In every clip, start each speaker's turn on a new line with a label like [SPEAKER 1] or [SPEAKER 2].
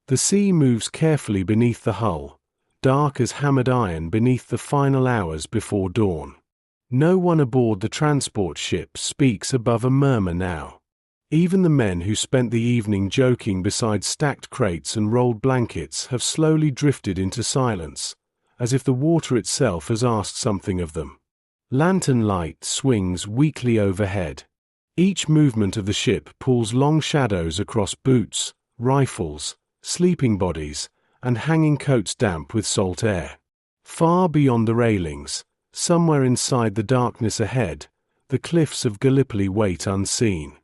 [SPEAKER 1] The sea moves carefully beneath the hull, dark as hammered iron beneath the final hours before dawn. No one aboard the transport ship speaks above a murmur now. Even the men who spent the evening joking beside stacked crates and rolled blankets have slowly drifted into silence, as if the water itself has asked something of them. Lantern light swings weakly overhead. Each movement of the ship pulls long shadows across boots, rifles, sleeping bodies, and hanging coats damp with salt air. Far beyond the railings, somewhere inside the darkness ahead, the cliffs of Gallipoli wait unseen.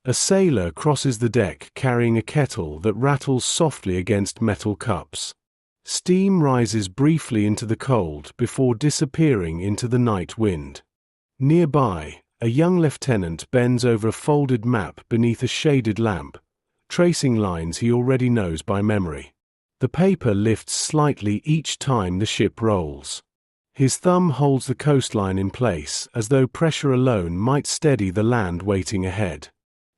[SPEAKER 1] A sailor crosses the deck carrying a kettle that rattles softly against metal cups. Steam rises briefly into the cold before disappearing into the night wind. Nearby, a young lieutenant bends over a folded map beneath a shaded lamp, tracing lines he already knows by memory. The paper lifts slightly each time the ship rolls. His thumb holds the coastline in place as though pressure alone might steady the land waiting ahead.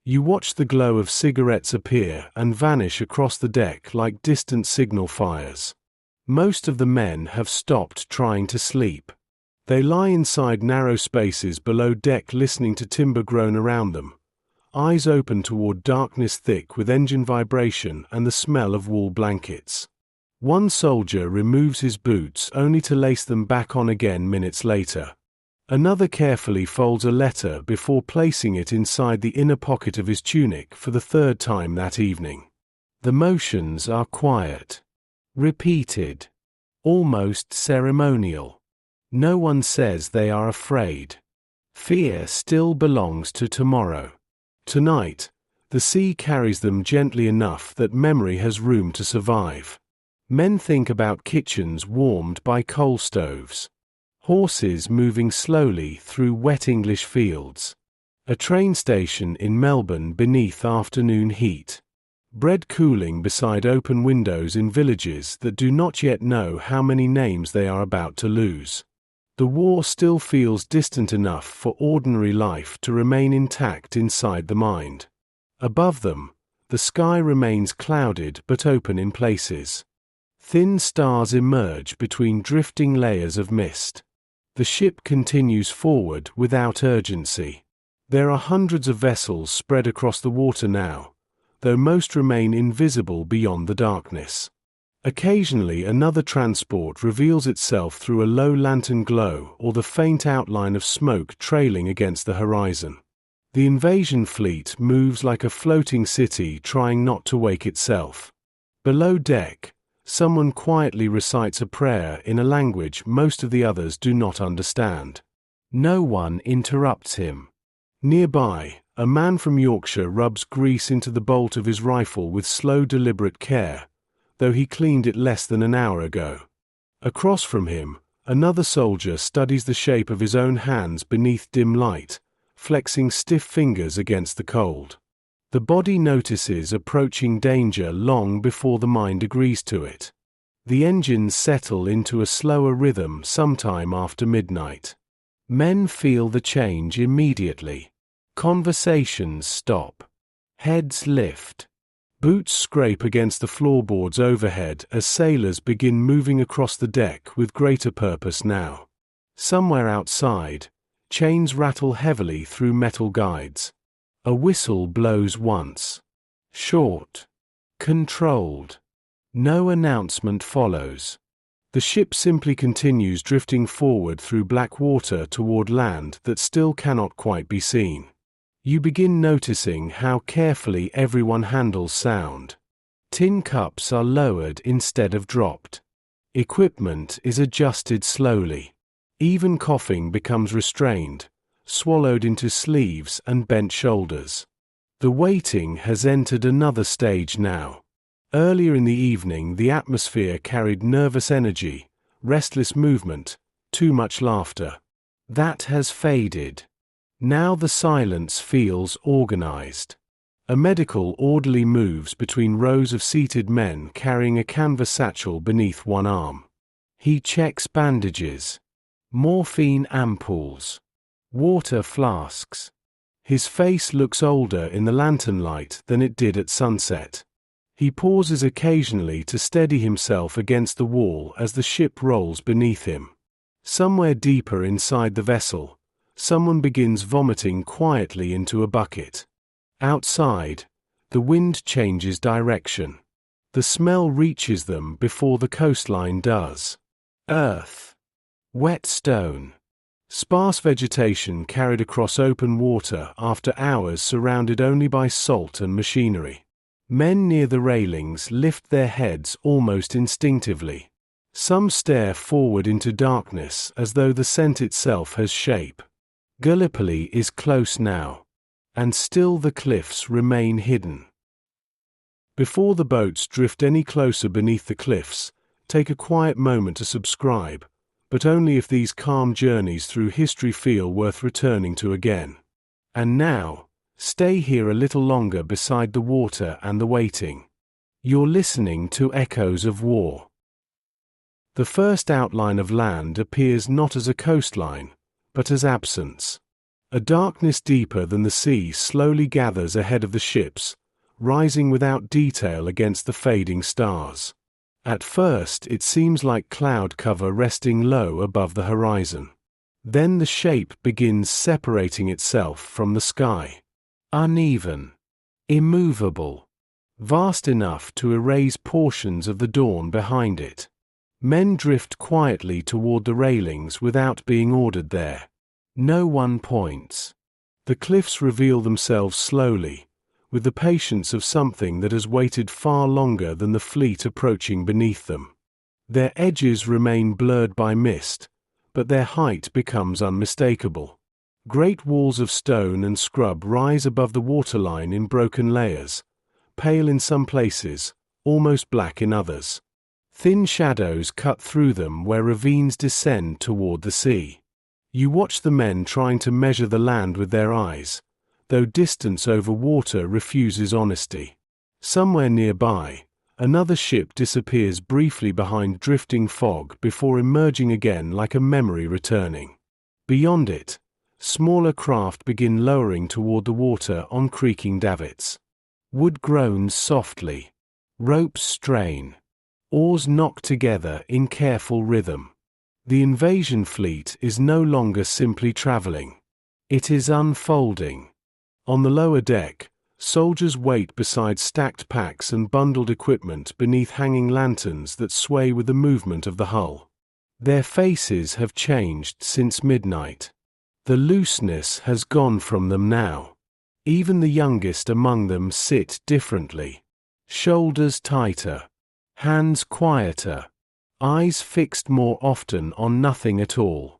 [SPEAKER 1] You watch the glow of cigarettes appear and vanish across the deck like distant signal fires. Most of the men have stopped trying to sleep. They lie inside narrow spaces below deck listening to timber groan around them, eyes open toward darkness thick with engine vibration and the smell of wool blankets. One soldier removes his boots only to lace them back on again minutes later. Another carefully folds a letter before placing it inside the inner pocket of his tunic for the third time that evening. The motions are quiet, repeated, almost ceremonial. No one says they are afraid. Fear still belongs to tomorrow. Tonight, the sea carries them gently enough that memory has room to survive. Men think about kitchens warmed by coal stoves. Horses moving slowly through wet English fields. A train station in Melbourne beneath afternoon heat. Bread cooling beside open windows in villages that do not yet know how many names they are about to lose. The war still feels distant enough for ordinary life to remain intact inside the mind. Above them, the sky remains clouded but open in places. Thin stars emerge between drifting layers of mist. The ship continues forward without urgency. There are hundreds of vessels spread across the water now, though most remain invisible beyond the darkness. Occasionally another transport reveals itself through a low lantern glow or the faint outline of smoke trailing against the horizon. The invasion fleet moves like a floating city trying not to wake itself. Below deck, someone quietly recites a prayer in a language most of the others do not understand. No one interrupts him. Nearby, a man from Yorkshire rubs grease into the bolt of his rifle with slow, deliberate care, though he cleaned it less than an hour ago. Across from him, another soldier studies the shape of his own hands beneath dim light, flexing stiff fingers against the cold. The body notices approaching danger long before the mind agrees to it. The engines settle into a slower rhythm sometime after midnight. Men feel the change immediately. Conversations stop. Heads lift. Boots scrape against the floorboards overhead as sailors begin moving across the deck with greater purpose now. Somewhere outside, chains rattle heavily through metal guides. A whistle blows once. Short. Controlled. No announcement follows. The ship simply continues drifting forward through black water toward land that still cannot quite be seen. You begin noticing how carefully everyone handles sound. Tin cups are lowered instead of dropped. Equipment is adjusted slowly. Even coughing becomes restrained, swallowed into sleeves and bent shoulders. The waiting has entered another stage now. Earlier in the evening the atmosphere carried nervous energy, restless movement, too much laughter. That has faded. Now the silence feels organized. A medical orderly moves between rows of seated men carrying a canvas satchel beneath one arm. He checks bandages, morphine ampoules, water flasks. His face looks older in the lantern light than it did at sunset. He pauses occasionally to steady himself against the wall as the ship rolls beneath him. Somewhere deeper inside the vessel, someone begins vomiting quietly into a bucket. Outside, the wind changes direction. The smell reaches them before the coastline does. Earth. Wet stone. Sparse vegetation carried across open water after hours surrounded only by salt and machinery. Men near the railings lift their heads almost instinctively. Some stare forward into darkness as though the scent itself has shape. Gallipoli is close now, and still the cliffs remain hidden. Before the boats drift any closer beneath the cliffs, take a quiet moment to subscribe, but only if these calm journeys through history feel worth returning to again. And now, stay here a little longer beside the water and the waiting. You're listening to Echoes of War. The first outline of land appears not as a coastline, but as absence. A darkness deeper than the sea slowly gathers ahead of the ships, rising without detail against the fading stars. At first it seems like cloud cover resting low above the horizon. Then the shape begins separating itself from the sky. Uneven, immovable, vast enough to erase portions of the dawn behind it. Men drift quietly toward the railings without being ordered there. No one points. The cliffs reveal themselves slowly, with the patience of something that has waited far longer than the fleet approaching beneath them. Their edges remain blurred by mist, but their height becomes unmistakable. Great walls of stone and scrub rise above the waterline in broken layers, pale in some places, almost black in others. Thin shadows cut through them where ravines descend toward the sea. You watch the men trying to measure the land with their eyes, though distance over water refuses honesty. Somewhere nearby, another ship disappears briefly behind drifting fog before emerging again like a memory returning. Beyond it, smaller craft begin lowering toward the water on creaking davits. Wood groans softly. Ropes strain. Oars knock together in careful rhythm. The invasion fleet is no longer simply traveling. It is unfolding. On the lower deck, soldiers wait beside stacked packs and bundled equipment beneath hanging lanterns that sway with the movement of the hull. Their faces have changed since midnight. The looseness has gone from them now. Even the youngest among them sit differently. Shoulders tighter. Hands quieter, eyes fixed more often on nothing at all.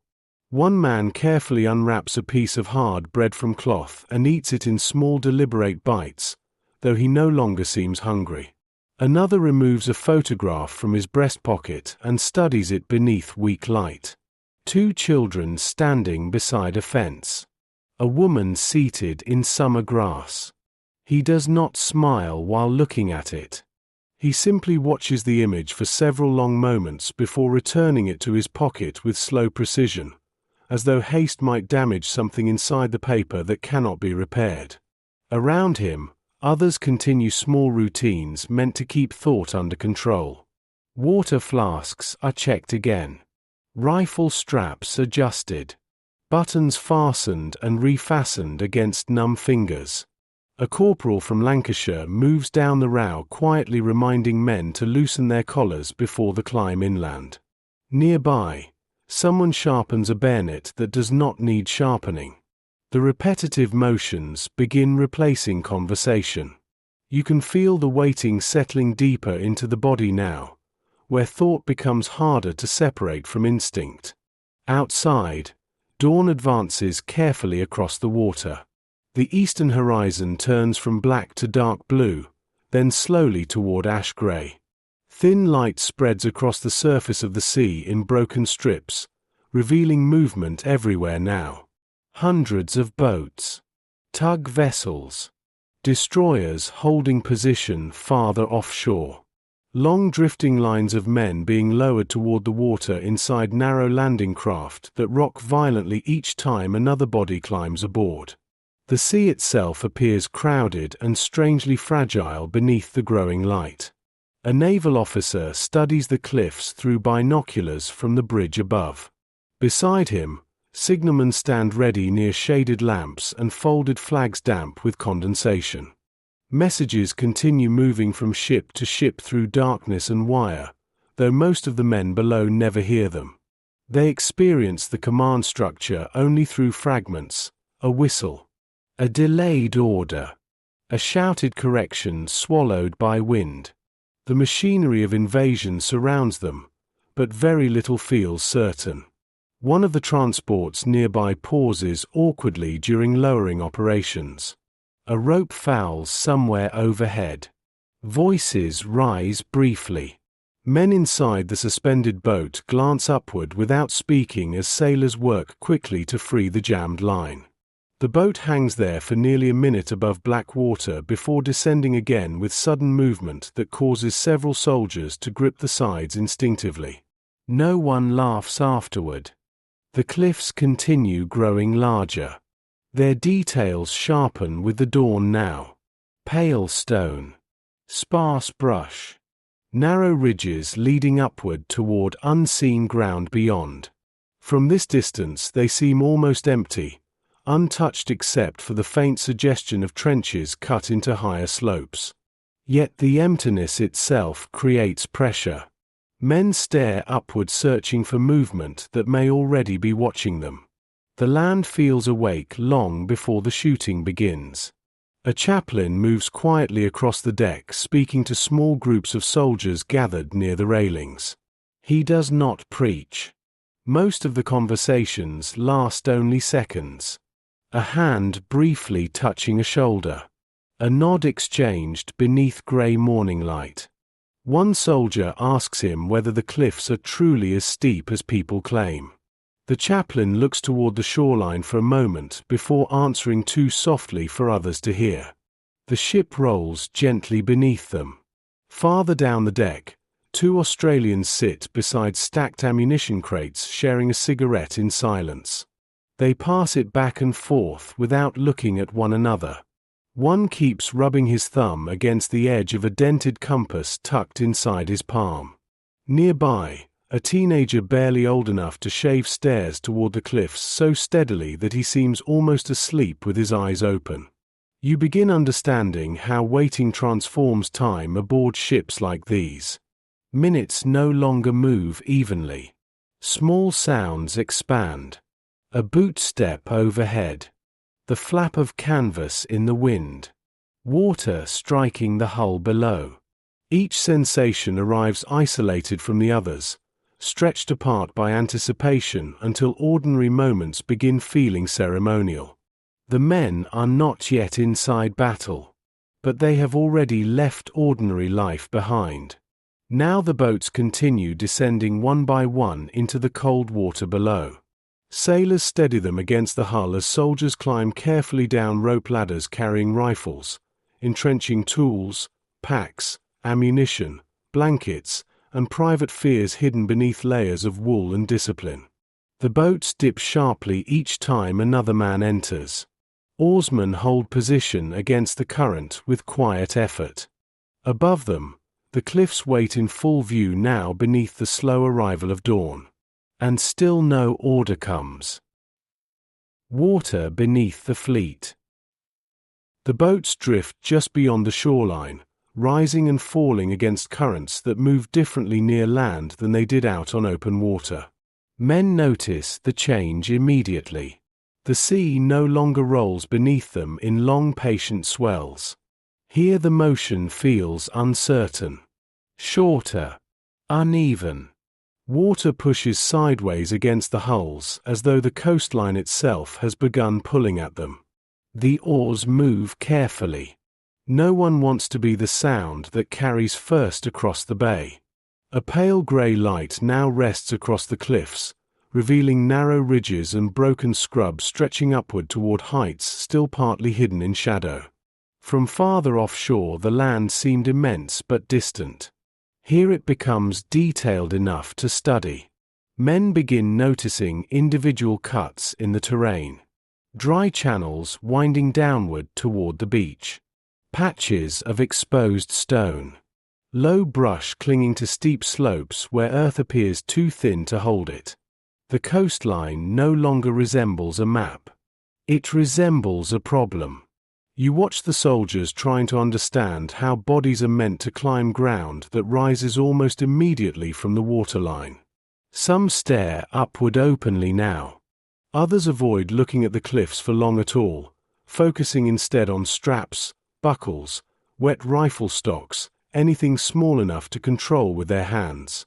[SPEAKER 1] One man carefully unwraps a piece of hard bread from cloth and eats it in small deliberate bites, though he no longer seems hungry. Another removes a photograph from his breast pocket and studies it beneath weak light. Two children standing beside a fence. A woman seated in summer grass. He does not smile while looking at it. He simply watches the image for several long moments before returning it to his pocket with slow precision, as though haste might damage something inside the paper that cannot be repaired. Around him, others continue small routines meant to keep thought under control. Water flasks are checked again. Rifle straps adjusted. Buttons fastened and refastened against numb fingers. A corporal from Lancashire moves down the row quietly reminding men to loosen their collars before the climb inland. Nearby, someone sharpens a bayonet that does not need sharpening. The repetitive motions begin replacing conversation. You can feel the waiting settling deeper into the body now, where thought becomes harder to separate from instinct. Outside, dawn advances carefully across the water. The eastern horizon turns from black to dark blue, then slowly toward ash gray. Thin light spreads across the surface of the sea in broken strips, revealing movement everywhere now. Hundreds of boats. Tug vessels. Destroyers holding position farther offshore. Long drifting lines of men being lowered toward the water inside narrow landing craft that rock violently each time another body climbs aboard. The sea itself appears crowded and strangely fragile beneath the growing light. A naval officer studies the cliffs through binoculars from the bridge above. Beside him, signalmen stand ready near shaded lamps and folded flags damp with condensation. Messages continue moving from ship to ship through darkness and wire, though most of the men below never hear them. They experience the command structure only through fragments: a whistle, a delayed order, a shouted correction swallowed by wind. The machinery of invasion surrounds them, but very little feels certain. One of the transports nearby pauses awkwardly during lowering operations. A rope fouls somewhere overhead. Voices rise briefly. Men inside the suspended boat glance upward without speaking as sailors work quickly to free the jammed line. The boat hangs there for nearly a minute above black water before descending again with sudden movement that causes several soldiers to grip the sides instinctively. No one laughs afterward. The cliffs continue growing larger. Their details sharpen with the dawn now. Pale stone, sparse brush, narrow ridges leading upward toward unseen ground beyond. From this distance they seem almost empty, untouched except for the faint suggestion of trenches cut into higher slopes. Yet the emptiness itself creates pressure. Men stare upward searching for movement that may already be watching them. The land feels awake long before the shooting begins. A chaplain moves quietly across the deck speaking to small groups of soldiers gathered near the railings. He does not preach. Most of the conversations last only seconds. A hand briefly touching a shoulder. A nod exchanged beneath grey morning light. One soldier asks him whether the cliffs are truly as steep as people claim. The chaplain looks toward the shoreline for a moment before answering too softly for others to hear. The ship rolls gently beneath them. Farther down the deck, two Australians sit beside stacked ammunition crates sharing a cigarette in silence. They pass it back and forth without looking at one another. One keeps rubbing his thumb against the edge of a dented compass tucked inside his palm. Nearby, a teenager barely old enough to shave stares toward the cliffs so steadily that he seems almost asleep with his eyes open. You begin understanding how waiting transforms time aboard ships like these. Minutes no longer move evenly. Small sounds expand. A boot step overhead. The flap of canvas in the wind. Water striking the hull below. Each sensation arrives isolated from the others, stretched apart by anticipation until ordinary moments begin feeling ceremonial. The men are not yet inside battle, but they have already left ordinary life behind. Now the boats continue descending one by one into the cold water below. Sailors steady them against the hull as soldiers climb carefully down rope ladders carrying rifles, entrenching tools, packs, ammunition, blankets, and private fears hidden beneath layers of wool and discipline. The boats dip sharply each time another man enters. Oarsmen hold position against the current with quiet effort. Above them, the cliffs wait in full view now beneath the slow arrival of dawn. And still no order comes. Water beneath the fleet. The boats drift just beyond the shoreline, rising and falling against currents that move differently near land than they did out on open water. Men notice the change immediately. The sea no longer rolls beneath them in long patient swells. Here the motion feels uncertain, shorter, uneven. Water pushes sideways against the hulls as though the coastline itself has begun pulling at them. The oars move carefully. No one wants to be the sound that carries first across the bay. A pale grey light now rests across the cliffs, revealing narrow ridges and broken scrub stretching upward toward heights still partly hidden in shadow. From farther offshore the land seemed immense but distant. Here it becomes detailed enough to study. Men begin noticing individual cuts in the terrain. Dry channels winding downward toward the beach. Patches of exposed stone. Low brush clinging to steep slopes where earth appears too thin to hold it. The coastline no longer resembles a map. It resembles a problem. You watch the soldiers trying to understand how bodies are meant to climb ground that rises almost immediately from the waterline. Some stare upward openly now. Others avoid looking at the cliffs for long at all, focusing instead on straps, buckles, wet rifle stocks, anything small enough to control with their hands.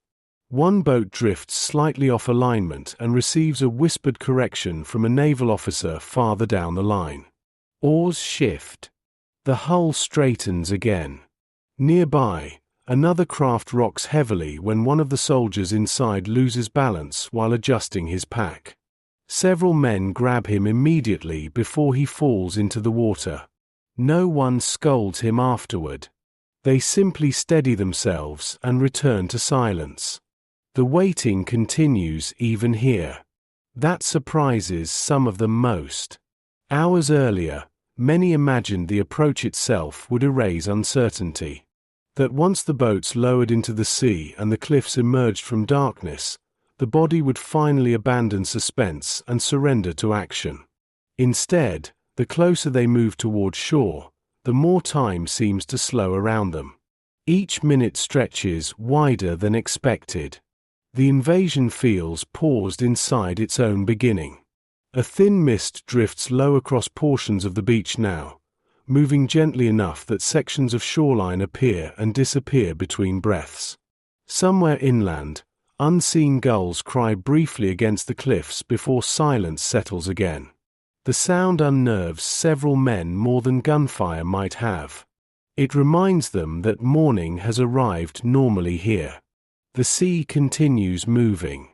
[SPEAKER 1] One boat drifts slightly off alignment and receives a whispered correction from a naval officer farther down the line. Oars shift. The hull straightens again. Nearby, another craft rocks heavily when one of the soldiers inside loses balance while adjusting his pack. Several men grab him immediately before he falls into the water. No one scolds him afterward. They simply steady themselves and return to silence. The waiting continues even here. That surprises some of them most. Hours earlier, many imagined the approach itself would erase uncertainty. That once the boats lowered into the sea and the cliffs emerged from darkness, the body would finally abandon suspense and surrender to action. Instead, the closer they move toward shore, the more time seems to slow around them. Each minute stretches wider than expected. The invasion feels paused inside its own beginning. A thin mist drifts low across portions of the beach now, moving gently enough that sections of shoreline appear and disappear between breaths. Somewhere inland, unseen gulls cry briefly against the cliffs before silence settles again. The sound unnerves several men more than gunfire might have. It reminds them that morning has arrived normally here. The sea continues moving.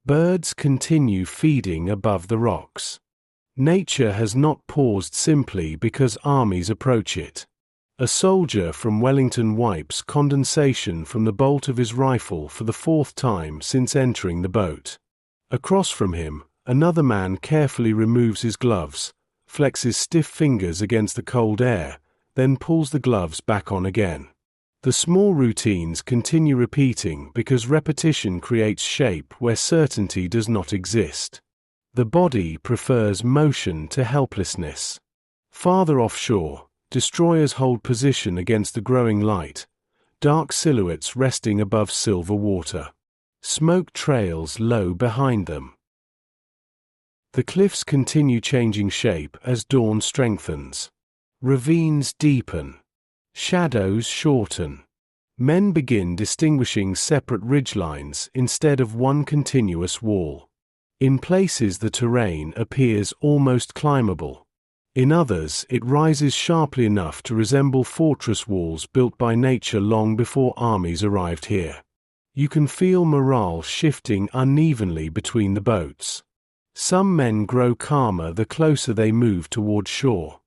[SPEAKER 1] Birds continue feeding above the rocks. Nature has not paused simply because armies approach it. A soldier from Wellington wipes condensation from the bolt of his rifle for the fourth time since entering the boat. Across from him, another man carefully removes his gloves, flexes stiff fingers against the cold air, then pulls the gloves back on again. The small routines continue repeating because repetition creates shape where certainty does not exist. The body prefers motion to helplessness. Farther offshore, destroyers hold position against the growing light, dark silhouettes resting above silver water. Smoke trails low behind them. The cliffs continue changing shape as dawn strengthens. Ravines deepen. Shadows shorten. Men begin distinguishing separate ridgelines instead of one continuous wall. In places the terrain appears almost climbable. In others it rises sharply enough to resemble fortress walls built by nature long before armies arrived here. You can feel morale shifting unevenly between the boats. Some men grow calmer the closer they move toward shore.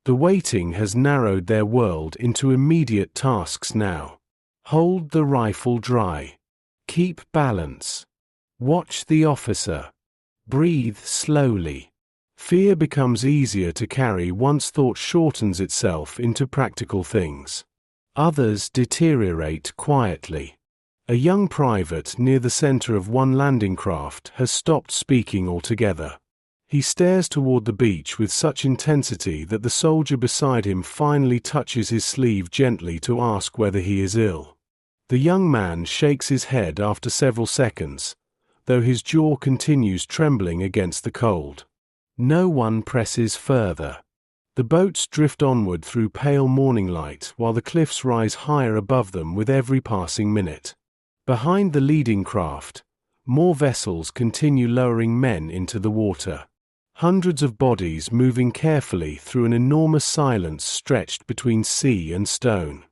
[SPEAKER 1] The waiting has narrowed their world into immediate tasks now. Hold the rifle dry. Keep balance. Watch the officer. Breathe slowly. Fear becomes easier to carry once thought shortens itself into practical things. Others deteriorate quietly. A young private near the center of one landing craft has stopped speaking altogether. He stares toward the beach with such intensity that the soldier beside him finally touches his sleeve gently to ask whether he is ill. The young man shakes his head after several seconds, though his jaw continues trembling against the cold. No one presses further. The boats drift onward through pale morning light while the cliffs rise higher above them with every passing minute. Behind the leading craft, more vessels continue lowering men into the water. Hundreds of bodies moving carefully through an enormous silence stretched between sea and stone.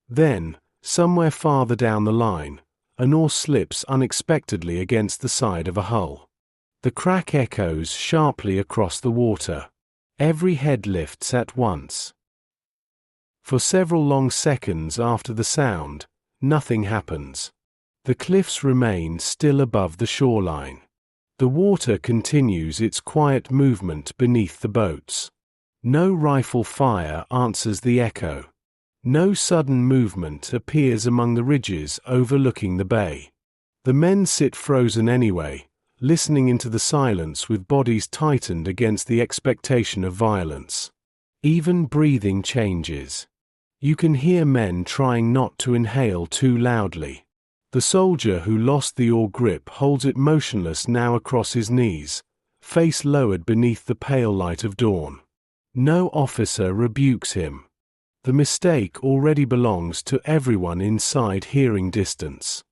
[SPEAKER 1] Then, somewhere farther down the line, an oar slips unexpectedly against the side of a hull. The crack echoes sharply across the water. Every head lifts at once. For several long seconds after the sound, nothing happens. The cliffs remain still above the shoreline. The water continues its quiet movement beneath the boats. No rifle fire answers the echo. No sudden movement appears among the ridges overlooking the bay. The men sit frozen anyway, listening into the silence with bodies tightened against the expectation of violence. Even breathing changes. You can hear men trying not to inhale too loudly. The soldier who lost the oar grip holds it motionless now across his knees, face lowered beneath the pale light of dawn. No officer rebukes him. The mistake already belongs to everyone inside hearing distance.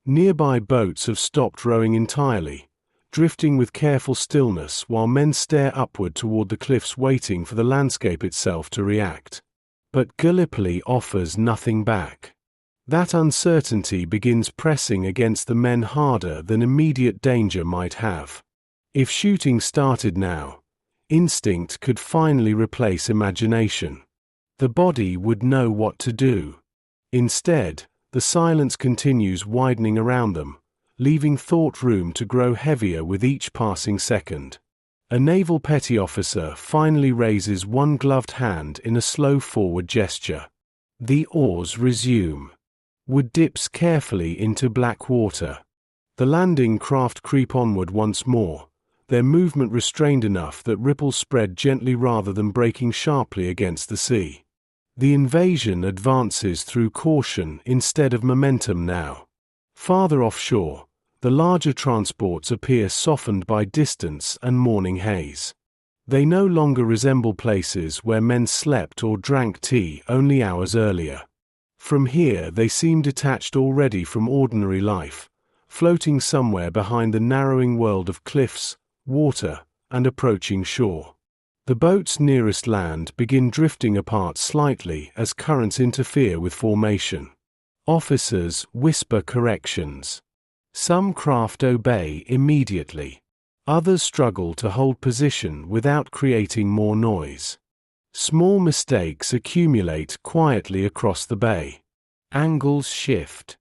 [SPEAKER 1] Nearby boats have stopped rowing entirely, drifting with careful stillness while men stare upward toward the cliffs waiting for the landscape itself to react. But Gallipoli offers nothing back. That uncertainty begins pressing against the men harder than immediate danger might have. If shooting started now, instinct could finally replace imagination. The body would know what to do. Instead, the silence continues widening around them, leaving thought room to grow heavier with each passing second. A naval petty officer finally raises one gloved hand in a slow forward gesture. The oars resume. Wood dips carefully into black water. The landing craft creep onward once more, their movement restrained enough that ripples spread gently rather than breaking sharply against the sea. The invasion advances through caution instead of momentum now. Farther offshore, the larger transports appear softened by distance and morning haze. They no longer resemble places where men slept or drank tea only hours earlier. From here they seem detached already from ordinary life, floating somewhere behind the narrowing world of cliffs, water, and approaching shore. The boats nearest land begin drifting apart slightly as currents interfere with formation. Officers whisper corrections. Some craft obey immediately. Others struggle to hold position without creating more noise. Small mistakes accumulate quietly across the bay. Angles shift.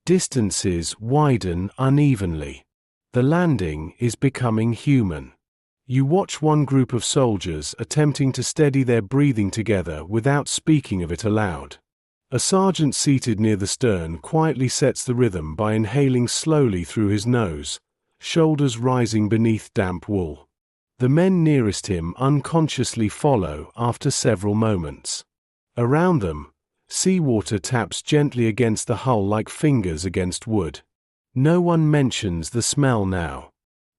[SPEAKER 1] Distances widen unevenly. The landing is becoming human. You watch one group of soldiers attempting to steady their breathing together without speaking of it aloud. A sergeant seated near the stern quietly sets the rhythm by inhaling slowly through his nose, shoulders rising beneath damp wool. The men nearest him unconsciously follow after several moments. Around them, seawater taps gently against the hull like fingers against wood. No one mentions the smell now.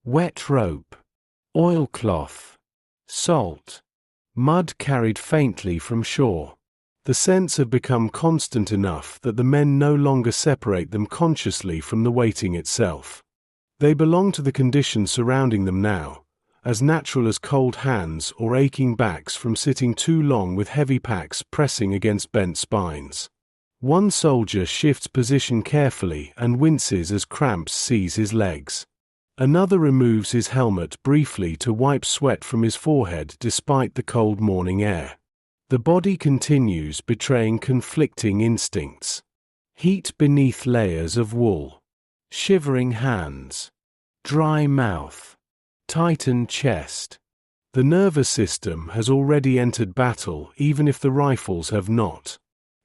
[SPEAKER 1] Wet rope. Oilcloth. Salt. Mud carried faintly from shore. The scents have become constant enough that the men no longer separate them consciously from the waiting itself. They belong to the conditions surrounding them now, as natural as cold hands or aching backs from sitting too long with heavy packs pressing against bent spines. One soldier shifts position carefully and winces as cramps seize his legs. Another removes his helmet briefly to wipe sweat from his forehead despite the cold morning air. The body continues betraying conflicting instincts. Heat beneath layers of wool. Shivering hands. Dry mouth. Tightened chest. The nervous system has already entered battle even if the rifles have not.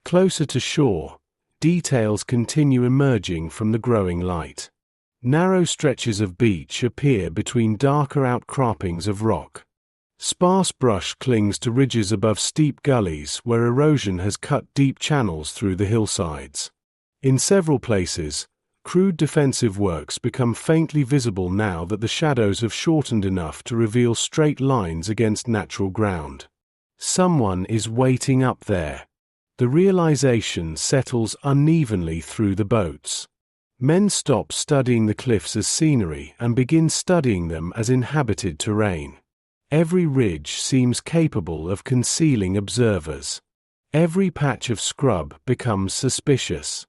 [SPEAKER 1] Closer to shore, details continue emerging from the growing light. Narrow stretches of beach appear between darker outcroppings of rock. Sparse brush clings to ridges above steep gullies where erosion has cut deep channels through the hillsides. In several places, crude defensive works become faintly visible now that the shadows have shortened enough to reveal straight lines against natural ground. Someone is waiting up there. The realization settles unevenly through the boats. Men stop studying the cliffs as scenery and begin studying them as inhabited terrain. Every ridge seems capable of concealing observers. Every patch of scrub becomes suspicious.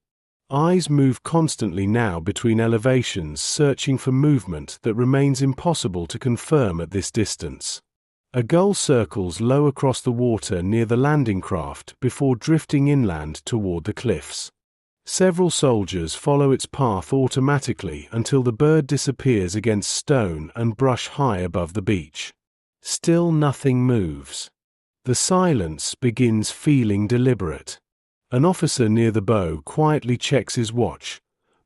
[SPEAKER 1] Eyes move constantly now between elevations searching for movement that remains impossible to confirm at this distance. A gull circles low across the water near the landing craft before drifting inland toward the cliffs. Several soldiers follow its path automatically until the bird disappears against stone and brush high above the beach. Still nothing moves. The silence begins feeling deliberate. An officer near the bow quietly checks his watch,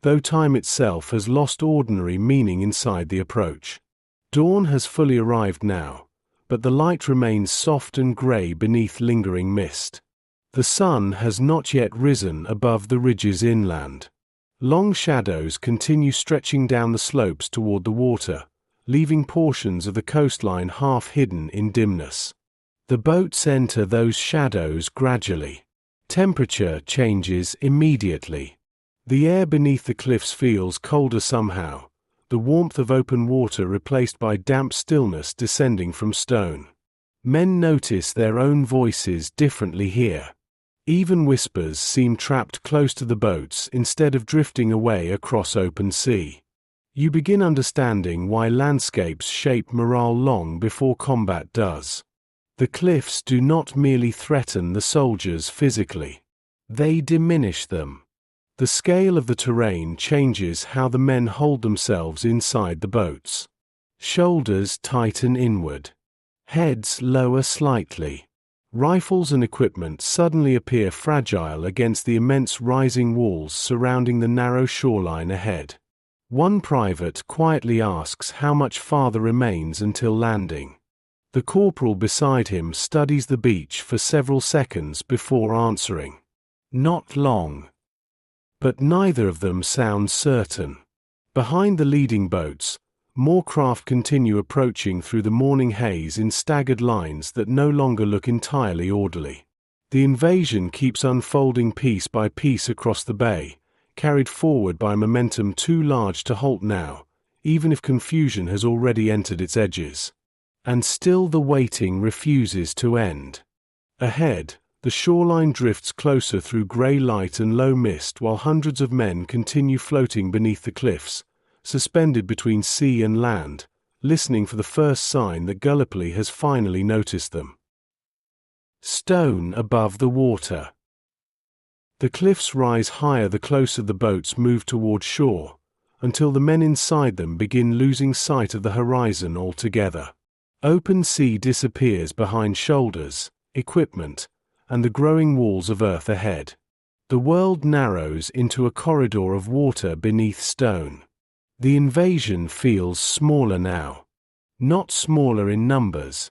[SPEAKER 1] though time itself has lost ordinary meaning inside the approach. Dawn has fully arrived now, but the light remains soft and grey beneath lingering mist. The sun has not yet risen above the ridges inland. Long shadows continue stretching down the slopes toward the water, leaving portions of the coastline half hidden in dimness. The boats enter those shadows gradually. Temperature changes immediately. The air beneath the cliffs feels colder somehow, the warmth of open water replaced by damp stillness descending from stone. Men notice their own voices differently here. Even whispers seem trapped close to the boats instead of drifting away across open sea. You begin understanding why landscapes shape morale long before combat does. The cliffs do not merely threaten the soldiers physically. They diminish them. The scale of the terrain changes how the men hold themselves inside the boats. Shoulders tighten inward. Heads lower slightly. Rifles and equipment suddenly appear fragile against the immense rising walls surrounding the narrow shoreline ahead. One private quietly asks how much farther remains until landing. The corporal beside him studies the beach for several seconds before answering. Not long. But neither of them sounds certain. Behind the leading boats, more craft continue approaching through the morning haze in staggered lines that no longer look entirely orderly. The invasion keeps unfolding piece by piece across the bay, carried forward by momentum too large to halt now, even if confusion has already entered its edges. And still the waiting refuses to end. Ahead, the shoreline drifts closer through grey light and low mist while hundreds of men continue floating beneath the cliffs, suspended between sea and land, listening for the first sign that Gallipoli has finally noticed them. Stone above the water. The cliffs rise higher the closer the boats move toward shore, until the men inside them begin losing sight of the horizon altogether. Open sea disappears behind shoulders, equipment, and the growing walls of earth ahead. The world narrows into a corridor of water beneath stone. The invasion feels smaller now. Not smaller in numbers,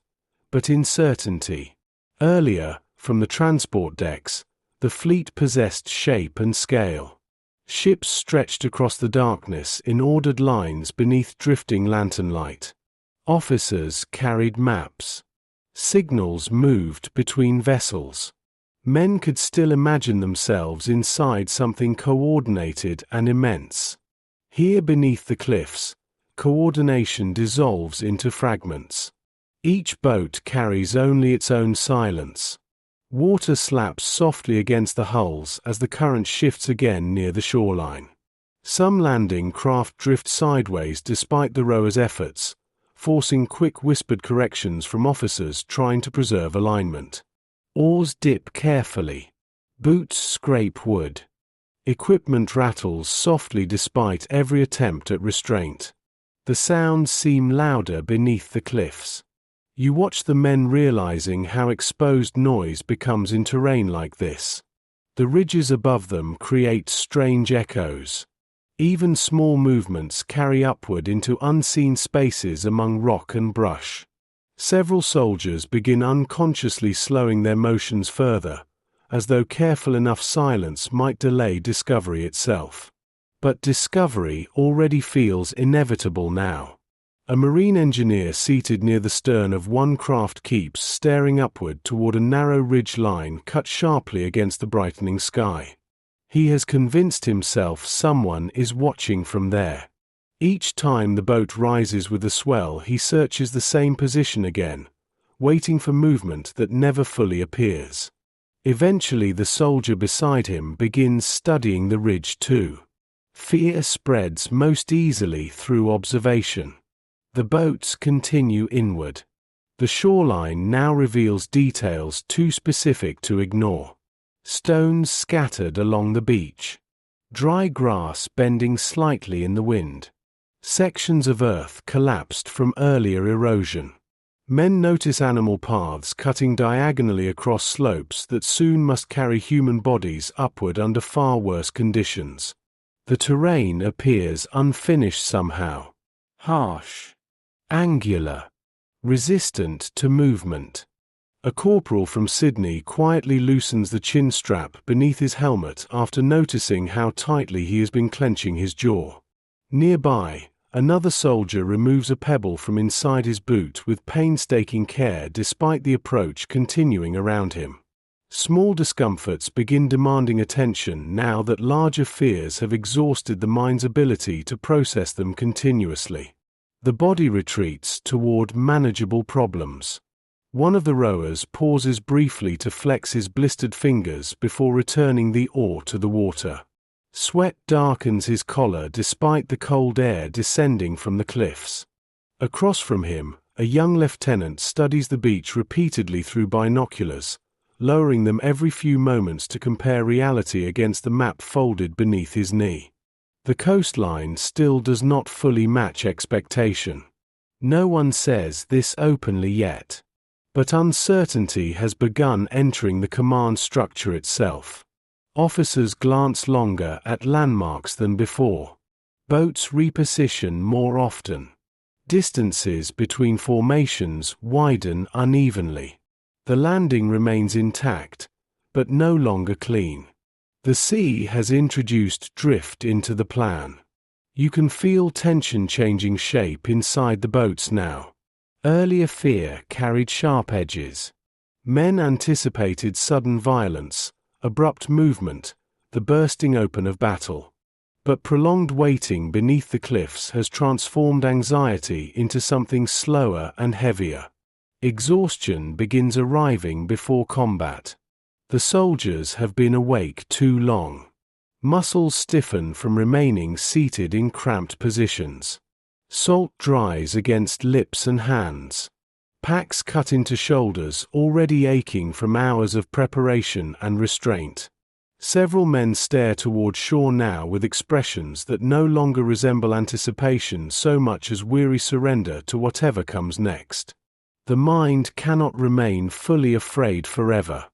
[SPEAKER 1] but in certainty. Earlier, from the transport decks, the fleet possessed shape and scale. Ships stretched across the darkness in ordered lines beneath drifting lantern light. Officers carried maps. Signals moved between vessels. Men could still imagine themselves inside something coordinated and immense. Here beneath the cliffs, coordination dissolves into fragments. Each boat carries only its own silence. Water slaps softly against the hulls as the current shifts again near the shoreline. Some landing craft drift sideways despite the rowers' efforts, forcing quick whispered corrections from officers trying to preserve alignment. Oars dip carefully. Boots scrape wood. Equipment rattles softly despite every attempt at restraint. The sounds seem louder beneath the cliffs. You watch the men realizing how exposed noise becomes in terrain like this. The ridges above them create strange echoes. Even small movements carry upward into unseen spaces among rock and brush. Several soldiers begin unconsciously slowing their motions further, as though careful enough silence might delay discovery itself. But discovery already feels inevitable now. A marine engineer seated near the stern of one craft keeps staring upward toward a narrow ridge line cut sharply against the brightening sky. He has convinced himself someone is watching from there. Each time the boat rises with the swell, he searches the same position again, waiting for movement that never fully appears. Eventually the soldier beside him begins studying the ridge too. Fear spreads most easily through observation. The boats continue inward. The shoreline now reveals details too specific to ignore. Stones scattered along the beach. dry grass bending slightly in the wind. Sections of earth collapsed from earlier erosion. Men notice animal paths cutting diagonally across slopes that soon must carry human bodies upward under far worse conditions. The terrain appears unfinished somehow. Harsh. Angular. Resistant to movement. A corporal from Sydney quietly loosens the chin strap beneath his helmet after noticing how tightly he has been clenching his jaw. Nearby, another soldier removes a pebble from inside his boot with painstaking care despite the approach continuing around him. Small discomforts begin demanding attention now that larger fears have exhausted the mind's ability to process them continuously. The body retreats toward manageable problems. One of the rowers pauses briefly to flex his blistered fingers before returning the oar to the water. Sweat darkens his collar despite the cold air descending from the cliffs. Across from him, a young lieutenant studies the beach repeatedly through binoculars, lowering them every few moments to compare reality against the map folded beneath his knee. The coastline still does not fully match expectation. No one says this openly yet. But uncertainty has begun entering the command structure itself. Officers glance longer at landmarks than before. Boats reposition more often. Distances between formations widen unevenly. The landing remains intact, but no longer clean. The sea has introduced drift into the plan. You can feel tension changing shape inside the boats now. Earlier fear carried sharp edges. Men anticipated sudden violence, abrupt movement, the bursting open of battle. But prolonged waiting beneath the cliffs has transformed anxiety into something slower and heavier. Exhaustion begins arriving before combat. The soldiers have been awake too long. Muscles stiffen from remaining seated in cramped positions. Salt dries against lips and hands. Packs cut into shoulders already aching from hours of preparation and restraint. Several men stare toward shore now with expressions that no longer resemble anticipation so much as weary surrender to whatever comes next. The mind cannot remain fully afraid forever.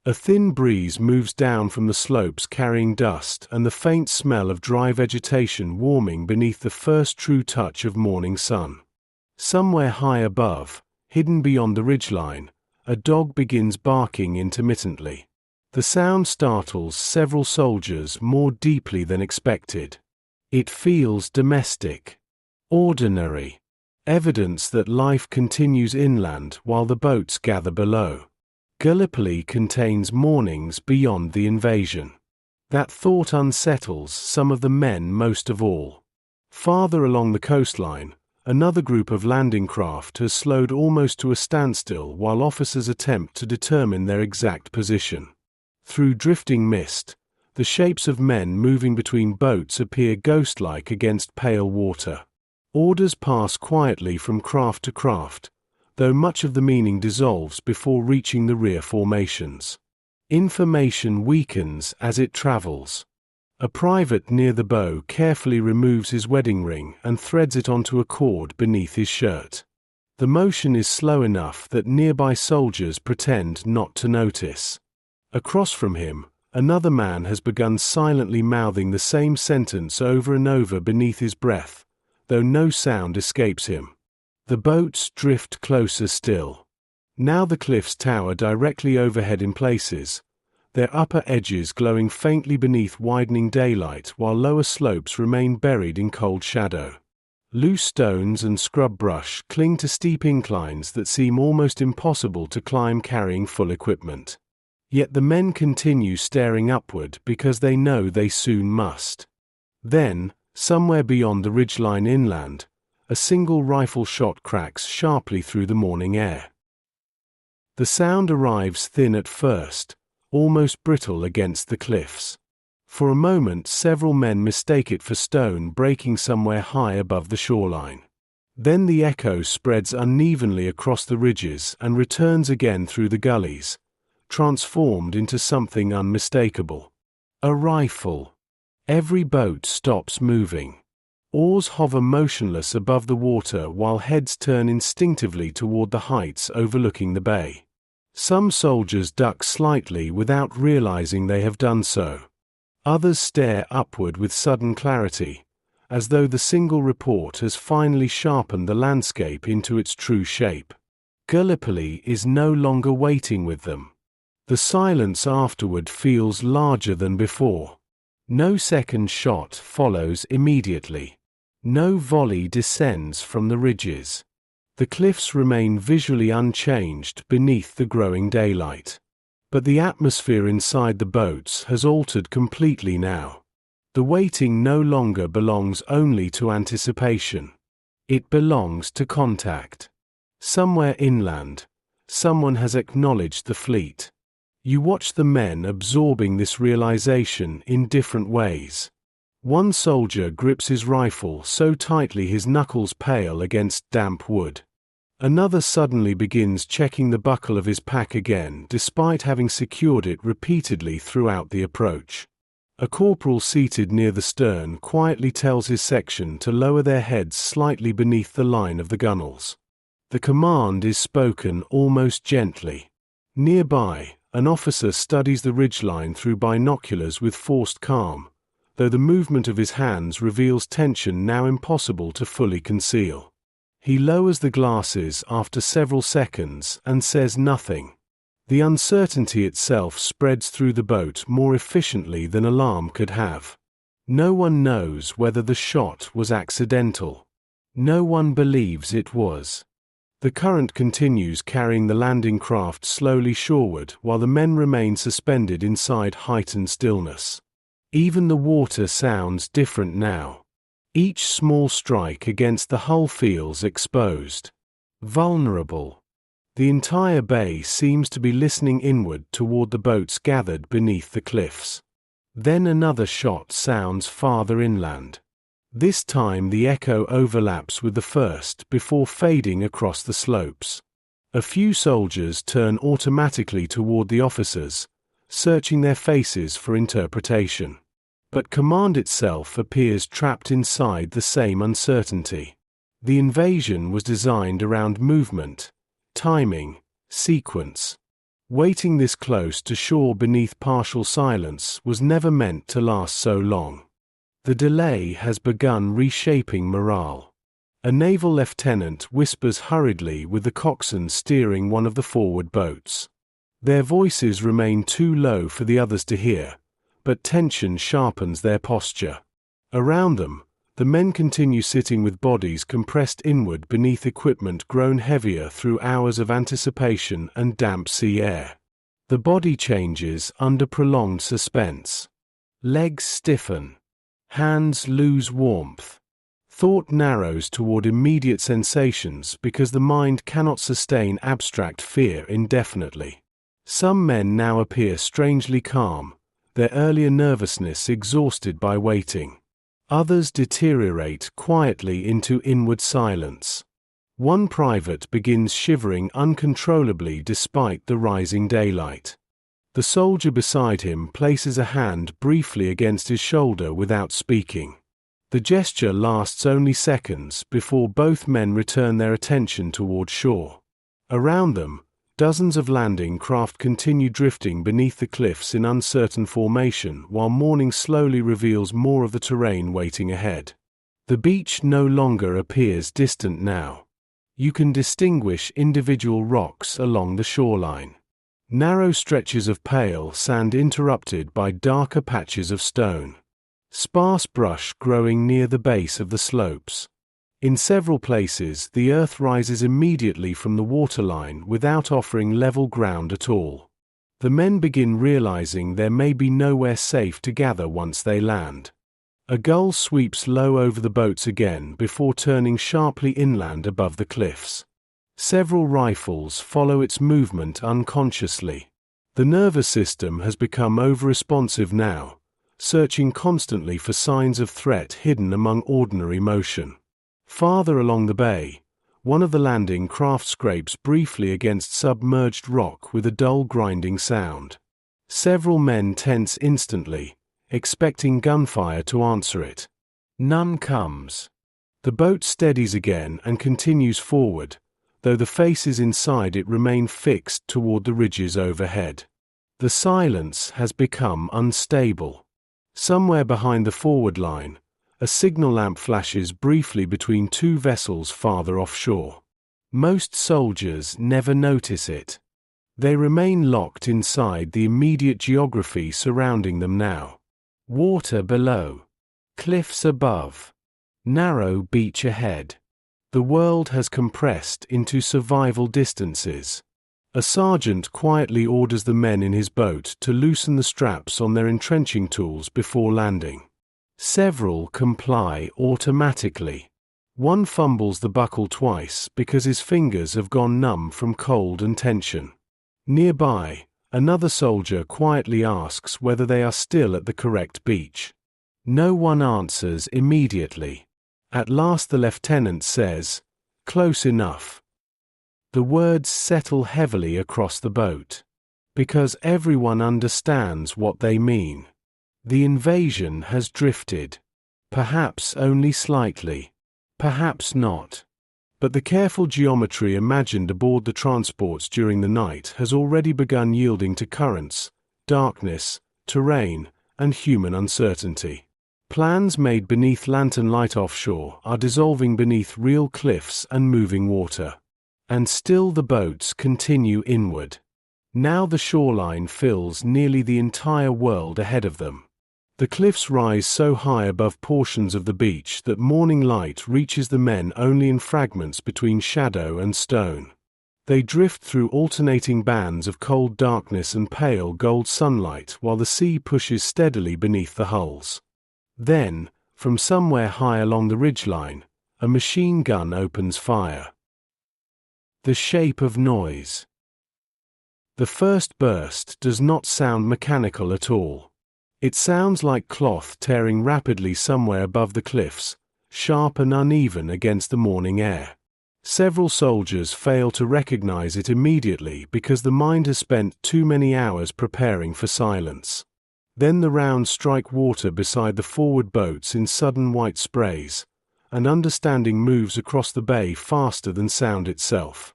[SPEAKER 1] A thin breeze moves down from the slopes carrying dust and the faint smell of dry vegetation warming beneath the first true touch of morning sun. Somewhere high above, hidden beyond the ridgeline, a dog begins barking intermittently. The sound startles several soldiers more deeply than expected. It feels domestic, ordinary, evidence that life continues inland while the boats gather below. Gallipoli contains mournings beyond the invasion. That thought unsettles some of the men most of all. Farther along the coastline, another group of landing craft has slowed almost to a standstill while officers attempt to determine their exact position. Through drifting mist, the shapes of men moving between boats appear ghost-like against pale water. Orders pass quietly from craft to craft, though much of the meaning dissolves before reaching the rear formations. Information weakens as it travels. A private near the bow carefully removes his wedding ring and threads it onto a cord beneath his shirt. The motion is slow enough that nearby soldiers pretend not to notice. Across from him, another man has begun silently mouthing the same sentence over and over beneath his breath, though no sound escapes him. The boats drift closer still. Now the cliffs tower directly overhead in places, their upper edges glowing faintly beneath widening daylight while lower slopes remain buried in cold shadow. Loose stones and scrub brush cling to steep inclines that seem almost impossible to climb carrying full equipment. Yet the men continue staring upward because they know they soon must. Then, somewhere beyond the ridgeline inland, a single rifle shot cracks sharply through the morning air. The sound arrives thin at first, almost brittle against the cliffs. For a moment several men mistake it for stone breaking somewhere high above the shoreline. Then the echo spreads unevenly across the ridges and returns again through the gullies, transformed into something unmistakable. A rifle. Every boat stops moving. Oars hover motionless above the water while heads turn instinctively toward the heights overlooking the bay. Some soldiers duck slightly without realizing they have done so. Others stare upward with sudden clarity, as though the single report has finally sharpened the landscape into its true shape. Gallipoli is no longer waiting with them. The silence afterward feels larger than before. No second shot follows immediately. No volley descends from the ridges. The cliffs remain visually unchanged beneath the growing daylight. But the atmosphere inside the boats has altered completely now. The waiting no longer belongs only to anticipation. It belongs to contact. Somewhere inland, someone has acknowledged the fleet. You watch the men absorbing this realization in different ways. One soldier grips his rifle so tightly his knuckles pale against damp wood. Another suddenly begins checking the buckle of his pack again despite having secured it repeatedly throughout the approach. A corporal seated near the stern quietly tells his section to lower their heads slightly beneath the line of the gunwales. The command is spoken almost gently. Nearby, an officer studies the ridgeline through binoculars with forced calm, though the movement of his hands reveals tension now impossible to fully conceal. He lowers the glasses after several seconds and says nothing. The uncertainty itself spreads through the boat more efficiently than alarm could have. No one knows whether the shot was accidental. No one believes it was. The current continues carrying the landing craft slowly shoreward while the men remain suspended inside heightened stillness. Even the water sounds different now. Each small strike against the hull feels exposed, vulnerable. The entire bay seems to be listening inward toward the boats gathered beneath the cliffs. Then another shot sounds farther inland. This time the echo overlaps with the first before fading across the slopes. A few soldiers turn automatically toward the officers, searching their faces for interpretation. But command itself appears trapped inside the same uncertainty. The invasion was designed around movement, timing, sequence. Waiting this close to shore beneath partial silence was never meant to last so long. The delay has begun reshaping morale. A naval lieutenant whispers hurriedly with the coxswain steering one of the forward boats. Their voices remain too low for the others to hear, but tension sharpens their posture. Around them, the men continue sitting with bodies compressed inward beneath equipment grown heavier through hours of anticipation and damp sea air. The body changes under prolonged suspense. Legs stiffen. Hands lose warmth. Thought narrows toward immediate sensations because the mind cannot sustain abstract fear indefinitely. Some men now appear strangely calm, their earlier nervousness exhausted by waiting. Others deteriorate quietly into inward silence. One private begins shivering uncontrollably despite the rising daylight. The soldier beside him places a hand briefly against his shoulder without speaking. The gesture lasts only seconds before both men return their attention toward shore. Around them, dozens of landing craft continue drifting beneath the cliffs in uncertain formation while morning slowly reveals more of the terrain waiting ahead. The beach no longer appears distant now. You can distinguish individual rocks along the shoreline. Narrow stretches of pale sand interrupted by darker patches of stone. Sparse brush growing near the base of the slopes. In several places, the earth rises immediately from the waterline without offering level ground at all. The men begin realizing there may be nowhere safe to gather once they land. A gull sweeps low over the boats again before turning sharply inland above the cliffs. Several rifles follow its movement unconsciously. The nervous system has become over-responsive now, searching constantly for signs of threat hidden among ordinary motion. Farther along the bay, one of the landing craft scrapes briefly against submerged rock with a dull grinding sound. Several men tense instantly, expecting gunfire to answer it. None comes. The boat steadies again and continues forward, though the faces inside it remain fixed toward the ridges overhead. The silence has become unstable. Somewhere behind the forward line, a signal lamp flashes briefly between two vessels farther offshore. Most soldiers never notice it. They remain locked inside the immediate geography surrounding them now. Water below. Cliffs above. Narrow beach ahead. The world has compressed into survival distances. A sergeant quietly orders the men in his boat to loosen the straps on their entrenching tools before landing. Several comply automatically. One fumbles the buckle twice because his fingers have gone numb from cold and tension. Nearby, another soldier quietly asks whether they are still at the correct beach. No one answers immediately. At last the lieutenant says, "Close enough." The words settle heavily across the boat. Because everyone understands what they mean. The invasion has drifted. Perhaps only slightly. Perhaps not. But the careful geometry imagined aboard the transports during the night has already begun yielding to currents, darkness, terrain, and human uncertainty. Plans made beneath lantern light offshore are dissolving beneath real cliffs and moving water. And still the boats continue inward. Now the shoreline fills nearly the entire world ahead of them. The cliffs rise so high above portions of the beach that morning light reaches the men only in fragments between shadow and stone. They drift through alternating bands of cold darkness and pale gold sunlight while the sea pushes steadily beneath the hulls. Then, from somewhere high along the ridgeline, a machine gun opens fire. The shape of noise. The first burst does not sound mechanical at all. It sounds like cloth tearing rapidly somewhere above the cliffs, sharp and uneven against the morning air. Several soldiers fail to recognize it immediately because the mind has spent too many hours preparing for silence. Then the rounds strike water beside the forward boats in sudden white sprays, and understanding moves across the bay faster than sound itself.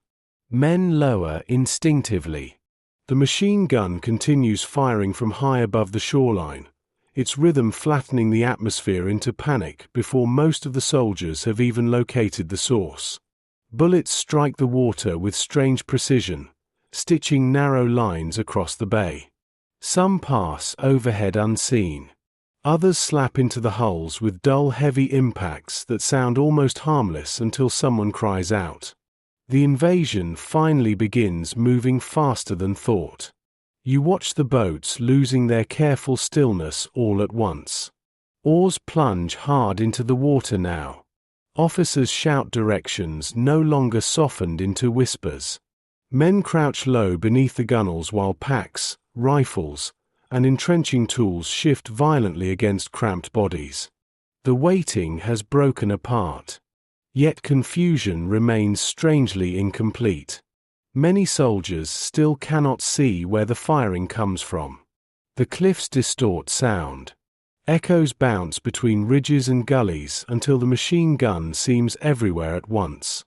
[SPEAKER 1] Men lower instinctively. The machine gun continues firing from high above the shoreline, its rhythm flattening the atmosphere into panic before most of the soldiers have even located the source. Bullets strike the water with strange precision, stitching narrow lines across the bay. Some pass overhead unseen. Others slap into the hulls with dull, heavy impacts that sound almost harmless until someone cries out. The invasion finally begins moving faster than thought. You watch the boats losing their careful stillness all at once. Oars plunge hard into the water now. Officers shout directions no longer softened into whispers. Men crouch low beneath the gunwales while packs, rifles, and entrenching tools shift violently against cramped bodies. The waiting has broken apart. Yet confusion remains strangely incomplete. Many soldiers still cannot see where the firing comes from. The cliffs distort sound. Echoes bounce between ridges and gullies until the machine gun seems everywhere at once.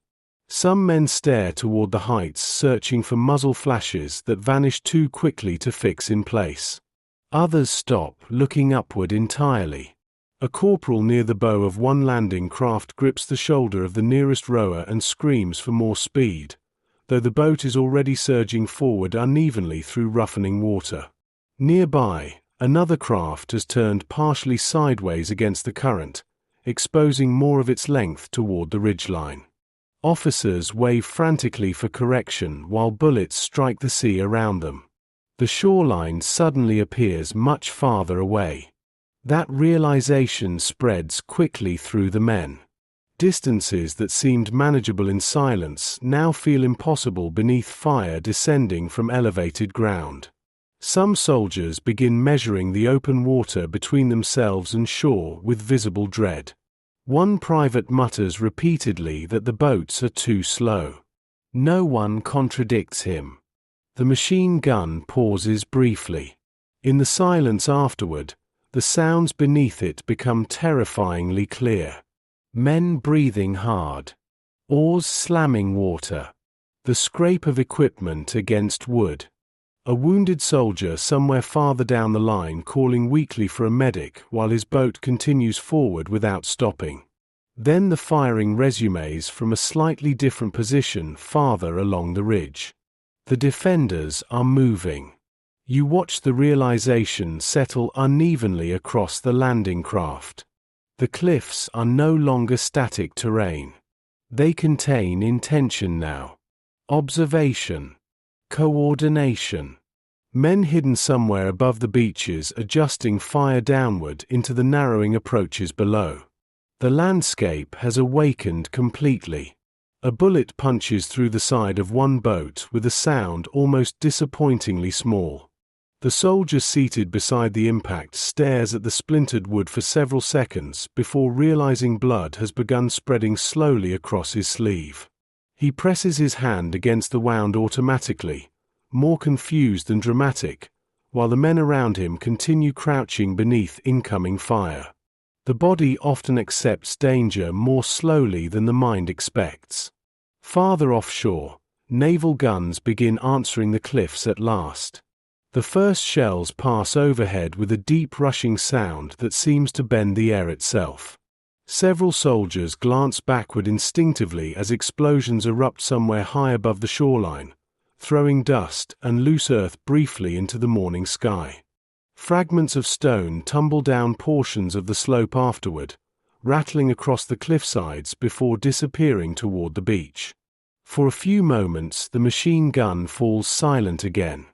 [SPEAKER 1] Some men stare toward the heights searching for muzzle flashes that vanish too quickly to fix in place. Others stop, looking upward entirely. A corporal near the bow of one landing craft grips the shoulder of the nearest rower and screams for more speed, though the boat is already surging forward unevenly through roughening water. Nearby, another craft has turned partially sideways against the current, exposing more of its length toward the ridgeline. Officers wave frantically for correction while bullets strike the sea around them. The shoreline suddenly appears much farther away. That realization spreads quickly through the men. Distances that seemed manageable in silence now feel impossible beneath fire descending from elevated ground. Some soldiers begin measuring the open water between themselves and shore with visible dread. One private mutters repeatedly that the boats are too slow. No one contradicts him. The machine gun pauses briefly. In the silence afterward, The sounds beneath it become terrifyingly clear. Men breathing hard. Oars slamming water. The scrape of equipment against wood. A wounded soldier somewhere farther down the line calling weakly for a medic while his boat continues forward without stopping. Then the firing resumes from a slightly different position farther along the ridge. The defenders are moving. You watch the realization settle unevenly across the landing craft. The cliffs are no longer static terrain. They contain intention now. Observation. Coordination. Men hidden somewhere above the beaches adjusting fire downward into the narrowing approaches below. The landscape has awakened completely. A bullet punches through the side of one boat with a sound almost disappointingly small. The soldier seated beside the impact stares at the splintered wood for several seconds before realizing blood has begun spreading slowly across his sleeve. He presses his hand against the wound automatically, more confused than dramatic, while the men around him continue crouching beneath incoming fire. The body often accepts danger more slowly than the mind expects. Farther offshore, naval guns begin answering the cliffs at last. The first shells pass overhead with a deep rushing sound that seems to bend the air itself. Several soldiers glance backward instinctively as explosions erupt somewhere high above the shoreline, throwing dust and loose earth briefly into the morning sky. Fragments of stone tumble down portions of the slope afterward, rattling across the cliffsides before disappearing toward the beach. For a few moments the machine gun falls silent again.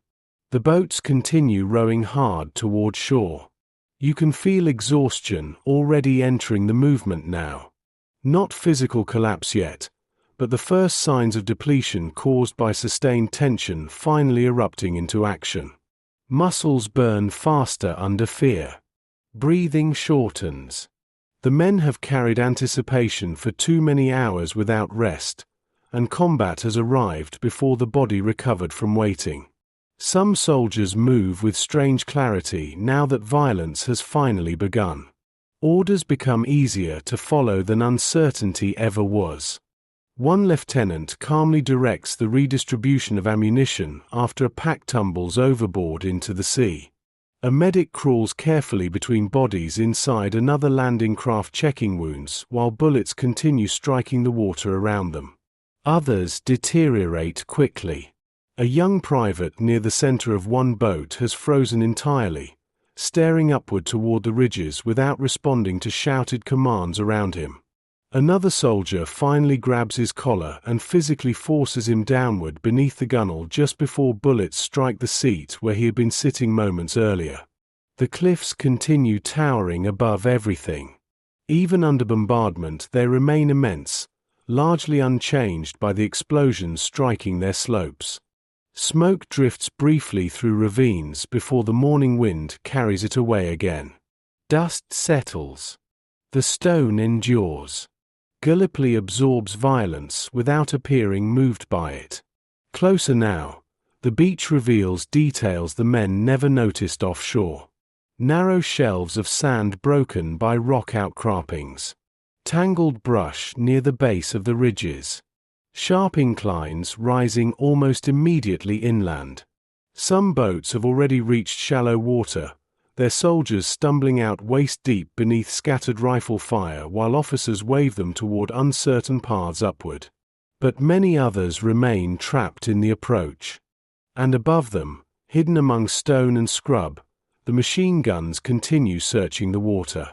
[SPEAKER 1] The boats continue rowing hard toward shore. You can feel exhaustion already entering the movement now. Not physical collapse yet, but the first signs of depletion caused by sustained tension finally erupting into action. Muscles burn faster under fear. Breathing shortens. The men have carried anticipation for too many hours without rest, and combat has arrived before the body recovered from waiting. Some soldiers move with strange clarity now that violence has finally begun. Orders become easier to follow than uncertainty ever was. One lieutenant calmly directs the redistribution of ammunition after a pack tumbles overboard into the sea. A medic crawls carefully between bodies inside another landing craft checking wounds while bullets continue striking the water around them. Others deteriorate quickly. A young private near the center of one boat has frozen entirely, staring upward toward the ridges without responding to shouted commands around him. Another soldier finally grabs his collar and physically forces him downward beneath the gunwale just before bullets strike the seat where he had been sitting moments earlier. The cliffs continue towering above everything. Even under bombardment they remain immense, largely unchanged by the explosions striking their slopes. Smoke drifts briefly through ravines before the morning wind carries it away again. Dust settles. The stone endures. Gallipoli absorbs violence without appearing moved by it. Closer now, the beach reveals details the men never noticed offshore. Narrow shelves of sand broken by rock outcroppings. Tangled brush near the base of the ridges. Sharp inclines rising almost immediately inland. Some boats have already reached shallow water, their soldiers stumbling out waist-deep beneath scattered rifle fire while officers wave them toward uncertain paths upward. But many others remain trapped in the approach. And above them, hidden among stone and scrub, the machine guns continue searching the water.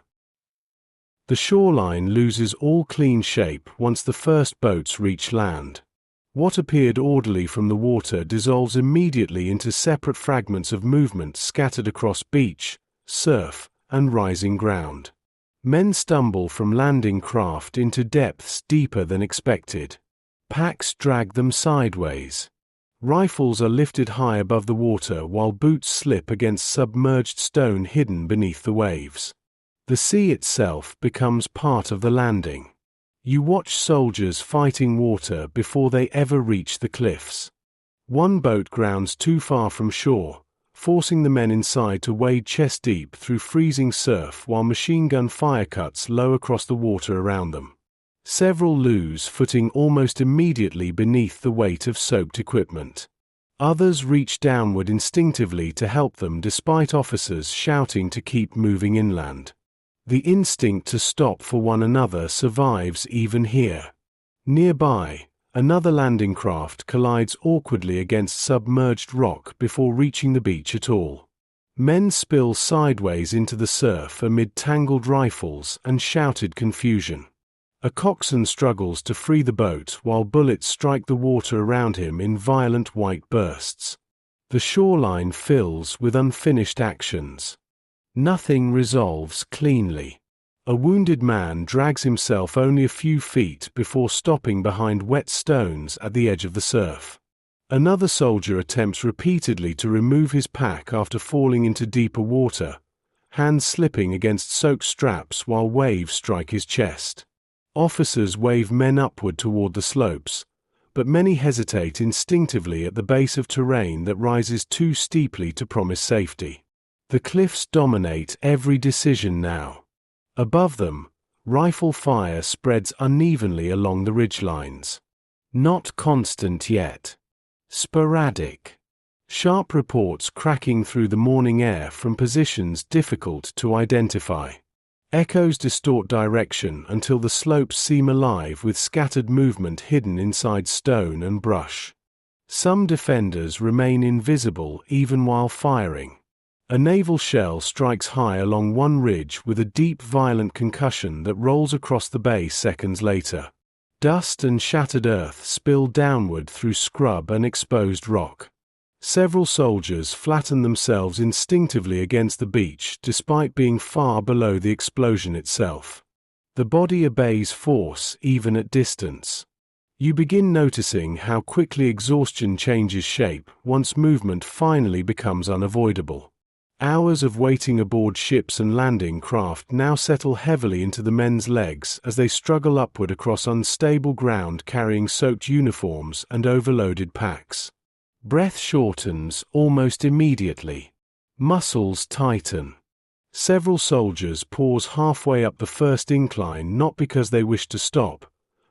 [SPEAKER 1] The shoreline loses all clean shape once the first boats reach land. What appeared orderly from the water dissolves immediately into separate fragments of movement scattered across beach, surf, and rising ground. Men stumble from landing craft into depths deeper than expected. Packs drag them sideways. Rifles are lifted high above the water while boots slip against submerged stone hidden beneath the waves. The sea itself becomes part of the landing. You watch soldiers fighting water before they ever reach the cliffs. One boat grounds too far from shore, forcing the men inside to wade chest-deep through freezing surf while machine gun fire cuts low across the water around them. Several lose footing almost immediately beneath the weight of soaked equipment. Others reach downward instinctively to help them despite officers shouting to keep moving inland. The instinct to stop for one another survives even here. Nearby, another landing craft collides awkwardly against submerged rock before reaching the beach at all. Men spill sideways into the surf amid tangled rifles and shouted confusion. A coxswain struggles to free the boat while bullets strike the water around him in violent white bursts. The shoreline fills with unfinished actions. Nothing resolves cleanly. A wounded man drags himself only a few feet before stopping behind wet stones at the edge of the surf. Another soldier attempts repeatedly to remove his pack after falling into deeper water, hands slipping against soaked straps while waves strike his chest. Officers wave men upward toward the slopes, but many hesitate instinctively at the base of terrain that rises too steeply to promise safety. The cliffs dominate every decision now. Above them, rifle fire spreads unevenly along the ridgelines. Not constant yet. Sporadic. Sharp reports cracking through the morning air from positions difficult to identify. Echoes distort direction until the slopes seem alive with scattered movement hidden inside stone and brush. Some defenders remain invisible even while firing. A naval shell strikes high along one ridge with a deep, violent concussion that rolls across the bay seconds later. Dust and shattered earth spill downward through scrub and exposed rock. Several soldiers flatten themselves instinctively against the beach despite being far below the explosion itself. The body obeys force even at distance. You begin noticing how quickly exhaustion changes shape once movement finally becomes unavoidable. Hours of waiting aboard ships and landing craft now settle heavily into the men's legs as they struggle upward across unstable ground carrying soaked uniforms and overloaded packs. Breath shortens almost immediately. Muscles tighten. Several soldiers pause halfway up the first incline not because they wish to stop,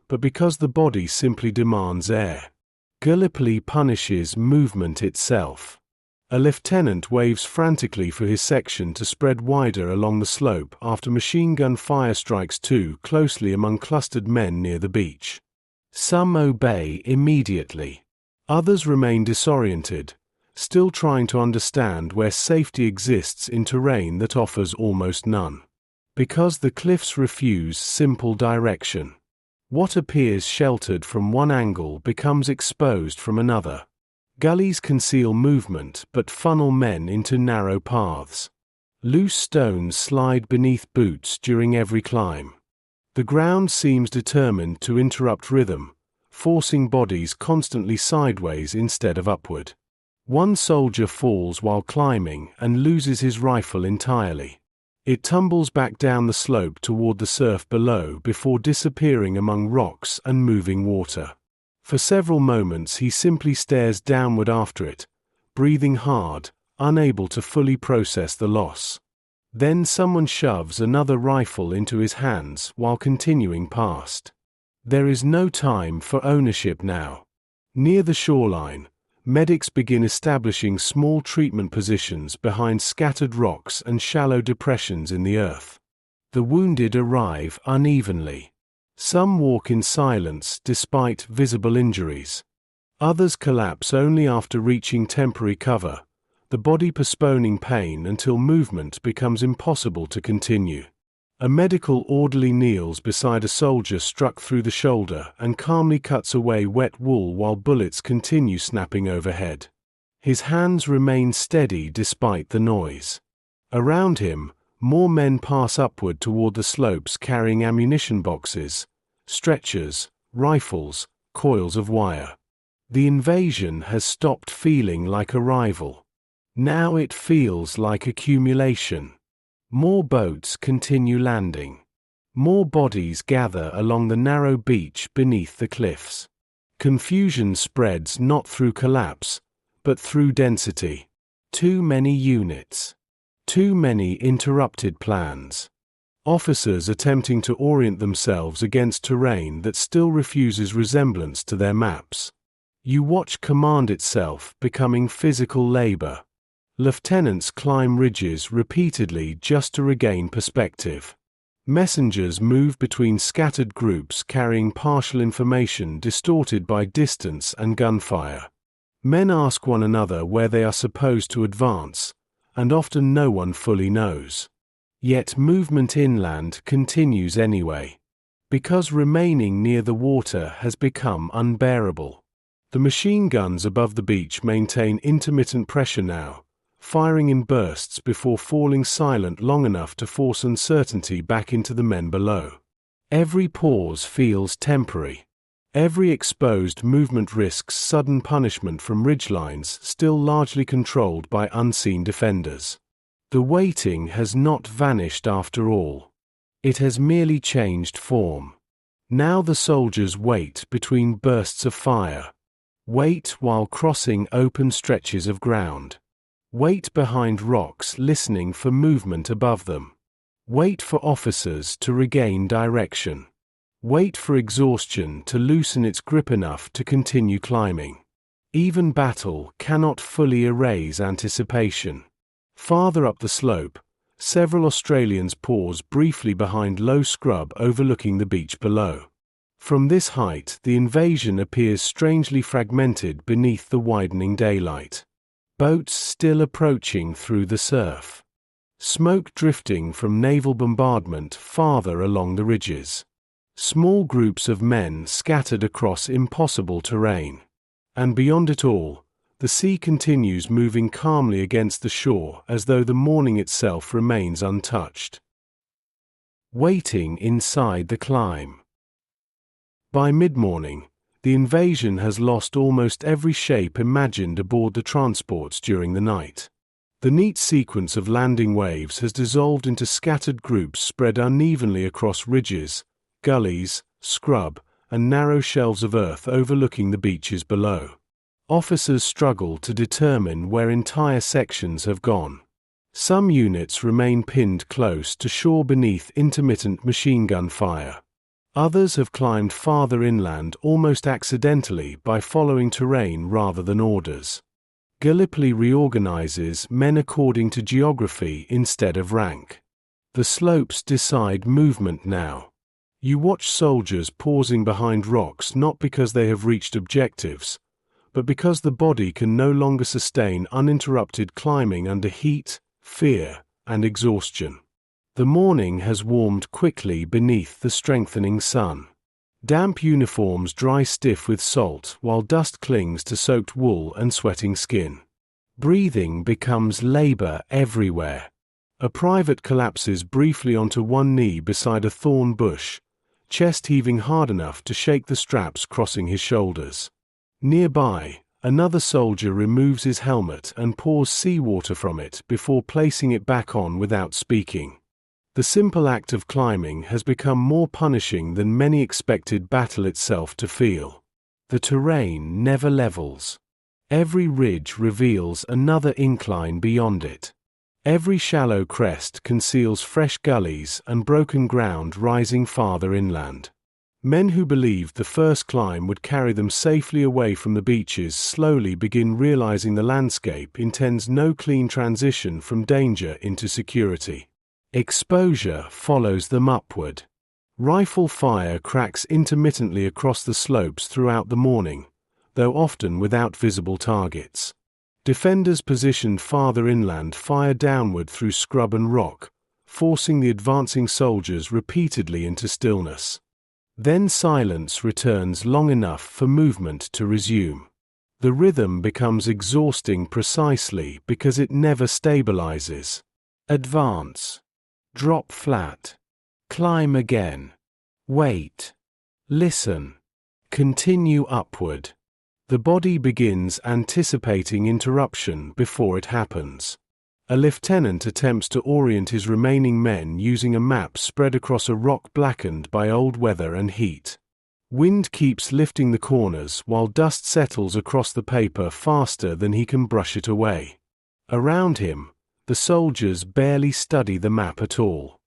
[SPEAKER 1] but because the body simply demands air. Gallipoli punishes movement itself. A lieutenant waves frantically for his section to spread wider along the slope after machine gun fire strikes too closely among clustered men near the beach. Some obey immediately. Others remain disoriented, still trying to understand where safety exists in terrain that offers almost none. Because the cliffs refuse simple direction. What appears sheltered from one angle becomes exposed from another. Gullies conceal movement but funnel men into narrow paths. Loose stones slide beneath boots during every climb. The ground seems determined to interrupt rhythm, forcing bodies constantly sideways instead of upward. One soldier falls while climbing and loses his rifle entirely. It tumbles back down the slope toward the surf below before disappearing among rocks and moving water. For several moments he simply stares downward after it, breathing hard, unable to fully process the loss. Then someone shoves another rifle into his hands while continuing past. There is no time for ownership now. Near the shoreline, medics begin establishing small treatment positions behind scattered rocks and shallow depressions in the earth. The wounded arrive unevenly. Some walk in silence despite visible injuries. Others collapse only after reaching temporary cover, the body postponing pain until movement becomes impossible to continue. A medical orderly kneels beside a soldier struck through the shoulder and calmly cuts away wet wool while bullets continue snapping overhead. His hands remain steady despite the noise. Around him, more men pass upward toward the slopes carrying ammunition boxes, stretchers, rifles, coils of wire. The invasion has stopped feeling like arrival. Now it feels like accumulation. More boats continue landing. More bodies gather along the narrow beach beneath the cliffs. Confusion spreads not through collapse, but through density. Too many units. Too many interrupted plans. Officers attempting to orient themselves against terrain that still refuses resemblance to their maps. You watch command itself becoming physical labor. Lieutenants climb ridges repeatedly just to regain perspective. Messengers move between scattered groups carrying partial information distorted by distance and gunfire. Men ask one another where they are supposed to advance, and often no one fully knows. Yet movement inland continues anyway, because remaining near the water has become unbearable. The machine guns above the beach maintain intermittent pressure now, firing in bursts before falling silent long enough to force uncertainty back into the men below. Every pause feels temporary. Every exposed movement risks sudden punishment from ridgelines still largely controlled by unseen defenders. The waiting has not vanished after all. It has merely changed form. Now the soldiers wait between bursts of fire. Wait while crossing open stretches of ground. Wait behind rocks listening for movement above them. Wait for officers to regain direction. Wait for exhaustion to loosen its grip enough to continue climbing. Even battle cannot fully erase anticipation. Farther up the slope, several Australians pause briefly behind low scrub overlooking the beach below. From this height, the invasion appears strangely fragmented beneath the widening daylight. Boats still approaching through the surf. Smoke drifting from naval bombardment farther along the ridges. Small groups of men scattered across impossible terrain. And beyond it all, the sea continues moving calmly against the shore as though the morning itself remains untouched. Waiting inside the climb. By mid-morning, the invasion has lost almost every shape imagined aboard the transports during the night. The neat sequence of landing waves has dissolved into scattered groups spread unevenly across ridges, gullies, scrub, and narrow shelves of earth overlooking the beaches below. Officers struggle to determine where entire sections have gone. Some units remain pinned close to shore beneath intermittent machine gun fire. Others have climbed farther inland almost accidentally by following terrain rather than orders. Gallipoli reorganizes men according to geography instead of rank. The slopes decide movement now. You watch soldiers pausing behind rocks not because they have reached objectives, but because the body can no longer sustain uninterrupted climbing under heat, fear, and exhaustion. The morning has warmed quickly beneath the strengthening sun. Damp uniforms dry stiff with salt while dust clings to soaked wool and sweating skin. Breathing becomes labor everywhere. A private collapses briefly onto one knee beside a thorn bush, chest heaving hard enough to shake the straps crossing his shoulders. Nearby, another soldier removes his helmet and pours seawater from it before placing it back on without speaking. The simple act of climbing has become more punishing than many expected battle itself to feel. The terrain never levels. Every ridge reveals another incline beyond it. Every shallow crest conceals fresh gullies and broken ground rising farther inland. Men who believed the first climb would carry them safely away from the beaches slowly begin realizing the landscape intends no clean transition from danger into security. Exposure follows them upward. Rifle fire cracks intermittently across the slopes throughout the morning, though often without visible targets. Defenders positioned farther inland fire downward through scrub and rock, forcing the advancing soldiers repeatedly into stillness. Then silence returns long enough for movement to resume. The rhythm becomes exhausting precisely because it never stabilizes. Advance. Drop flat. Climb again. Wait. Listen. Continue upward. The body begins anticipating interruption before it happens. A lieutenant attempts to orient his remaining men using a map spread across a rock blackened by old weather and heat. Wind keeps lifting the corners while dust settles across the paper faster than he can brush it away. Around him, the soldiers barely study the map at all.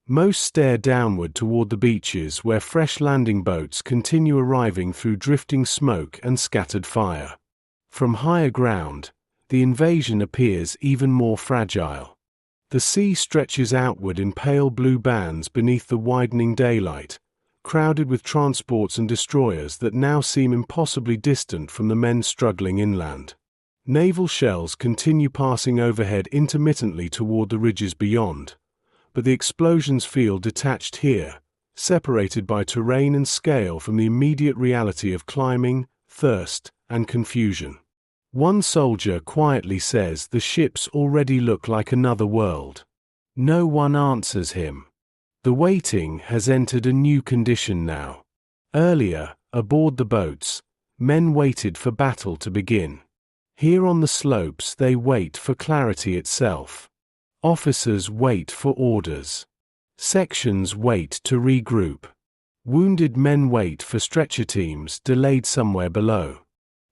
[SPEAKER 1] Most stare downward toward the beaches where fresh landing boats continue arriving through drifting smoke and scattered fire. From higher ground, the invasion appears even more fragile. The sea stretches outward in pale blue bands beneath the widening daylight, crowded with transports and destroyers that now seem impossibly distant from the men struggling inland. Naval shells continue passing overhead intermittently toward the ridges beyond, but the explosions feel detached here, separated by terrain and scale from the immediate reality of climbing, thirst, and confusion. One soldier quietly says the ships already look like another world. No one answers him. The waiting has entered a new condition now. Earlier, aboard the boats, men waited for battle to begin. Here on the slopes they wait for clarity itself. Officers wait for orders. Sections wait to regroup. Wounded men wait for stretcher teams delayed somewhere below.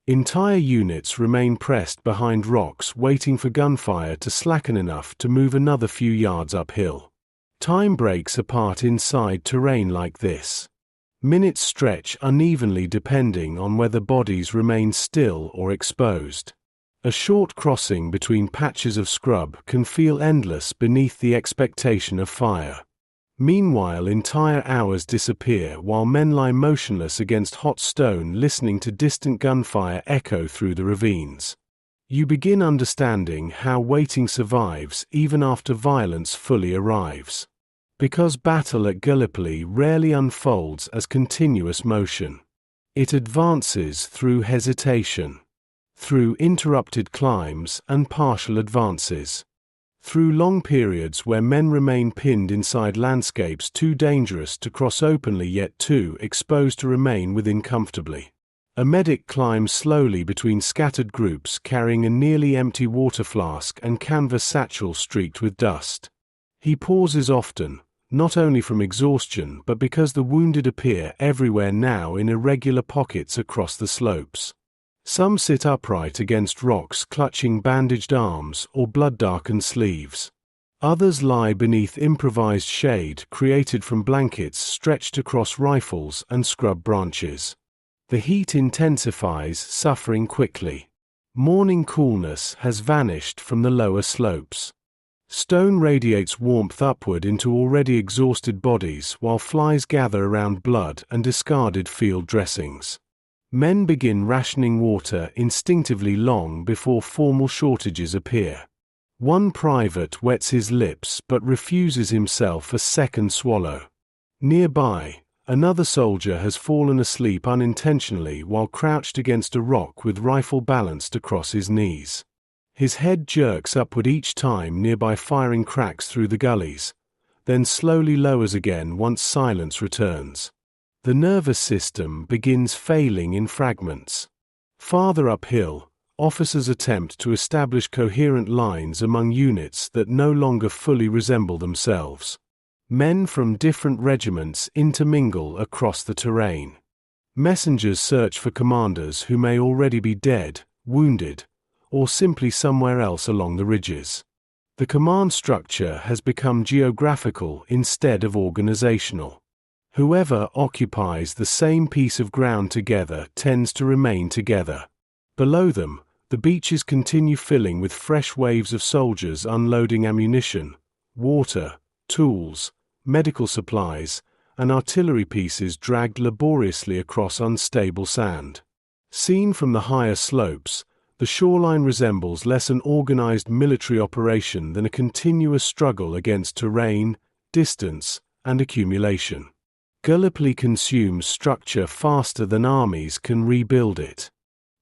[SPEAKER 1] Entire units remain pressed behind rocks waiting for gunfire to slacken enough to move another few yards uphill. Time breaks apart inside terrain like this. Minutes stretch unevenly depending on whether bodies remain still or exposed. A short crossing between patches of scrub can feel endless beneath the expectation of fire. Meanwhile, entire hours disappear while men lie motionless against hot stone listening to distant gunfire echo through the ravines. You begin understanding how waiting survives even after violence fully arrives. Because battle at Gallipoli rarely unfolds as continuous motion. It advances through hesitation, through interrupted climbs and partial advances. Through long periods where men remain pinned inside landscapes too dangerous to cross openly yet too exposed to remain within comfortably. A medic climbs slowly between scattered groups carrying a nearly empty water flask and canvas satchel streaked with dust. He pauses often, not only from exhaustion but because the wounded appear everywhere now in irregular pockets across the slopes. Some sit upright against rocks clutching bandaged arms or blood-darkened sleeves. Others lie beneath improvised shade created from blankets stretched across rifles and scrub branches. The heat intensifies, suffering quickly. Morning coolness has vanished from the lower slopes. Stone radiates warmth upward into already exhausted bodies while flies gather around blood and discarded field dressings. Men begin rationing water instinctively long before formal shortages appear. One private wets his lips but refuses himself a second swallow. Nearby, another soldier has fallen asleep unintentionally while crouched against a rock with rifle balanced across his knees. His head jerks upward each time nearby firing cracks through the gullies, then slowly lowers again once silence returns. The nervous system begins failing in fragments. Farther uphill, officers attempt to establish coherent lines among units that no longer fully resemble themselves. Men from different regiments intermingle across the terrain. Messengers search for commanders who may already be dead, wounded, or simply somewhere else along the ridges. The command structure has become geographical instead of organizational. Whoever occupies the same piece of ground together tends to remain together. Below them, the beaches continue filling with fresh waves of soldiers unloading ammunition, water, tools, medical supplies, and artillery pieces dragged laboriously across unstable sand. Seen from the higher slopes, the shoreline resembles less an organized military operation than a continuous struggle against terrain, distance, and accumulation. Gallipoli consumes structure faster than armies can rebuild it.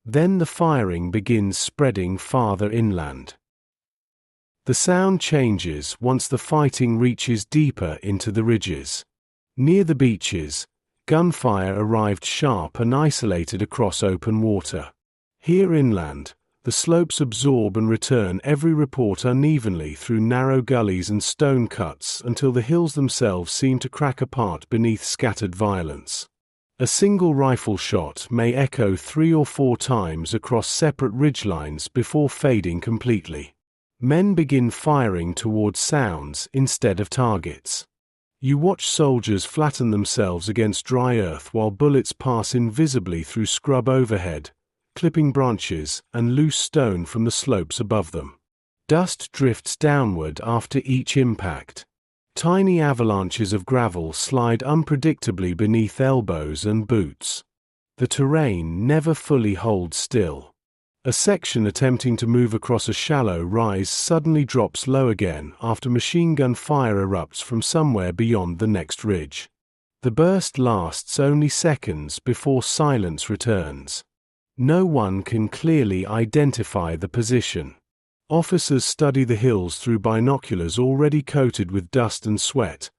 [SPEAKER 1] Then the firing begins spreading farther inland. The sound changes once the fighting reaches deeper into the ridges. Near the beaches, gunfire arrived sharp and isolated across open water. Here inland, the slopes absorb and return every report unevenly through narrow gullies and stone cuts until the hills themselves seem to crack apart beneath scattered violence. A single rifle shot may echo 3 or 4 times across separate ridgelines before fading completely. Men begin firing towards sounds instead of targets. You watch soldiers flatten themselves against dry earth while bullets pass invisibly through scrub overhead, clipping branches and loose stone from the slopes above them. Dust drifts downward after each impact. Tiny avalanches of gravel slide unpredictably beneath elbows and boots. The terrain never fully holds still. A section attempting to move across a shallow rise suddenly drops low again after machine gun fire erupts from somewhere beyond the next ridge. The burst lasts only seconds before silence returns. No one can clearly identify the position. Officers study the hills through binoculars already coated with dust and sweat,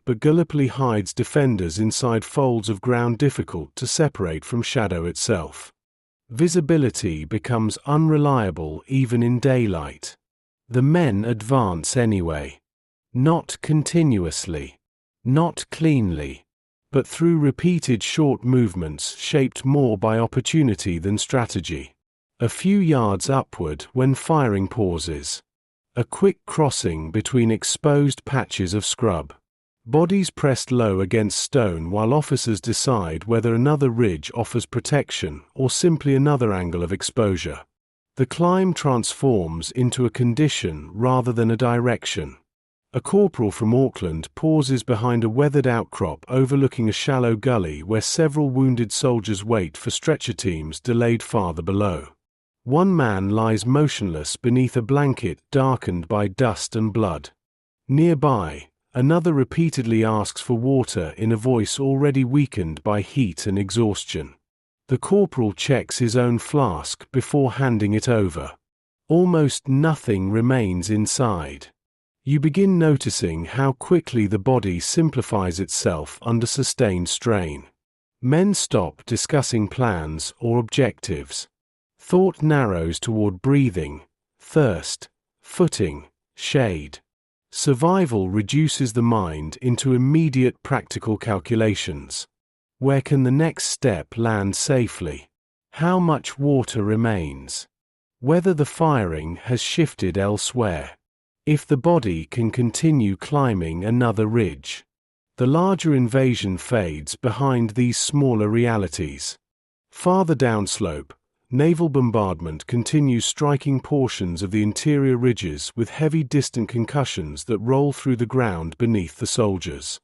[SPEAKER 1] but Gallipoli hides defenders inside folds of ground difficult to separate from shadow itself. Visibility becomes unreliable even in daylight. The men advance anyway. Not continuously, not cleanly, but through repeated short movements shaped more by opportunity than strategy. A few yards upward when firing pauses. A quick crossing between exposed patches of scrub. Bodies pressed low against stone while officers decide whether another ridge offers protection or simply another angle of exposure. The climb transforms into a condition rather than a direction. A corporal from Auckland pauses behind a weathered outcrop overlooking a shallow gully where several wounded soldiers wait for stretcher teams delayed farther below. One man lies motionless beneath a blanket darkened by dust and blood. Nearby, another repeatedly asks for water in a voice already weakened by heat and exhaustion. The corporal checks his own flask before handing it over. Almost nothing remains inside. You begin noticing how quickly the body simplifies itself under sustained strain. Men stop discussing plans or objectives. Thought narrows toward breathing, thirst, footing, shade. Survival reduces the mind into immediate practical calculations. Where can the next step land safely? How much water remains? Whether the firing has shifted elsewhere? If the body can continue climbing another ridge? The larger invasion fades behind these smaller realities. Farther downslope, naval bombardment continues striking portions of the interior ridges with heavy distant concussions that roll through the ground beneath the soldiers.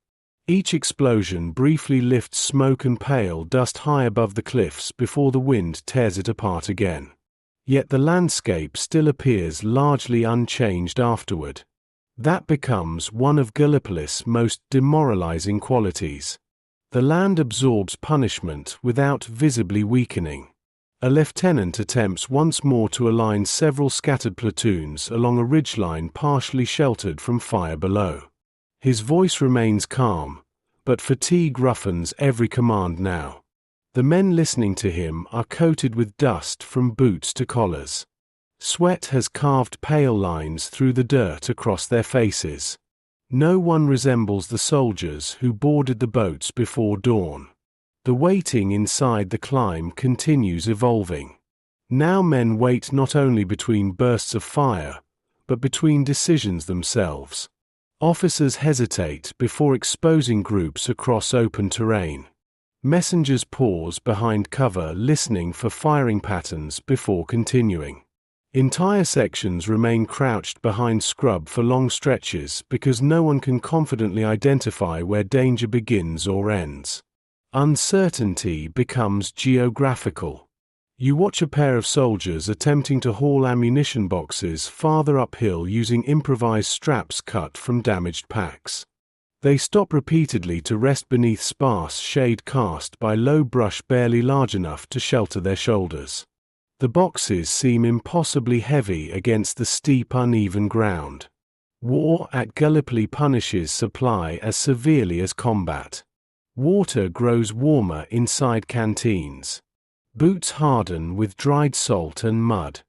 [SPEAKER 1] Each explosion briefly lifts smoke and pale dust high above the cliffs before the wind tears it apart again. Yet the landscape still appears largely unchanged afterward. That becomes one of Gallipoli's most demoralizing qualities. The land absorbs punishment without visibly weakening. A lieutenant attempts once more to align several scattered platoons along a ridgeline partially sheltered from fire below. His voice remains calm, but fatigue roughens every command now. The men listening to him are coated with dust from boots to collars. Sweat has carved pale lines through the dirt across their faces. No one resembles the soldiers who boarded the boats before dawn. The waiting inside the climb continues evolving. Now men wait not only between bursts of fire, but between decisions themselves. Officers hesitate before exposing groups across open terrain. Messengers pause behind cover listening for firing patterns before continuing. Entire sections remain crouched behind scrub for long stretches because no one can confidently identify where danger begins or ends. Uncertainty becomes geographical. You watch a pair of soldiers attempting to haul ammunition boxes farther uphill using improvised straps cut from damaged packs. They stop repeatedly to rest beneath sparse shade cast by low brush barely large enough to shelter their shoulders. The boxes seem impossibly heavy against the steep, uneven ground. War at Gallipoli punishes supply as severely as combat. Water grows warmer inside canteens. Boots harden with dried salt and mud.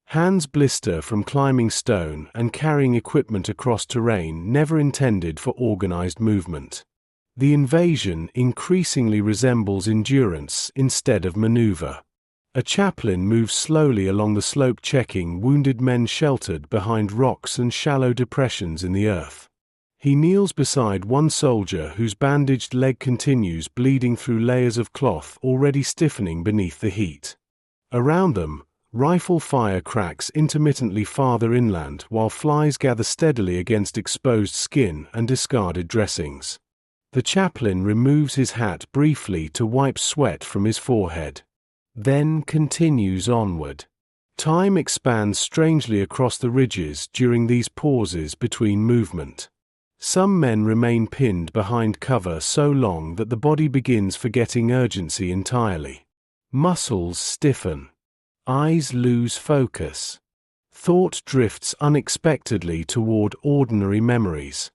[SPEAKER 1] Hands blister from climbing stone and carrying equipment across terrain never intended for organized movement. The invasion increasingly resembles endurance instead of maneuver. A chaplain moves slowly along the slope, checking wounded men sheltered behind rocks and shallow depressions in the earth. He kneels beside one soldier whose bandaged leg continues bleeding through layers of cloth already stiffening beneath the heat. Around them, rifle fire cracks intermittently farther inland while flies gather steadily against exposed skin and discarded dressings. The chaplain removes his hat briefly to wipe sweat from his forehead, then continues onward. Time expands strangely across the ridges during these pauses between movement. Some men remain pinned behind cover so long that the body begins forgetting urgency entirely. Muscles stiffen. Eyes lose focus. Thought drifts unexpectedly toward ordinary memories.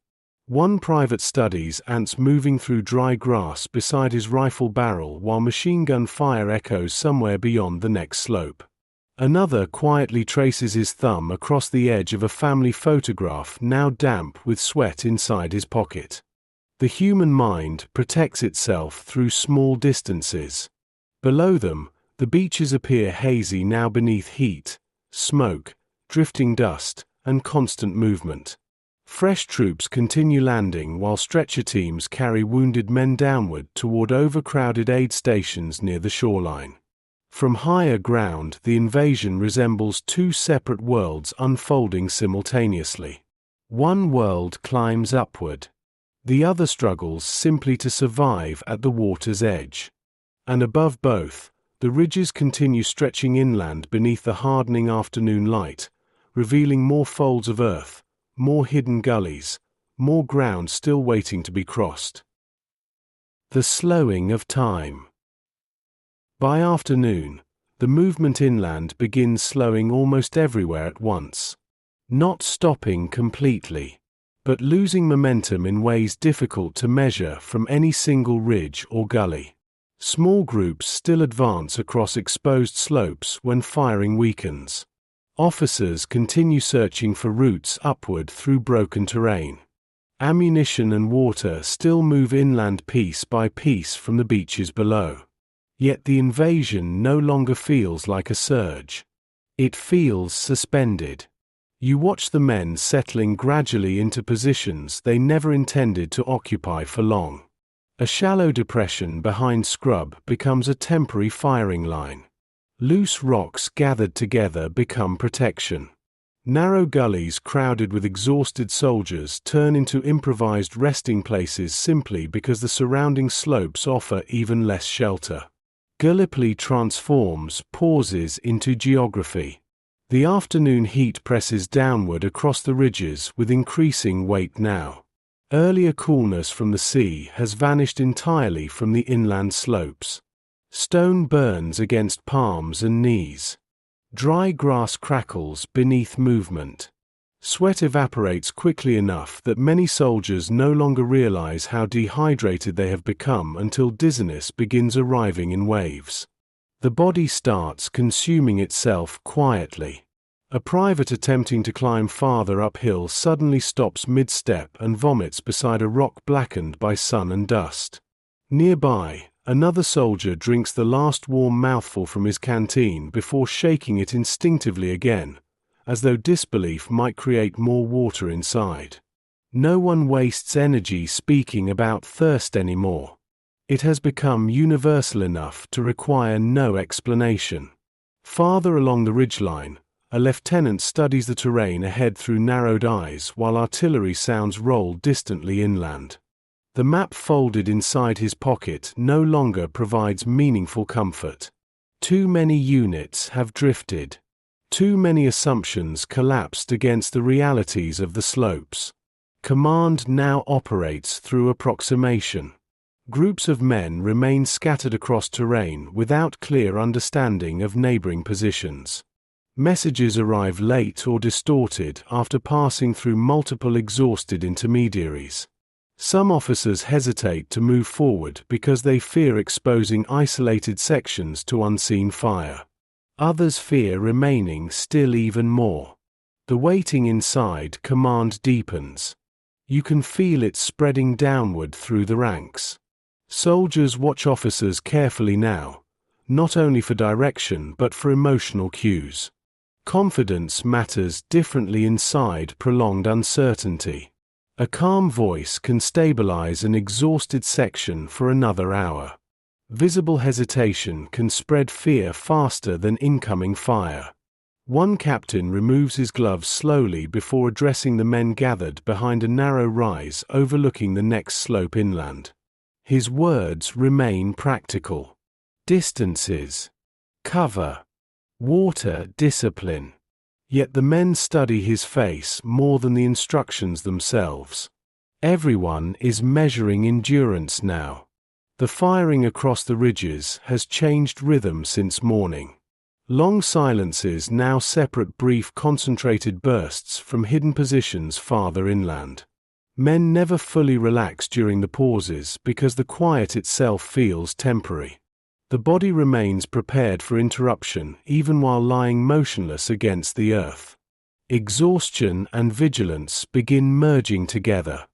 [SPEAKER 1] One private studies ants moving through dry grass beside his rifle barrel while machine gun fire echoes somewhere beyond the next slope. Another quietly traces his thumb across the edge of a family photograph now damp with sweat inside his pocket. The human mind protects itself through small distances. Below them, the beaches appear hazy now beneath heat, smoke, drifting dust, and constant movement. Fresh troops continue landing while stretcher teams carry wounded men downward toward overcrowded aid stations near the shoreline. From higher ground, the invasion resembles two separate worlds unfolding simultaneously. One world climbs upward. The other struggles simply to survive at the water's edge. And above both, the ridges continue stretching inland beneath the hardening afternoon light, revealing more folds of earth, more hidden gullies, more ground still waiting to be crossed. The slowing of time. By afternoon, the movement inland begins slowing almost everywhere at once. Not stopping completely, but losing momentum in ways difficult to measure from any single ridge or gully. Small groups still advance across exposed slopes when firing weakens. Officers continue searching for routes upward through broken terrain. Ammunition and water still move inland piece by piece from the beaches below. Yet the invasion no longer feels like a surge. It feels suspended. You watch the men settling gradually into positions they never intended to occupy for long. A shallow depression behind scrub becomes a temporary firing line. Loose rocks gathered together become protection. Narrow gullies crowded with exhausted soldiers turn into improvised resting places simply because the surrounding slopes offer even less shelter. Gallipoli transforms pauses into geography. The afternoon heat presses downward across the ridges with increasing weight now. Earlier coolness from the sea has vanished entirely from the inland slopes. Stone burns against palms and knees. Dry grass crackles beneath movement. Sweat evaporates quickly enough that many soldiers no longer realize how dehydrated they have become until dizziness begins arriving in waves. The body starts consuming itself quietly. A private attempting to climb farther uphill suddenly stops mid-step and vomits beside a rock blackened by sun and dust. Nearby, another soldier drinks the last warm mouthful from his canteen before shaking it instinctively again, as though disbelief might create more water inside. No one wastes energy speaking about thirst anymore. It has become universal enough to require no explanation. Farther along the ridgeline, a lieutenant studies the terrain ahead through narrowed eyes while artillery sounds roll distantly inland. The map folded inside his pocket no longer provides meaningful comfort. Too many units have drifted. Too many assumptions collapsed against the realities of the slopes. Command now operates through approximation. Groups of men remain scattered across terrain without clear understanding of neighboring positions. Messages arrive late or distorted after passing through multiple exhausted intermediaries. Some officers hesitate to move forward because they fear exposing isolated sections to unseen fire. Others fear remaining still even more. The waiting inside command deepens. You can feel it spreading downward through the ranks. Soldiers watch officers carefully now, not only for direction but for emotional cues. Confidence matters differently inside prolonged uncertainty. A calm voice can stabilize an exhausted section for another hour. Visible hesitation can spread fear faster than incoming fire. One captain removes his gloves slowly before addressing the men gathered behind a narrow rise overlooking the next slope inland. His words remain practical. Distances, cover, water, discipline. Yet the men study his face more than the instructions themselves. Everyone is measuring endurance now. The firing across the ridges has changed rhythm since morning. Long silences now separate brief concentrated bursts from hidden positions farther inland. Men never fully relax during the pauses because the quiet itself feels temporary. The body remains prepared for interruption even while lying motionless against the earth. Exhaustion and vigilance begin merging together.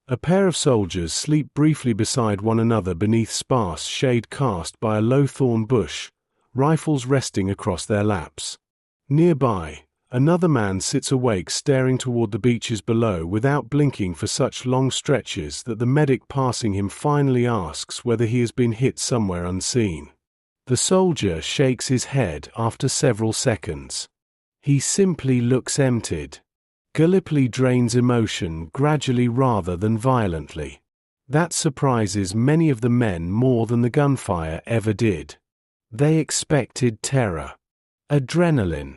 [SPEAKER 1] A pair of soldiers sleep briefly beside one another beneath sparse shade cast by a low thorn bush, rifles resting across their laps. Nearby, another man sits awake staring toward the beaches below without blinking for such long stretches that the medic passing him finally asks whether he has been hit somewhere unseen. The soldier shakes his head after several seconds. He simply looks emptied. Gallipoli drains emotion gradually rather than violently. That surprises many of the men more than the gunfire ever did. They expected terror, adrenaline,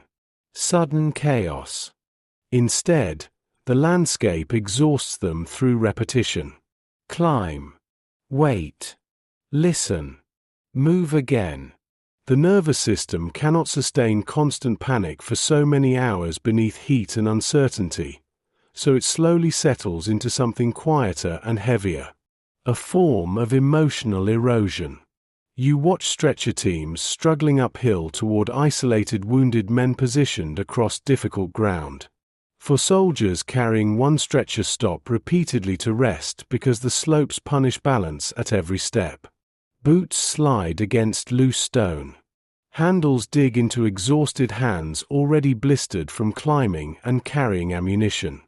[SPEAKER 1] sudden chaos. Instead, the landscape exhausts them through repetition. Climb, wait, listen, move again. The nervous system cannot sustain constant panic for so many hours beneath heat and uncertainty, so it slowly settles into something quieter and heavier. A form of emotional erosion. You watch stretcher teams struggling uphill toward isolated wounded men positioned across difficult ground. For soldiers carrying one stretcher stop repeatedly to rest because the slopes punish balance at every step. Boots slide against loose stone. Handles dig into exhausted hands already blistered from climbing and carrying ammunition.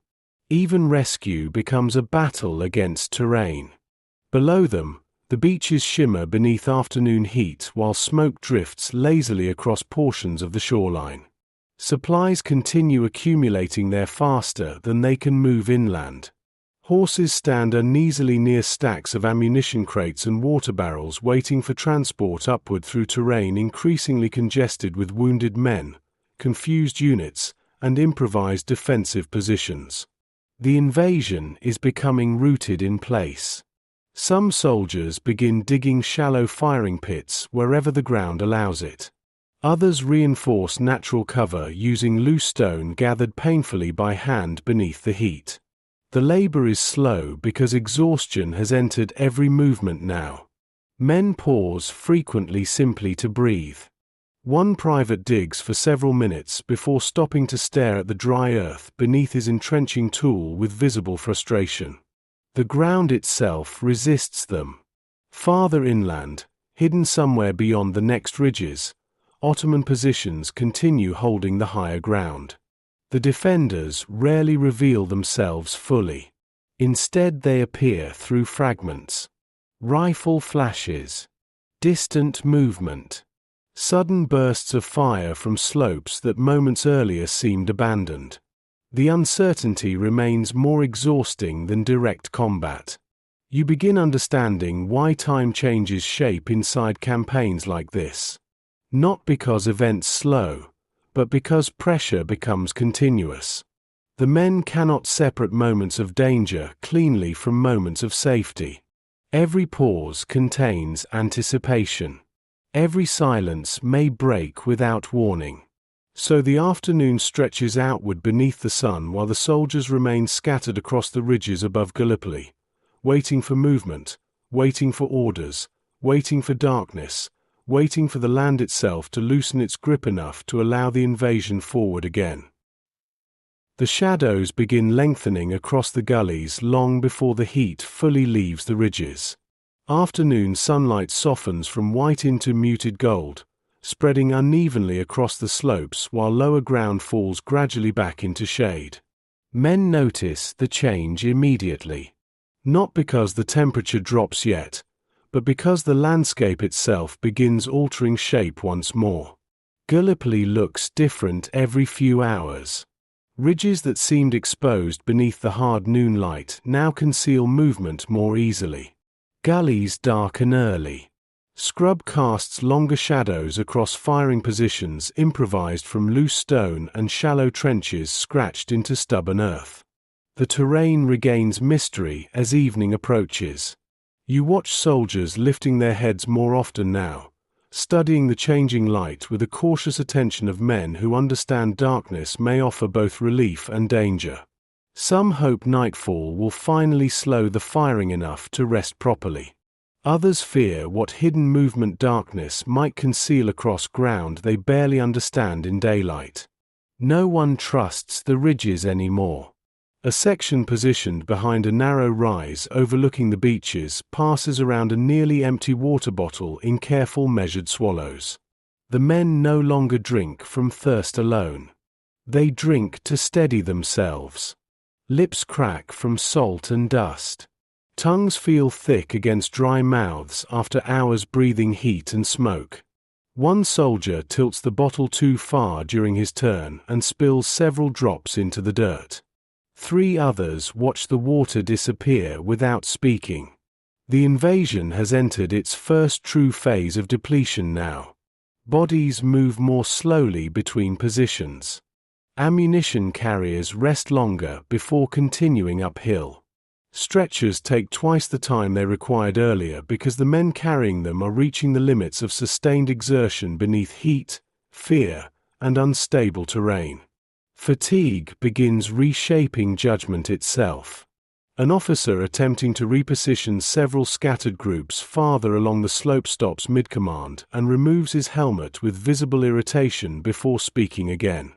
[SPEAKER 1] Even rescue becomes a battle against terrain. Below them, the beaches shimmer beneath afternoon heat while smoke drifts lazily across portions of the shoreline. Supplies continue accumulating there faster than they can move inland. Horses stand uneasily near stacks of ammunition crates and water barrels waiting for transport upward through terrain increasingly congested with wounded men, confused units, and improvised defensive positions. The invasion is becoming rooted in place. Some soldiers begin digging shallow firing pits wherever the ground allows it. Others reinforce natural cover using loose stone gathered painfully by hand beneath the heat. The labor is slow because exhaustion has entered every movement now. Men pause frequently simply to breathe. One private digs for several minutes before stopping to stare at the dry earth beneath his entrenching tool with visible frustration. The ground itself resists them. Farther inland, hidden somewhere beyond the next ridges, Ottoman positions continue holding the higher ground. The defenders rarely reveal themselves fully. Instead they appear through fragments. Rifle flashes. Distant movement. Sudden bursts of fire from slopes that moments earlier seemed abandoned. The uncertainty remains more exhausting than direct combat. You begin understanding why time changes shape inside campaigns like this. Not because events slow, but because pressure becomes continuous. The men cannot separate moments of danger cleanly from moments of safety. Every pause contains anticipation. Every silence may break without warning. So the afternoon stretches outward beneath the sun while the soldiers remain scattered across the ridges above Gallipoli, waiting for movement, waiting for orders, waiting for darkness, waiting for the land itself to loosen its grip enough to allow the invasion forward again. The shadows begin lengthening across the gullies long before the heat fully leaves the ridges. Afternoon sunlight softens from white into muted gold, spreading unevenly across the slopes while lower ground falls gradually back into shade. Men notice the change immediately. Not because the temperature drops yet, but because the landscape itself begins altering shape once more. Gallipoli looks different every few hours. Ridges that seemed exposed beneath the hard noon light now conceal movement more easily. Gullies darken early. Scrub casts longer shadows across firing positions improvised from loose stone and shallow trenches scratched into stubborn earth. The terrain regains mystery as evening approaches. You watch soldiers lifting their heads more often now, studying the changing light with the cautious attention of men who understand darkness may offer both relief and danger. Some hope nightfall will finally slow the firing enough to rest properly. Others fear what hidden movement darkness might conceal across ground they barely understand in daylight. No one trusts the ridges anymore. A section positioned behind a narrow rise overlooking the beaches passes around a nearly empty water bottle in careful measured swallows. The men no longer drink from thirst alone. They drink to steady themselves. Lips crack from salt and dust. Tongues feel thick against dry mouths after hours breathing heat and smoke. One soldier tilts the bottle too far during his turn and spills several drops into the dirt. 3 others watch the water disappear without speaking. The invasion has entered its first true phase of depletion now. Bodies move more slowly between positions. Ammunition carriers rest longer before continuing uphill. Stretchers take twice the time they required earlier because the men carrying them are reaching the limits of sustained exertion beneath heat, fear, and unstable terrain. Fatigue begins reshaping judgment itself. An officer attempting to reposition several scattered groups farther along the slope stops mid-command and removes his helmet with visible irritation before speaking again.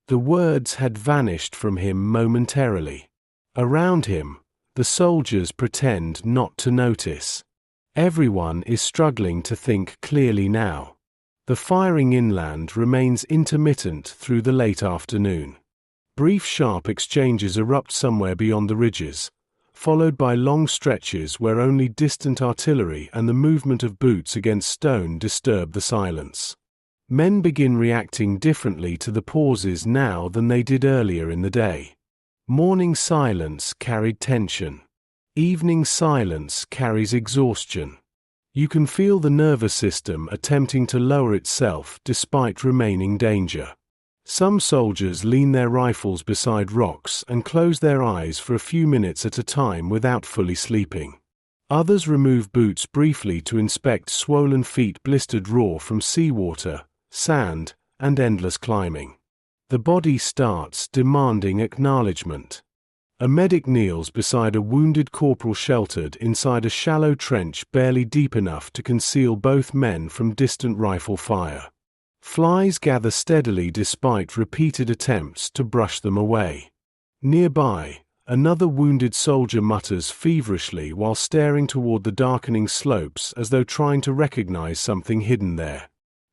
[SPEAKER 1] The words had vanished from him momentarily. Around him, the soldiers pretend not to notice. Everyone is struggling to think clearly now. The firing inland remains intermittent through the late afternoon. Brief sharp exchanges erupt somewhere beyond the ridges, followed by long stretches where only distant artillery and the movement of boots against stone disturb the silence. Men begin reacting differently to the pauses now than they did earlier in the day. Morning silence carried tension. Evening silence carries exhaustion. You can feel the nervous system attempting to lower itself despite remaining danger. Some soldiers lean their rifles beside rocks and close their eyes for a few minutes at a time without fully sleeping. Others remove boots briefly to inspect swollen feet blistered raw from seawater, sand, and endless climbing. The body starts demanding acknowledgement. A medic kneels beside a wounded corporal sheltered inside a shallow trench barely deep enough to conceal both men from distant rifle fire. Flies gather steadily despite repeated attempts to brush them away. Nearby, another wounded soldier mutters feverishly while staring toward the darkening slopes as though trying to recognize something hidden there.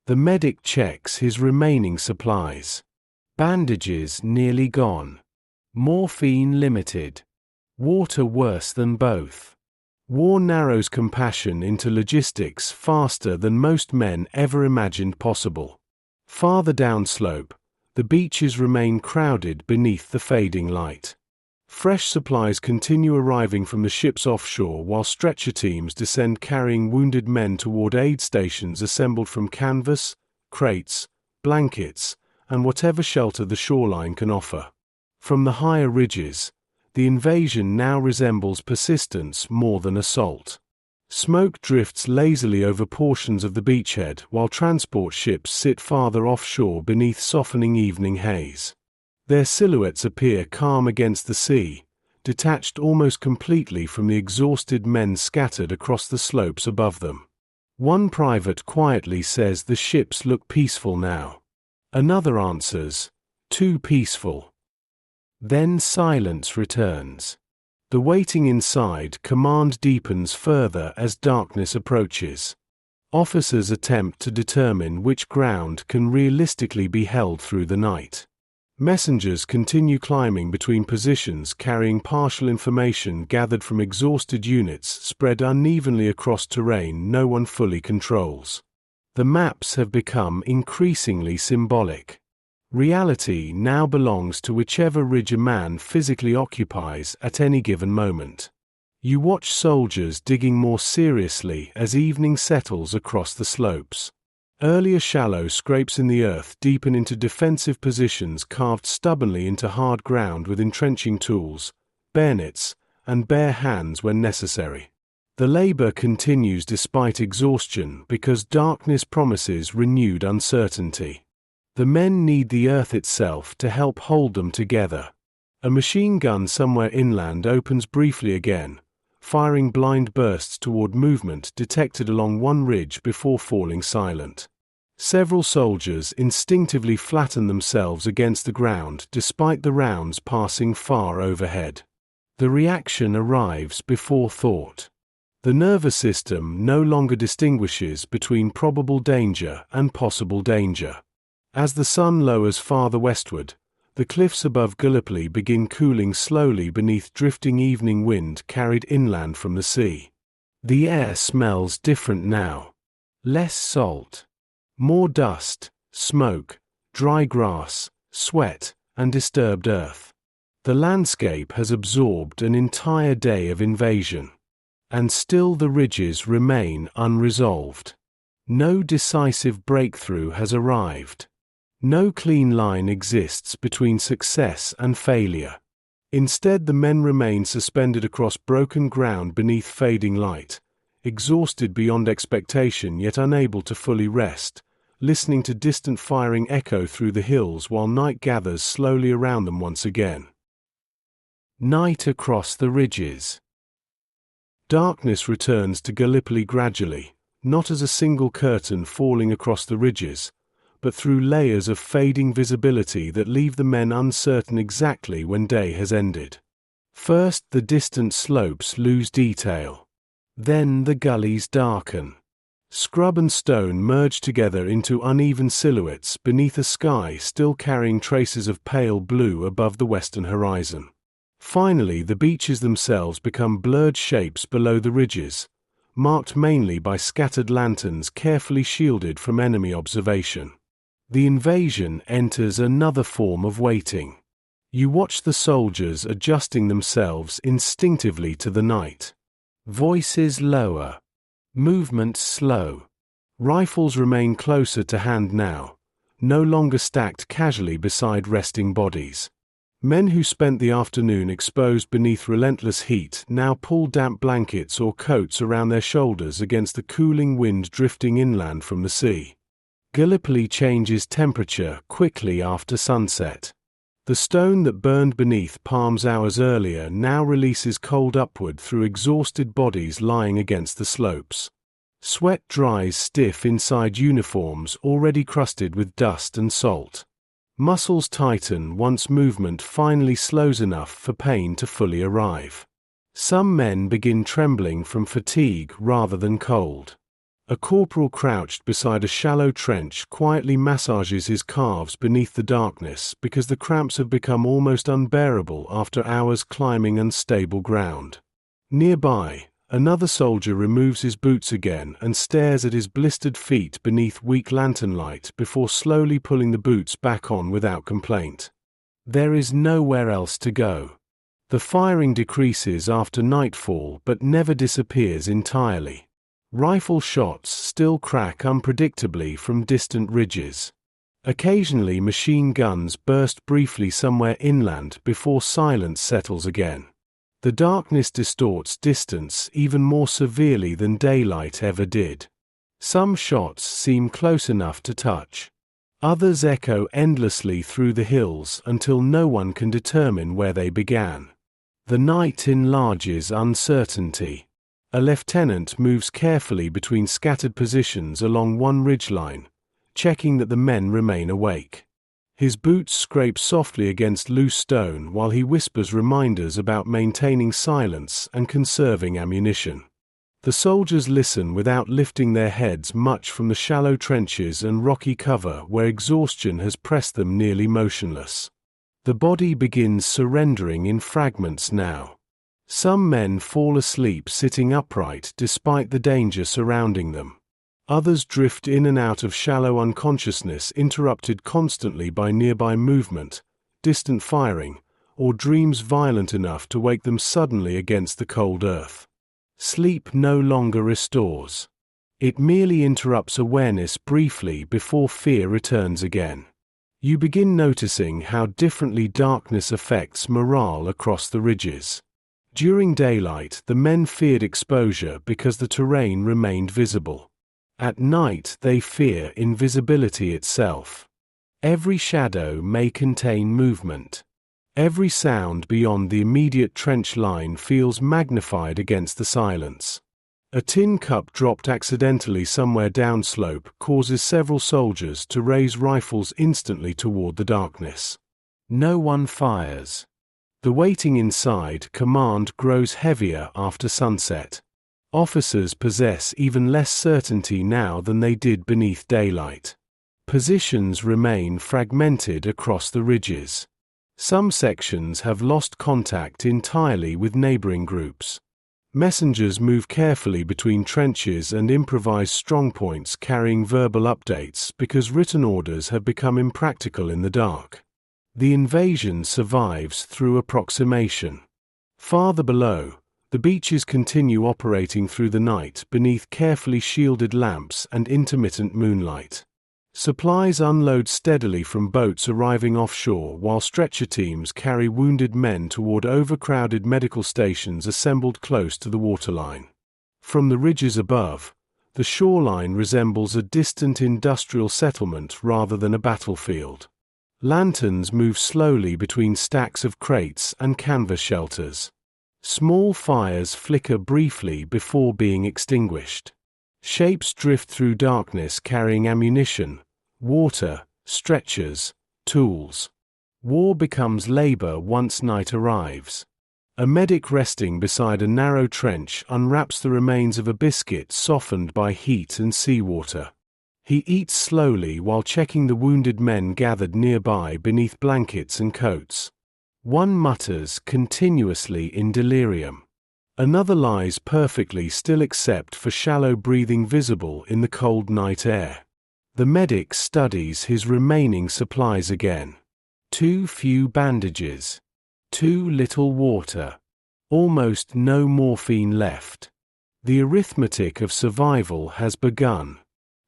[SPEAKER 1] The medic checks his remaining supplies. Bandages nearly gone. Morphine limited. Water worse than both. War narrows compassion into logistics faster than most men ever imagined possible. Farther downslope, the beaches remain crowded beneath the fading light. Fresh supplies continue arriving from the ships offshore while stretcher teams descend carrying wounded men toward aid stations assembled from canvas, crates, blankets, and whatever shelter the shoreline can offer. From the higher ridges, the invasion now resembles persistence more than assault. Smoke drifts lazily over portions of the beachhead while transport ships sit farther offshore beneath softening evening haze. Their silhouettes appear calm against the sea, detached almost completely from the exhausted men scattered across the slopes above them. One private quietly says the ships look peaceful now. Another answers, too peaceful. Then silence returns. The waiting inside command deepens further as darkness approaches. Officers attempt to determine which ground can realistically be held through the night. Messengers continue climbing between positions carrying partial information gathered from exhausted units spread unevenly across terrain no one fully controls. The maps have become increasingly symbolic. Reality now belongs to whichever ridge a man physically occupies at any given moment. You watch soldiers digging more seriously as evening settles across the slopes. Earlier shallow scrapes in the earth deepen into defensive positions carved stubbornly into hard ground with entrenching tools, bayonets, and bare hands when necessary. The labor continues despite exhaustion because darkness promises renewed uncertainty. The men need the earth itself to help hold them together. A machine gun somewhere inland opens briefly again, firing blind bursts toward movement detected along one ridge before falling silent. Several soldiers instinctively flatten themselves against the ground despite the rounds passing far overhead. The reaction arrives before thought. The nervous system no longer distinguishes between probable danger and possible danger. As the sun lowers farther westward, the cliffs above Gallipoli begin cooling slowly beneath drifting evening wind carried inland from the sea. The air smells different now. Less salt. More dust, smoke, dry grass, sweat, and disturbed earth. The landscape has absorbed an entire day of invasion. And still the ridges remain unresolved. No decisive breakthrough has arrived. No clean line exists between success and failure. Instead, the men remain suspended across broken ground beneath fading light, exhausted beyond expectation yet unable to fully rest, listening to distant firing echo through the hills while night gathers slowly around them once again. Night across the ridges. Darkness returns to Gallipoli gradually, not as a single curtain falling across the ridges, but through layers of fading visibility that leave the men uncertain exactly when day has ended. First, the distant slopes lose detail. Then the gullies darken. Scrub and stone merge together into uneven silhouettes beneath a sky still carrying traces of pale blue above the western horizon. Finally, the beaches themselves become blurred shapes below the ridges, marked mainly by scattered lanterns carefully shielded from enemy observation. The invasion enters another form of waiting. You watch the soldiers adjusting themselves instinctively to the night. Voices lower. Movement slow. Rifles remain closer to hand now, no longer stacked casually beside resting bodies. Men who spent the afternoon exposed beneath relentless heat now pull damp blankets or coats around their shoulders against the cooling wind drifting inland from the sea. Gallipoli changes temperature quickly after sunset. The stone that burned beneath palms hours earlier now releases cold upward through exhausted bodies lying against the slopes. Sweat dries stiff inside uniforms already crusted with dust and salt. Muscles tighten once movement finally slows enough for pain to fully arrive. Some men begin trembling from fatigue rather than cold. A corporal crouched beside a shallow trench quietly massages his calves beneath the darkness because the cramps have become almost unbearable after hours climbing unstable ground. Nearby, another soldier removes his boots again and stares at his blistered feet beneath weak lantern light before slowly pulling the boots back on without complaint. There is nowhere else to go. The firing decreases after nightfall but never disappears entirely. Rifle shots still crack unpredictably from distant ridges. Occasionally machine guns burst briefly somewhere inland before silence settles again. The darkness distorts distance even more severely than daylight ever did. Some shots seem close enough to touch. Others echo endlessly through the hills until no one can determine where they began. The night enlarges uncertainty. A lieutenant moves carefully between scattered positions along one ridgeline, checking that the men remain awake. His boots scrape softly against loose stone while he whispers reminders about maintaining silence and conserving ammunition. The soldiers listen without lifting their heads much from the shallow trenches and rocky cover where exhaustion has pressed them nearly motionless. The body begins surrendering in fragments now. Some men fall asleep sitting upright despite the danger surrounding them. Others drift in and out of shallow unconsciousness, interrupted constantly by nearby movement, distant firing, or dreams violent enough to wake them suddenly against the cold earth. Sleep no longer restores. It merely interrupts awareness briefly before fear returns again. You begin noticing how differently darkness affects morale across the ridges. During daylight, the men feared exposure because the terrain remained visible. At night, they fear invisibility itself. Every shadow may contain movement. Every sound beyond the immediate trench line feels magnified against the silence. A tin cup dropped accidentally somewhere downslope causes several soldiers to raise rifles instantly toward the darkness. No one fires. The waiting inside command grows heavier after sunset. Officers possess even less certainty now than they did beneath daylight. Positions remain fragmented across the ridges. Some sections have lost contact entirely with neighboring groups. Messengers move carefully between trenches and improvise strongpoints carrying verbal updates because written orders have become impractical in the dark. The invasion survives through approximation. Farther below, the beaches continue operating through the night beneath carefully shielded lamps and intermittent moonlight. Supplies unload steadily from boats arriving offshore while stretcher teams carry wounded men toward overcrowded medical stations assembled close to the waterline. From the ridges above, the shoreline resembles a distant industrial settlement rather than a battlefield. Lanterns move slowly between stacks of crates and canvas shelters. Small fires flicker briefly before being extinguished. Shapes drift through darkness carrying ammunition, water, stretchers, tools. War becomes labor once night arrives. A medic resting beside a narrow trench unwraps the remains of a biscuit softened by heat and seawater. He eats slowly while checking the wounded men gathered nearby beneath blankets and coats. One mutters continuously in delirium. Another lies perfectly still except for shallow breathing visible in the cold night air. The medic studies his remaining supplies again. Too few bandages. Too little water. Almost no morphine left. The arithmetic of survival has begun.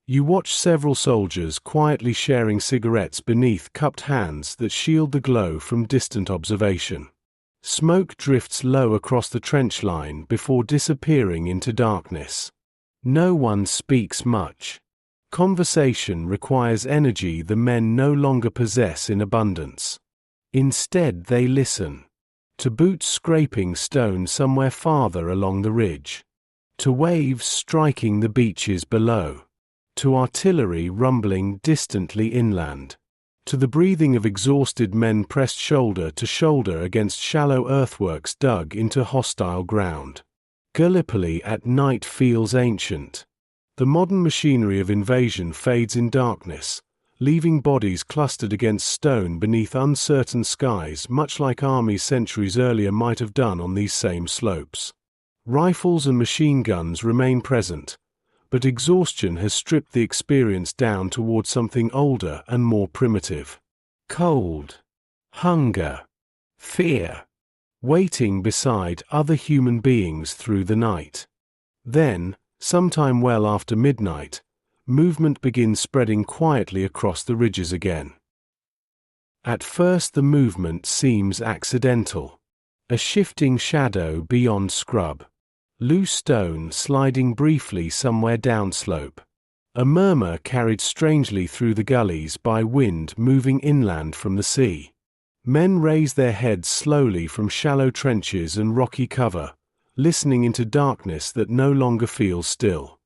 [SPEAKER 1] You watch several soldiers quietly sharing cigarettes beneath cupped hands that shield the glow from distant observation. Smoke drifts low across the trench line before disappearing into darkness. No one speaks much. Conversation requires energy the men no longer possess in abundance. Instead they listen. To boots scraping stone somewhere farther along the ridge. To waves striking the beaches below. To artillery rumbling distantly inland. To the breathing of exhausted men pressed shoulder to shoulder against shallow earthworks dug into hostile ground. Gallipoli at night feels ancient. The modern machinery of invasion fades in darkness, leaving bodies clustered against stone beneath uncertain skies much like armies centuries earlier might have done on these same slopes. Rifles and machine guns remain present, but exhaustion has stripped the experience down toward something older and more primitive. Cold, hunger, fear, waiting beside other human beings through the night. Then, sometime well after midnight, movement begins spreading quietly across the ridges again. At first the movement seems accidental. A shifting shadow beyond scrub. Loose stone sliding briefly somewhere downslope. A murmur carried strangely through the gullies by wind moving inland from the sea. Men raise their heads slowly from shallow trenches and rocky cover, listening into darkness that no longer feels still.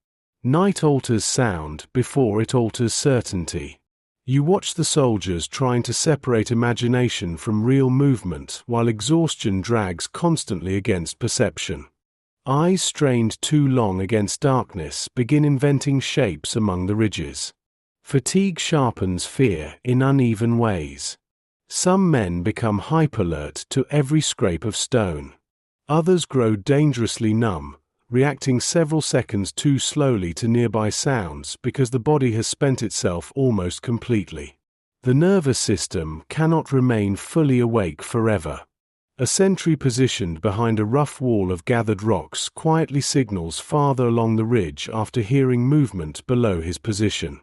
[SPEAKER 1] Night alters sound before it alters certainty. You watch the soldiers trying to separate imagination from real movement while exhaustion drags constantly against perception. Eyes strained too long against darkness begin inventing shapes among the ridges. Fatigue sharpens fear in uneven ways. Some men become hyperalert to every scrape of stone. Others grow dangerously numb, reacting several seconds too slowly to nearby sounds because the body has spent itself almost completely. The nervous system cannot remain fully awake forever. A sentry positioned behind a rough wall of gathered rocks quietly signals farther along the ridge after hearing movement below his position.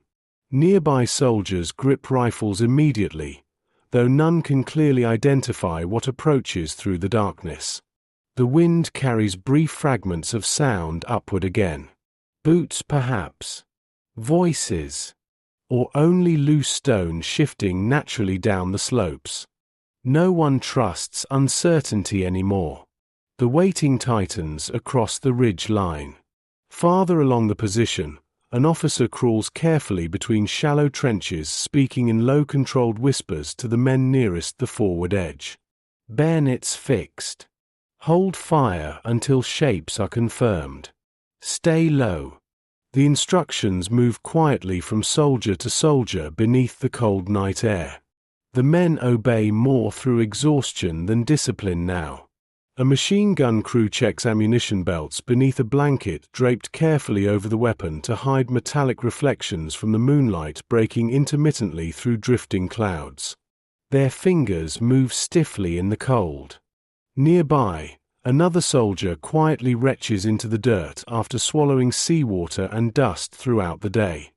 [SPEAKER 1] Nearby soldiers grip rifles immediately, though none can clearly identify what approaches through the darkness. The wind carries brief fragments of sound upward again. Boots perhaps. Voices. Or only loose stone shifting naturally down the slopes. No one trusts uncertainty anymore. The waiting tightens across the ridge line. Farther along the position, an officer crawls carefully between shallow trenches, speaking in low controlled whispers to the men nearest the forward edge. Bayonets fixed. Hold fire until shapes are confirmed. Stay low. The instructions move quietly from soldier to soldier beneath the cold night air. The men obey more through exhaustion than discipline now. A machine gun crew checks ammunition belts beneath a blanket draped carefully over the weapon to hide metallic reflections from the moonlight breaking intermittently through drifting clouds. Their fingers move stiffly in the cold. Nearby, another soldier quietly retches into the dirt after swallowing seawater and dust throughout the day.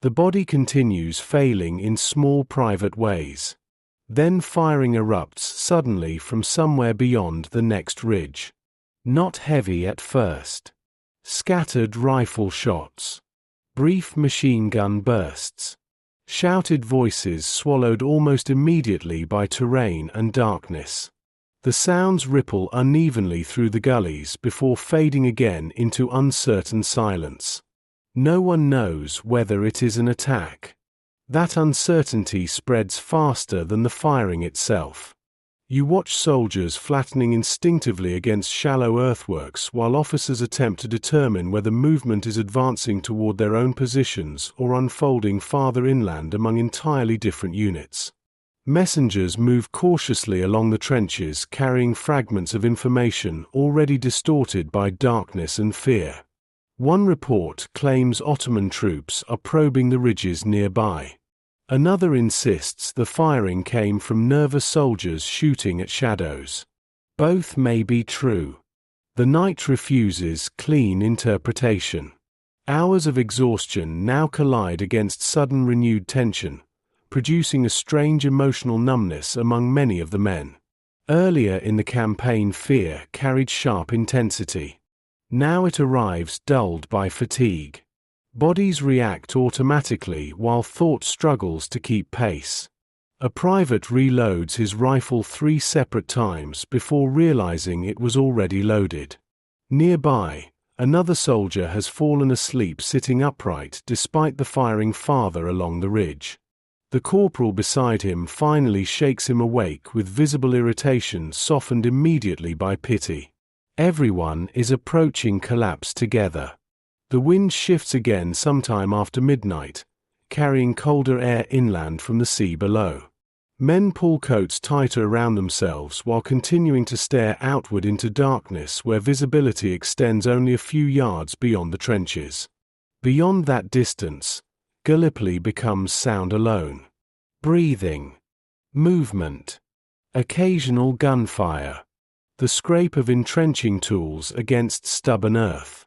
[SPEAKER 1] The body continues failing in small private ways. Then firing erupts suddenly from somewhere beyond the next ridge. Not heavy at first. Scattered rifle shots. Brief machine gun bursts. Shouted voices swallowed almost immediately by terrain and darkness. The sounds ripple unevenly through the gullies before fading again into uncertain silence. No one knows whether it is an attack. That uncertainty spreads faster than the firing itself. You watch soldiers flattening instinctively against shallow earthworks while officers attempt to determine whether movement is advancing toward their own positions or unfolding farther inland among entirely different units. Messengers move cautiously along the trenches carrying fragments of information already distorted by darkness and fear. One report claims Ottoman troops are probing the ridges nearby. Another insists the firing came from nervous soldiers shooting at shadows. Both may be true. The night refuses clean interpretation. Hours of exhaustion now collide against sudden renewed tension, producing a strange emotional numbness among many of the men. Earlier in the campaign, fear carried sharp intensity. Now it arrives dulled by fatigue. Bodies react automatically while thought struggles to keep pace. A private reloads his rifle 3 separate times before realizing it was already loaded. Nearby, another soldier has fallen asleep sitting upright despite the firing farther along the ridge. The corporal beside him finally shakes him awake with visible irritation softened immediately by pity. Everyone is approaching collapse together. The wind shifts again sometime after midnight, carrying colder air inland from the sea below. Men pull coats tighter around themselves while continuing to stare outward into darkness where visibility extends only a few yards beyond the trenches. Beyond that distance, Gallipoli becomes sound alone. Breathing. Movement. Occasional gunfire. The scrape of entrenching tools against stubborn earth.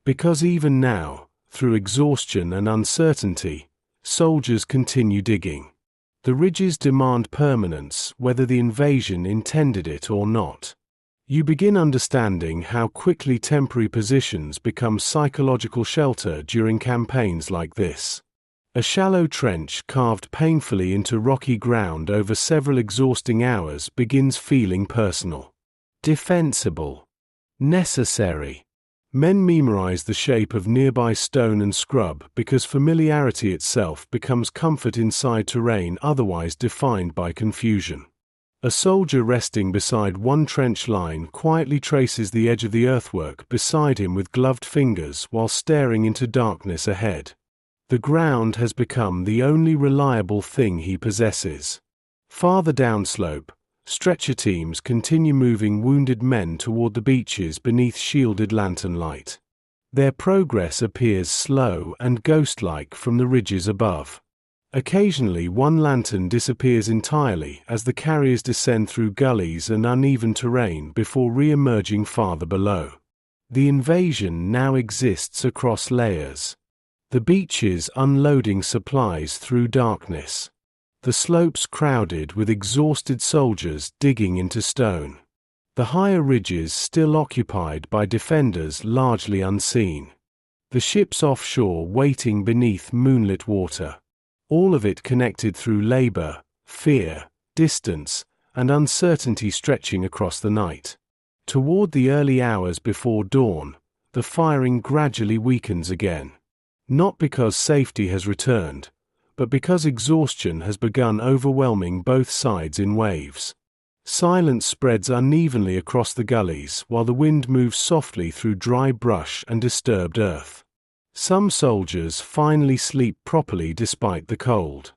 [SPEAKER 1] Because even now, through exhaustion and uncertainty, soldiers continue digging. The ridges demand permanence whether the invasion intended it or not. You begin understanding how quickly temporary positions become psychological shelter during campaigns like this. A shallow trench carved painfully into rocky ground over several exhausting hours begins feeling personal. Defensible. Necessary. Men memorize the shape of nearby stone and scrub because familiarity itself becomes comfort inside terrain otherwise defined by confusion. A soldier resting beside one trench line quietly traces the edge of the earthwork beside him with gloved fingers while staring into darkness ahead. The ground has become the only reliable thing he possesses. Farther downslope, stretcher teams continue moving wounded men toward the beaches beneath shielded lantern light. Their progress appears slow and ghost-like from the ridges above. Occasionally one lantern disappears entirely as the carriers descend through gullies and uneven terrain before re-emerging farther below. The invasion now exists across layers. The beaches unloading supplies through darkness. The slopes crowded with exhausted soldiers digging into stone. The higher ridges still occupied by defenders largely unseen. The ships offshore waiting beneath moonlit water. All of it connected through labor, fear, distance, and uncertainty stretching across the night. Toward the early hours before dawn, the firing gradually weakens again. Not because safety has returned, but because exhaustion has begun overwhelming both sides in waves. Silence spreads unevenly across the gullies while the wind moves softly through dry brush and disturbed earth. Some soldiers finally sleep properly despite the cold.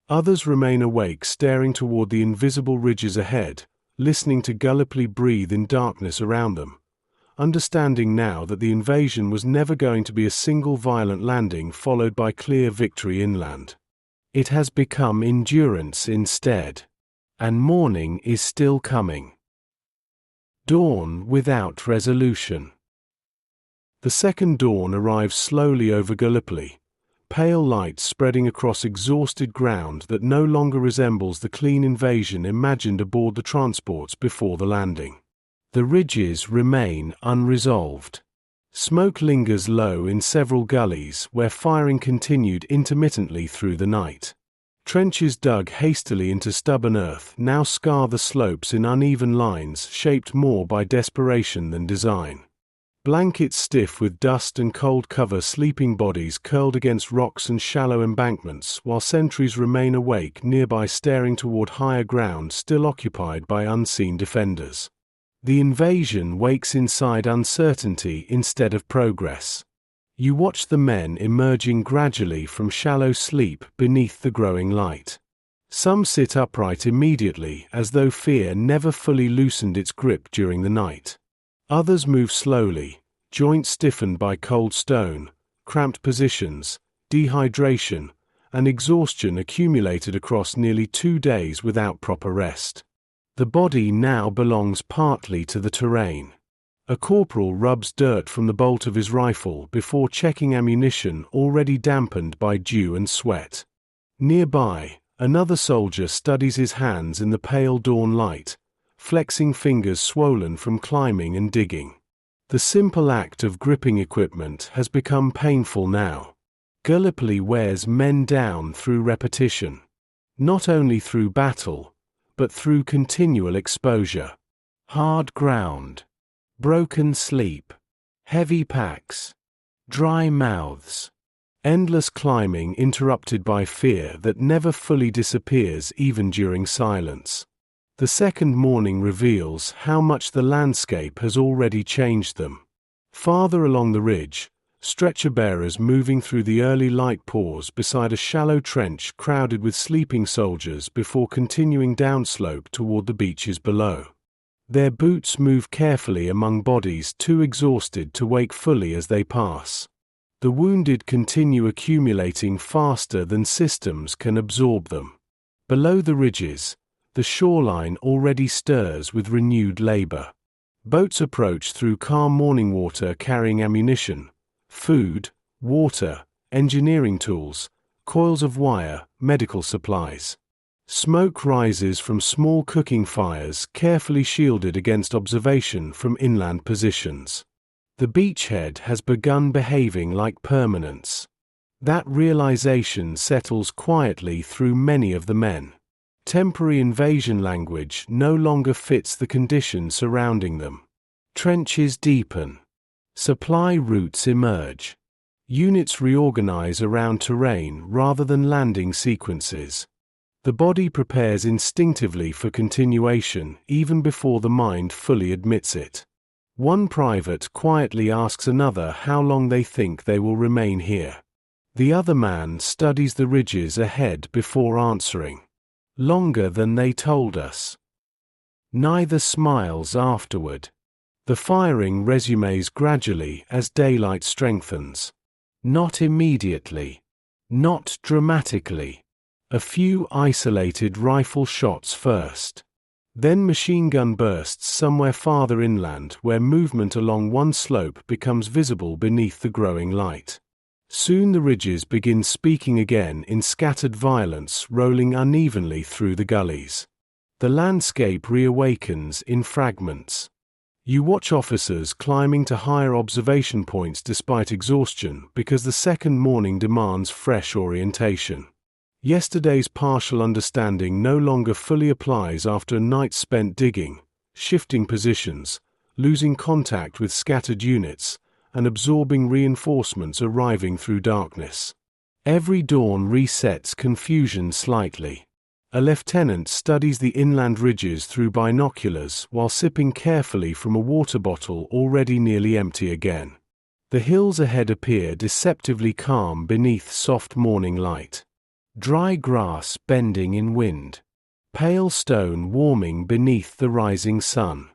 [SPEAKER 1] Others remain awake staring toward the invisible ridges ahead, listening to Gallipoli breathe in darkness around them, understanding now that the invasion was never going to be a single violent landing followed by clear victory inland. It has become endurance instead. And morning is still coming. Dawn without resolution. The second dawn arrives slowly over Gallipoli, pale light spreading across exhausted ground that no longer resembles the clean invasion imagined aboard the transports before the landing. The ridges remain unresolved. Smoke lingers low in several gullies where firing continued intermittently through the night. Trenches dug hastily into stubborn earth now scar the slopes in uneven lines shaped more by desperation than design. Blankets stiff with dust and cold cover sleeping bodies curled against rocks and shallow embankments while sentries remain awake nearby staring toward higher ground still occupied by unseen defenders. The invasion wakes inside uncertainty instead of progress. You watch the men emerging gradually from shallow sleep beneath the growing light. Some sit upright immediately as though fear never fully loosened its grip during the night. Others move slowly, joints stiffened by cold stone, cramped positions, dehydration, and exhaustion accumulated across nearly 2 days without proper rest. The body now belongs partly to the terrain. A corporal rubs dirt from the bolt of his rifle before checking ammunition already dampened by dew and sweat. Nearby, another soldier studies his hands in the pale dawn light, flexing fingers swollen from climbing and digging. The simple act of gripping equipment has become painful now. Gallipoli wears men down through repetition. Not only through battle, but through continual exposure. Hard ground. Broken sleep, heavy packs, dry mouths, endless climbing interrupted by fear that never fully disappears even during silence. The second morning reveals how much the landscape has already changed them. Farther along the ridge, stretcher bearers moving through the early light pause beside a shallow trench crowded with sleeping soldiers before continuing downslope toward the beaches below. Their boots move carefully among bodies too exhausted to wake fully as they pass. The wounded continue accumulating faster than systems can absorb them. Below the ridges, the shoreline already stirs with renewed labor. Boats approach through calm morning water carrying ammunition, food, water, engineering tools, coils of wire, medical supplies. Smoke rises from small cooking fires carefully shielded against observation from inland positions. The beachhead has begun behaving like permanence. That realization settles quietly through many of the men. Temporary invasion language no longer fits the conditions surrounding them. Trenches deepen. Supply routes emerge. Units reorganize around terrain rather than landing sequences. The body prepares instinctively for continuation even before the mind fully admits it. One private quietly asks another how long they think they will remain here. The other man studies the ridges ahead before answering. Longer than they told us. Neither smiles afterward. The firing resumes gradually as daylight strengthens. Not immediately. Not dramatically. A few isolated rifle shots first. Then machine gun bursts somewhere farther inland where movement along one slope becomes visible beneath the growing light. Soon the ridges begin speaking again in scattered violence rolling unevenly through the gullies. The landscape reawakens in fragments. You watch officers climbing to higher observation points despite exhaustion because the second morning demands fresh orientation. Yesterday's partial understanding no longer fully applies after a night spent digging, shifting positions, losing contact with scattered units, and absorbing reinforcements arriving through darkness. Every dawn resets confusion slightly. A lieutenant studies the inland ridges through binoculars while sipping carefully from a water bottle already nearly empty again. The hills ahead appear deceptively calm beneath soft morning light. Dry grass bending in wind. Pale stone warming beneath the rising sun.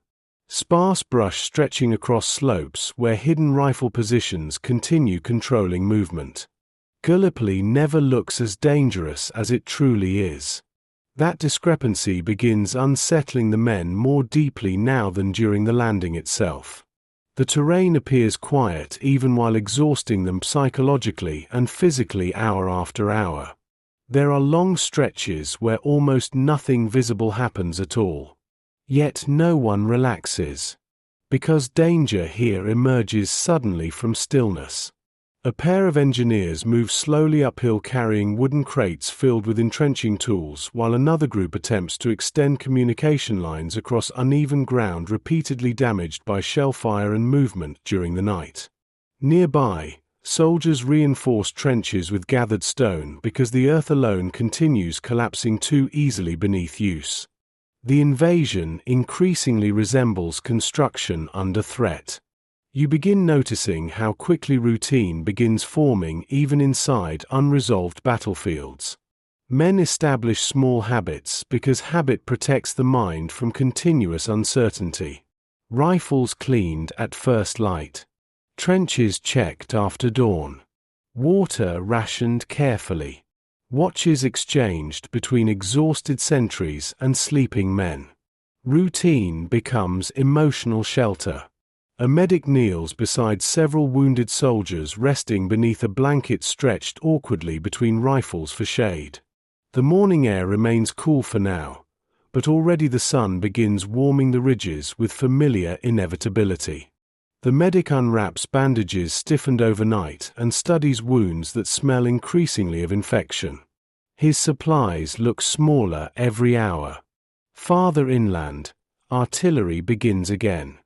[SPEAKER 1] Sparse brush stretching across slopes where hidden rifle positions continue controlling movement. Gallipoli never looks as dangerous as it truly is. That discrepancy begins unsettling the men more deeply now than during the landing itself. The terrain appears quiet even while exhausting them psychologically and physically hour after hour. There are long stretches where almost nothing visible happens at all. Yet no one relaxes. Because danger here emerges suddenly from stillness. A pair of engineers move slowly uphill carrying wooden crates filled with entrenching tools while another group attempts to extend communication lines across uneven ground repeatedly damaged by shellfire and movement during the night. Nearby, soldiers reinforce trenches with gathered stone because the earth alone continues collapsing too easily beneath use. The invasion increasingly resembles construction under threat. You begin noticing how quickly routine begins forming even inside unresolved battlefields. Men establish small habits because habit protects the mind from continuous uncertainty. Rifles cleaned at first light. Trenches checked after dawn. Water rationed carefully. Watches exchanged between exhausted sentries and sleeping men. Routine becomes emotional shelter. A medic kneels beside several wounded soldiers resting beneath a blanket stretched awkwardly between rifles for shade. The morning air remains cool for now, but already the sun begins warming the ridges with familiar inevitability. The medic unwraps bandages stiffened overnight and studies wounds that smell increasingly of infection. His supplies look smaller every hour. Farther inland, artillery begins again.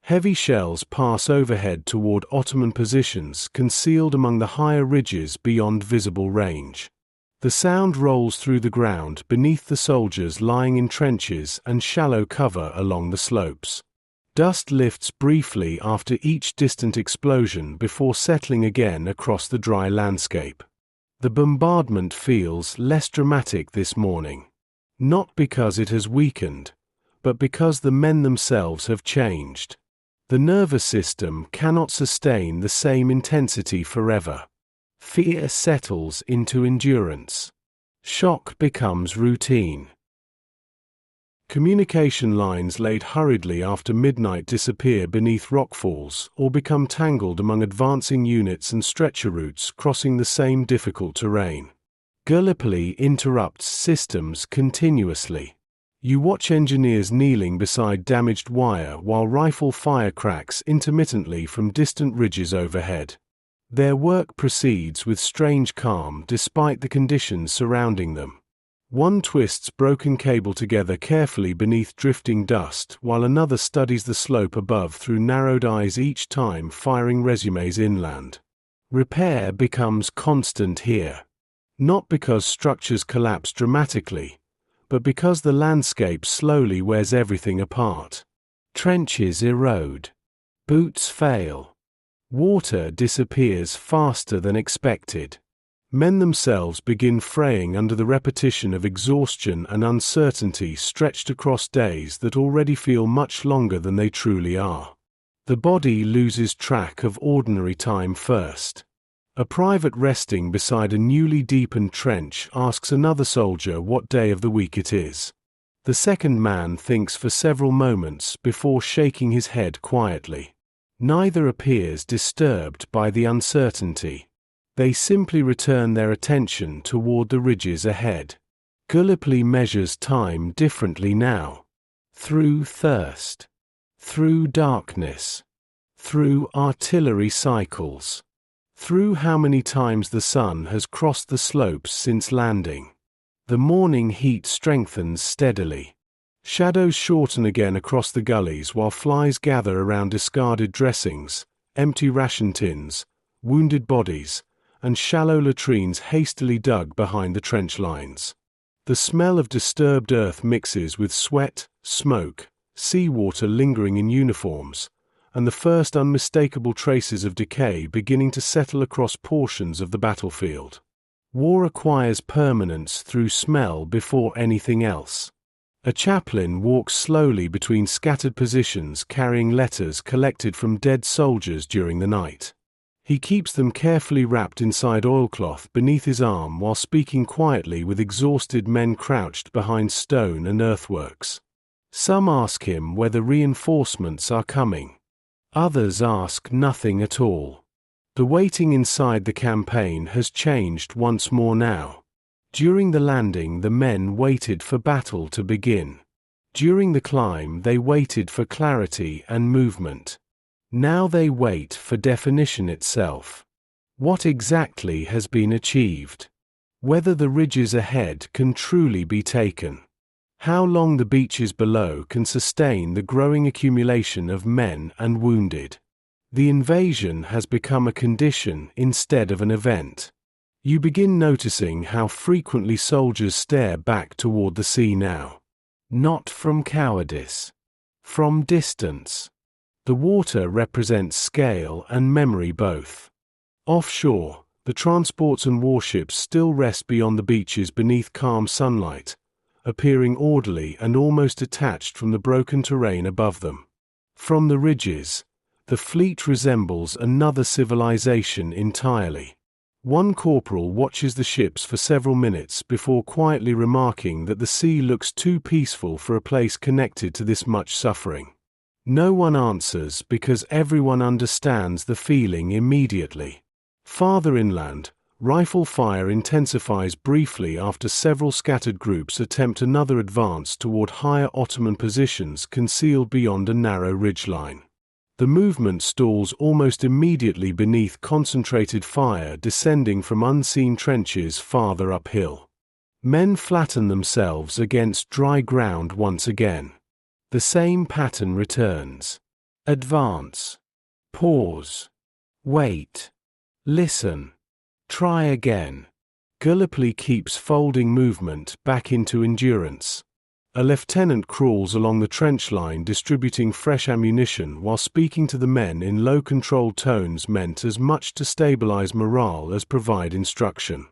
[SPEAKER 1] Heavy shells pass overhead toward Ottoman positions concealed among the higher ridges beyond visible range. The sound rolls through the ground beneath the soldiers lying in trenches and shallow cover along the slopes. Dust lifts briefly after each distant explosion before settling again across the dry landscape. The bombardment feels less dramatic this morning. Not because it has weakened, but because the men themselves have changed. The nervous system cannot sustain the same intensity forever. Fear settles into endurance. Shock becomes routine. Communication lines laid hurriedly after midnight disappear beneath rockfalls or become tangled among advancing units and stretcher routes crossing the same difficult terrain. Gallipoli interrupts systems continuously. You watch engineers kneeling beside damaged wire while rifle fire cracks intermittently from distant ridges overhead. Their work proceeds with strange calm despite the conditions surrounding them. One twists broken cable together carefully beneath drifting dust, while another studies the slope above through narrowed eyes, each time firing resumes inland. Repair becomes constant here. Not because structures collapse dramatically, but because the landscape slowly wears everything apart. Trenches erode. Boots fail. Water disappears faster than expected. Men themselves begin fraying under the repetition of exhaustion and uncertainty stretched across days that already feel much longer than they truly are. The body loses track of ordinary time first. A private resting beside a newly deepened trench asks another soldier what day of the week it is. The second man thinks for several moments before shaking his head quietly. Neither appears disturbed by the uncertainty. They simply return their attention toward the ridges ahead. Gallipoli measures time differently now. Through thirst. Through darkness. Through artillery cycles. Through how many times the sun has crossed the slopes since landing. The morning heat strengthens steadily. Shadows shorten again across the gullies while flies gather around discarded dressings, empty ration tins, wounded bodies, and shallow latrines hastily dug behind the trench lines. The smell of disturbed earth mixes with sweat, smoke, seawater lingering in uniforms, and the first unmistakable traces of decay beginning to settle across portions of the battlefield. War acquires permanence through smell before anything else. A chaplain walks slowly between scattered positions carrying letters collected from dead soldiers during the night. He keeps them carefully wrapped inside oilcloth beneath his arm while speaking quietly with exhausted men crouched behind stone and earthworks. Some ask him whether reinforcements are coming. Others ask nothing at all. The waiting inside the campaign has changed once more now. During the landing, the men waited for battle to begin. During the climb, they waited for clarity and movement. Now they wait for definition itself. What exactly has been achieved? Whether the ridges ahead can truly be taken? How long the beaches below can sustain the growing accumulation of men and wounded? The invasion has become a condition instead of an event. You begin noticing how frequently soldiers stare back toward the sea now. Not from cowardice. From distance. The water represents scale and memory both. Offshore, the transports and warships still rest beyond the beaches beneath calm sunlight, appearing orderly and almost detached from the broken terrain above them. From the ridges, the fleet resembles another civilization entirely. One corporal watches the ships for several minutes before quietly remarking that the sea looks too peaceful for a place connected to this much suffering. No one answers because everyone understands the feeling immediately. Farther inland, rifle fire intensifies briefly after several scattered groups attempt another advance toward higher Ottoman positions concealed beyond a narrow ridgeline. The movement stalls almost immediately beneath concentrated fire descending from unseen trenches farther uphill. Men flatten themselves against dry ground once again. The same pattern returns. Advance. Pause. Wait. Listen. Try again. Gallipoli keeps folding movement back into endurance. A lieutenant crawls along the trench line distributing fresh ammunition while speaking to the men in low controlled tones meant as much to stabilize morale as provide instruction.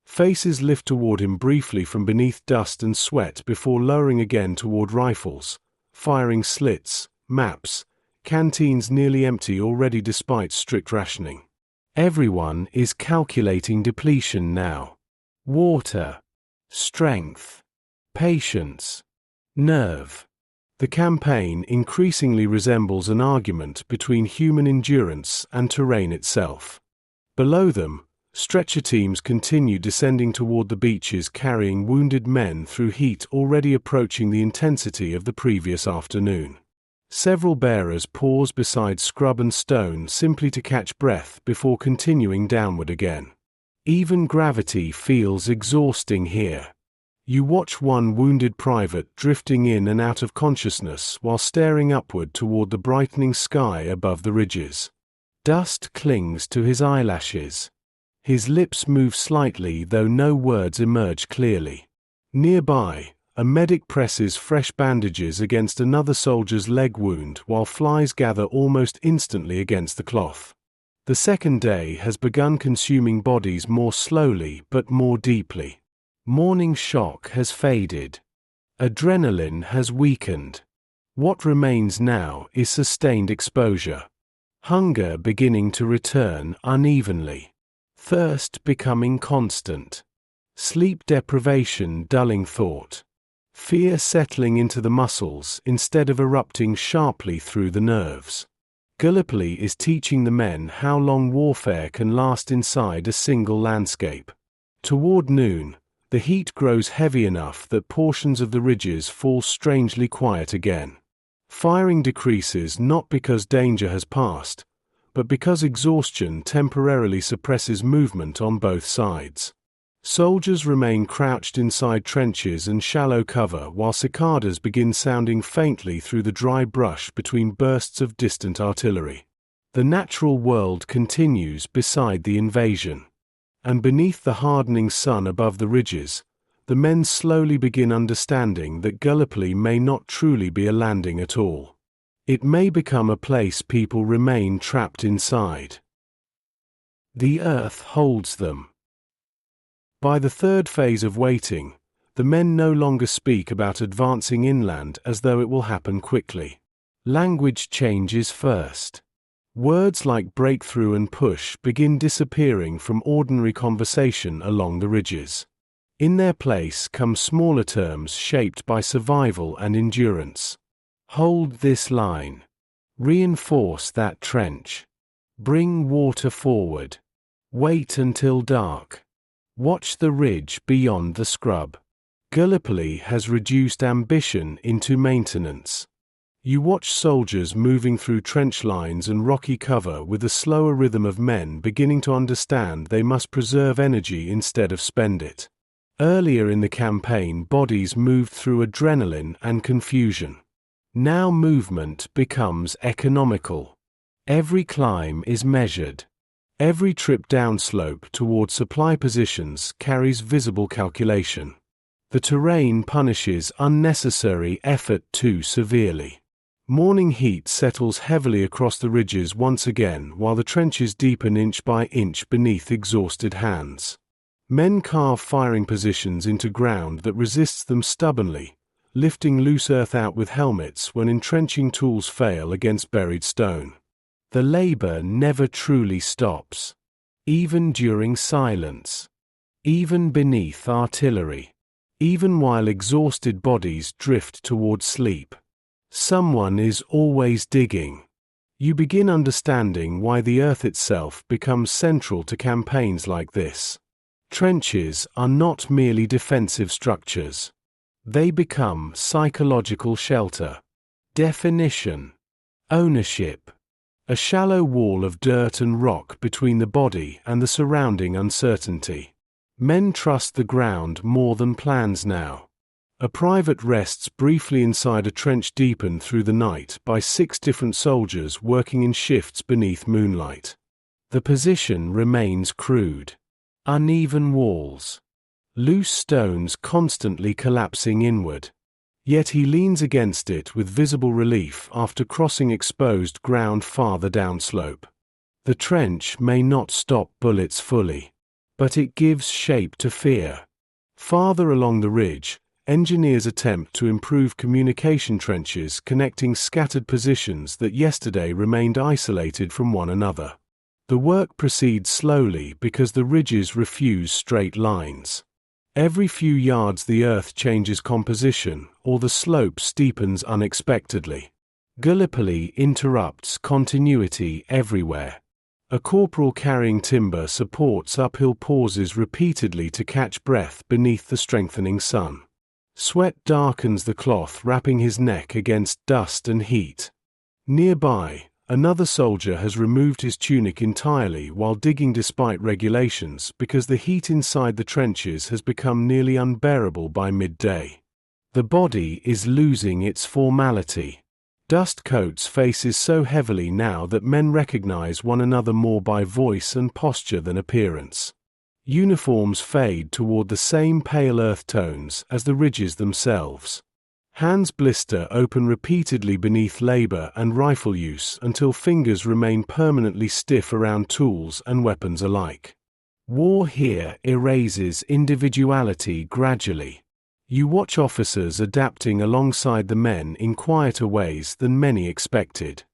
[SPEAKER 1] Faces lift toward him briefly from beneath dust and sweat before lowering again toward rifles, firing slits, maps, canteens nearly empty already despite strict rationing. Everyone is calculating depletion now. Water, strength, patience, nerve. The campaign increasingly resembles an argument between human endurance and terrain itself. Below them, stretcher teams continue descending toward the beaches carrying wounded men through heat already approaching the intensity of the previous afternoon. Several bearers pause beside scrub and stone simply to catch breath before continuing downward again. Even gravity feels exhausting here. You watch one wounded private drifting in and out of consciousness while staring upward toward the brightening sky above the ridges. Dust clings to his eyelashes. His lips move slightly, though no words emerge clearly. Nearby, a medic presses fresh bandages against another soldier's leg wound while flies gather almost instantly against the cloth. The second day has begun, consuming bodies more slowly but more deeply. Morning shock has faded. Adrenaline has weakened. What remains now is sustained exposure. Hunger beginning to return unevenly. Thirst becoming constant. Sleep deprivation dulling thought. Fear settling into the muscles instead of erupting sharply through the nerves. Gallipoli is teaching the men how long warfare can last inside a single landscape. Toward noon, the heat grows heavy enough that portions of the ridges fall strangely quiet again. Firing decreases not because danger has passed, but because exhaustion temporarily suppresses movement on both sides. Soldiers remain crouched inside trenches and shallow cover while cicadas begin sounding faintly through the dry brush between bursts of distant artillery. The natural world continues beside the invasion. And beneath the hardening sun above the ridges, the men slowly begin understanding that Gallipoli may not truly be a landing at all. It may become a place people remain trapped inside. The earth holds them. By the third phase of waiting, the men no longer speak about advancing inland as though it will happen quickly. Language changes first. Words like breakthrough and push begin disappearing from ordinary conversation along the ridges. In their place come smaller terms shaped by survival and endurance. Hold this line. Reinforce that trench. Bring water forward. Wait until dark. Watch the ridge beyond the scrub. Gallipoli has reduced ambition into maintenance. You watch soldiers moving through trench lines and rocky cover with a slower rhythm of men beginning to understand they must preserve energy instead of spend it. Earlier in the campaign, bodies moved through adrenaline and confusion. Now movement becomes economical. Every climb is measured. Every trip downslope toward supply positions carries visible calculation. The terrain punishes unnecessary effort too severely. Morning heat settles heavily across the ridges once again while the trenches deepen inch by inch beneath exhausted hands. Men carve firing positions into ground that resists them stubbornly, lifting loose earth out with helmets when entrenching tools fail against buried stone. The labor never truly stops. Even during silence. Even beneath artillery. Even while exhausted bodies drift toward sleep. Someone is always digging. You begin understanding why the earth itself becomes central to campaigns like this. Trenches are not merely defensive structures. They become psychological shelter. Definition. Ownership. A shallow wall of dirt and rock between the body and the surrounding uncertainty. Men trust the ground more than plans now. A private rests briefly inside a trench deepened through the night by 6 different soldiers working in shifts beneath moonlight. The position remains crude. Uneven walls. Loose stones constantly collapsing inward. Yet he leans against it with visible relief after crossing exposed ground farther downslope. The trench may not stop bullets fully, but it gives shape to fear. Farther along the ridge, engineers attempt to improve communication trenches connecting scattered positions that yesterday remained isolated from one another. The work proceeds slowly because the ridges refuse straight lines. Every few yards the earth changes composition, or the slope steepens unexpectedly. Gallipoli interrupts continuity everywhere. A corporal carrying timber supports uphill pauses repeatedly to catch breath beneath the strengthening sun. Sweat darkens the cloth wrapping his neck against dust and heat. Nearby, Another soldier has removed his tunic entirely while digging despite regulations because the heat inside the trenches has become nearly unbearable by midday. The body is losing its formality. Dust coats faces so heavily now that men recognize one another more by voice and posture than appearance. Uniforms fade toward the same pale earth tones as the ridges themselves. Hands blister open repeatedly beneath labor and rifle use until fingers remain permanently stiff around tools and weapons alike. War here erases individuality gradually. You watch officers adapting alongside the men in quieter ways than many expected.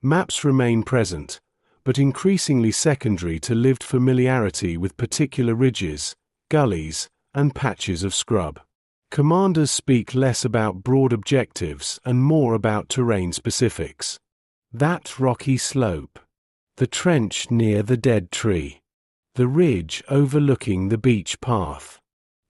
[SPEAKER 1] Maps remain present, but increasingly secondary to lived familiarity with particular ridges, gullies, and patches of scrub. Commanders speak less about broad objectives and more about terrain specifics. That rocky slope. The trench near the dead tree. The ridge overlooking the beach path.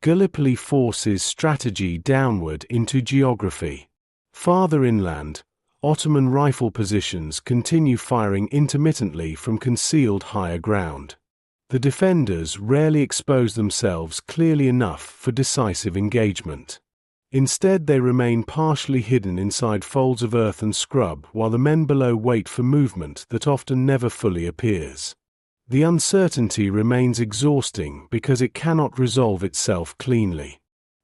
[SPEAKER 1] Gallipoli forces strategy downward into geography. Farther inland, Ottoman rifle positions continue firing intermittently from concealed higher ground. The defenders rarely expose themselves clearly enough for decisive engagement. Instead, they remain partially hidden inside folds of earth and scrub while the men below wait for movement that often never fully appears. The uncertainty remains exhausting because it cannot resolve itself cleanly.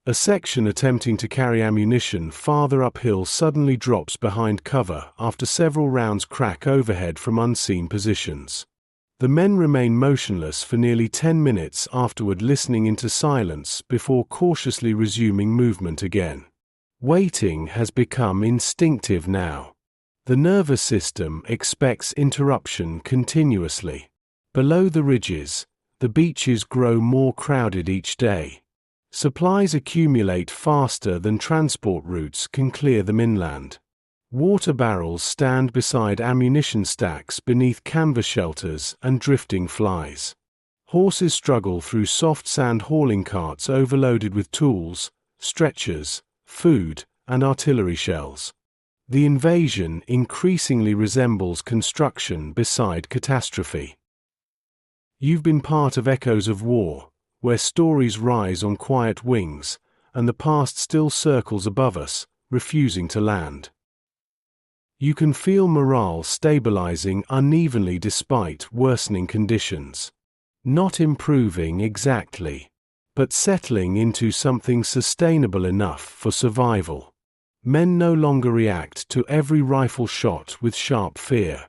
[SPEAKER 1] A section attempting to carry ammunition farther uphill suddenly drops behind cover after several rounds crack overhead from unseen positions. The men remain motionless for nearly 10 minutes afterward, listening into silence before cautiously resuming movement again. Waiting has become instinctive now. The nervous system expects interruption continuously. Below the ridges, the beaches grow more crowded each day. Supplies accumulate faster than transport routes can clear them inland. Water barrels stand beside ammunition stacks beneath canvas shelters and drifting flies. Horses struggle through soft sand hauling carts overloaded with tools, stretchers, food, and artillery shells. The invasion increasingly resembles construction beside catastrophe. You've been part of echoes of war, where stories rise on quiet wings, and the past still circles above us, refusing to land. You can feel morale stabilizing unevenly despite worsening conditions. Not improving exactly, but settling into something sustainable enough for survival. Men no longer react to every rifle shot with sharp fear.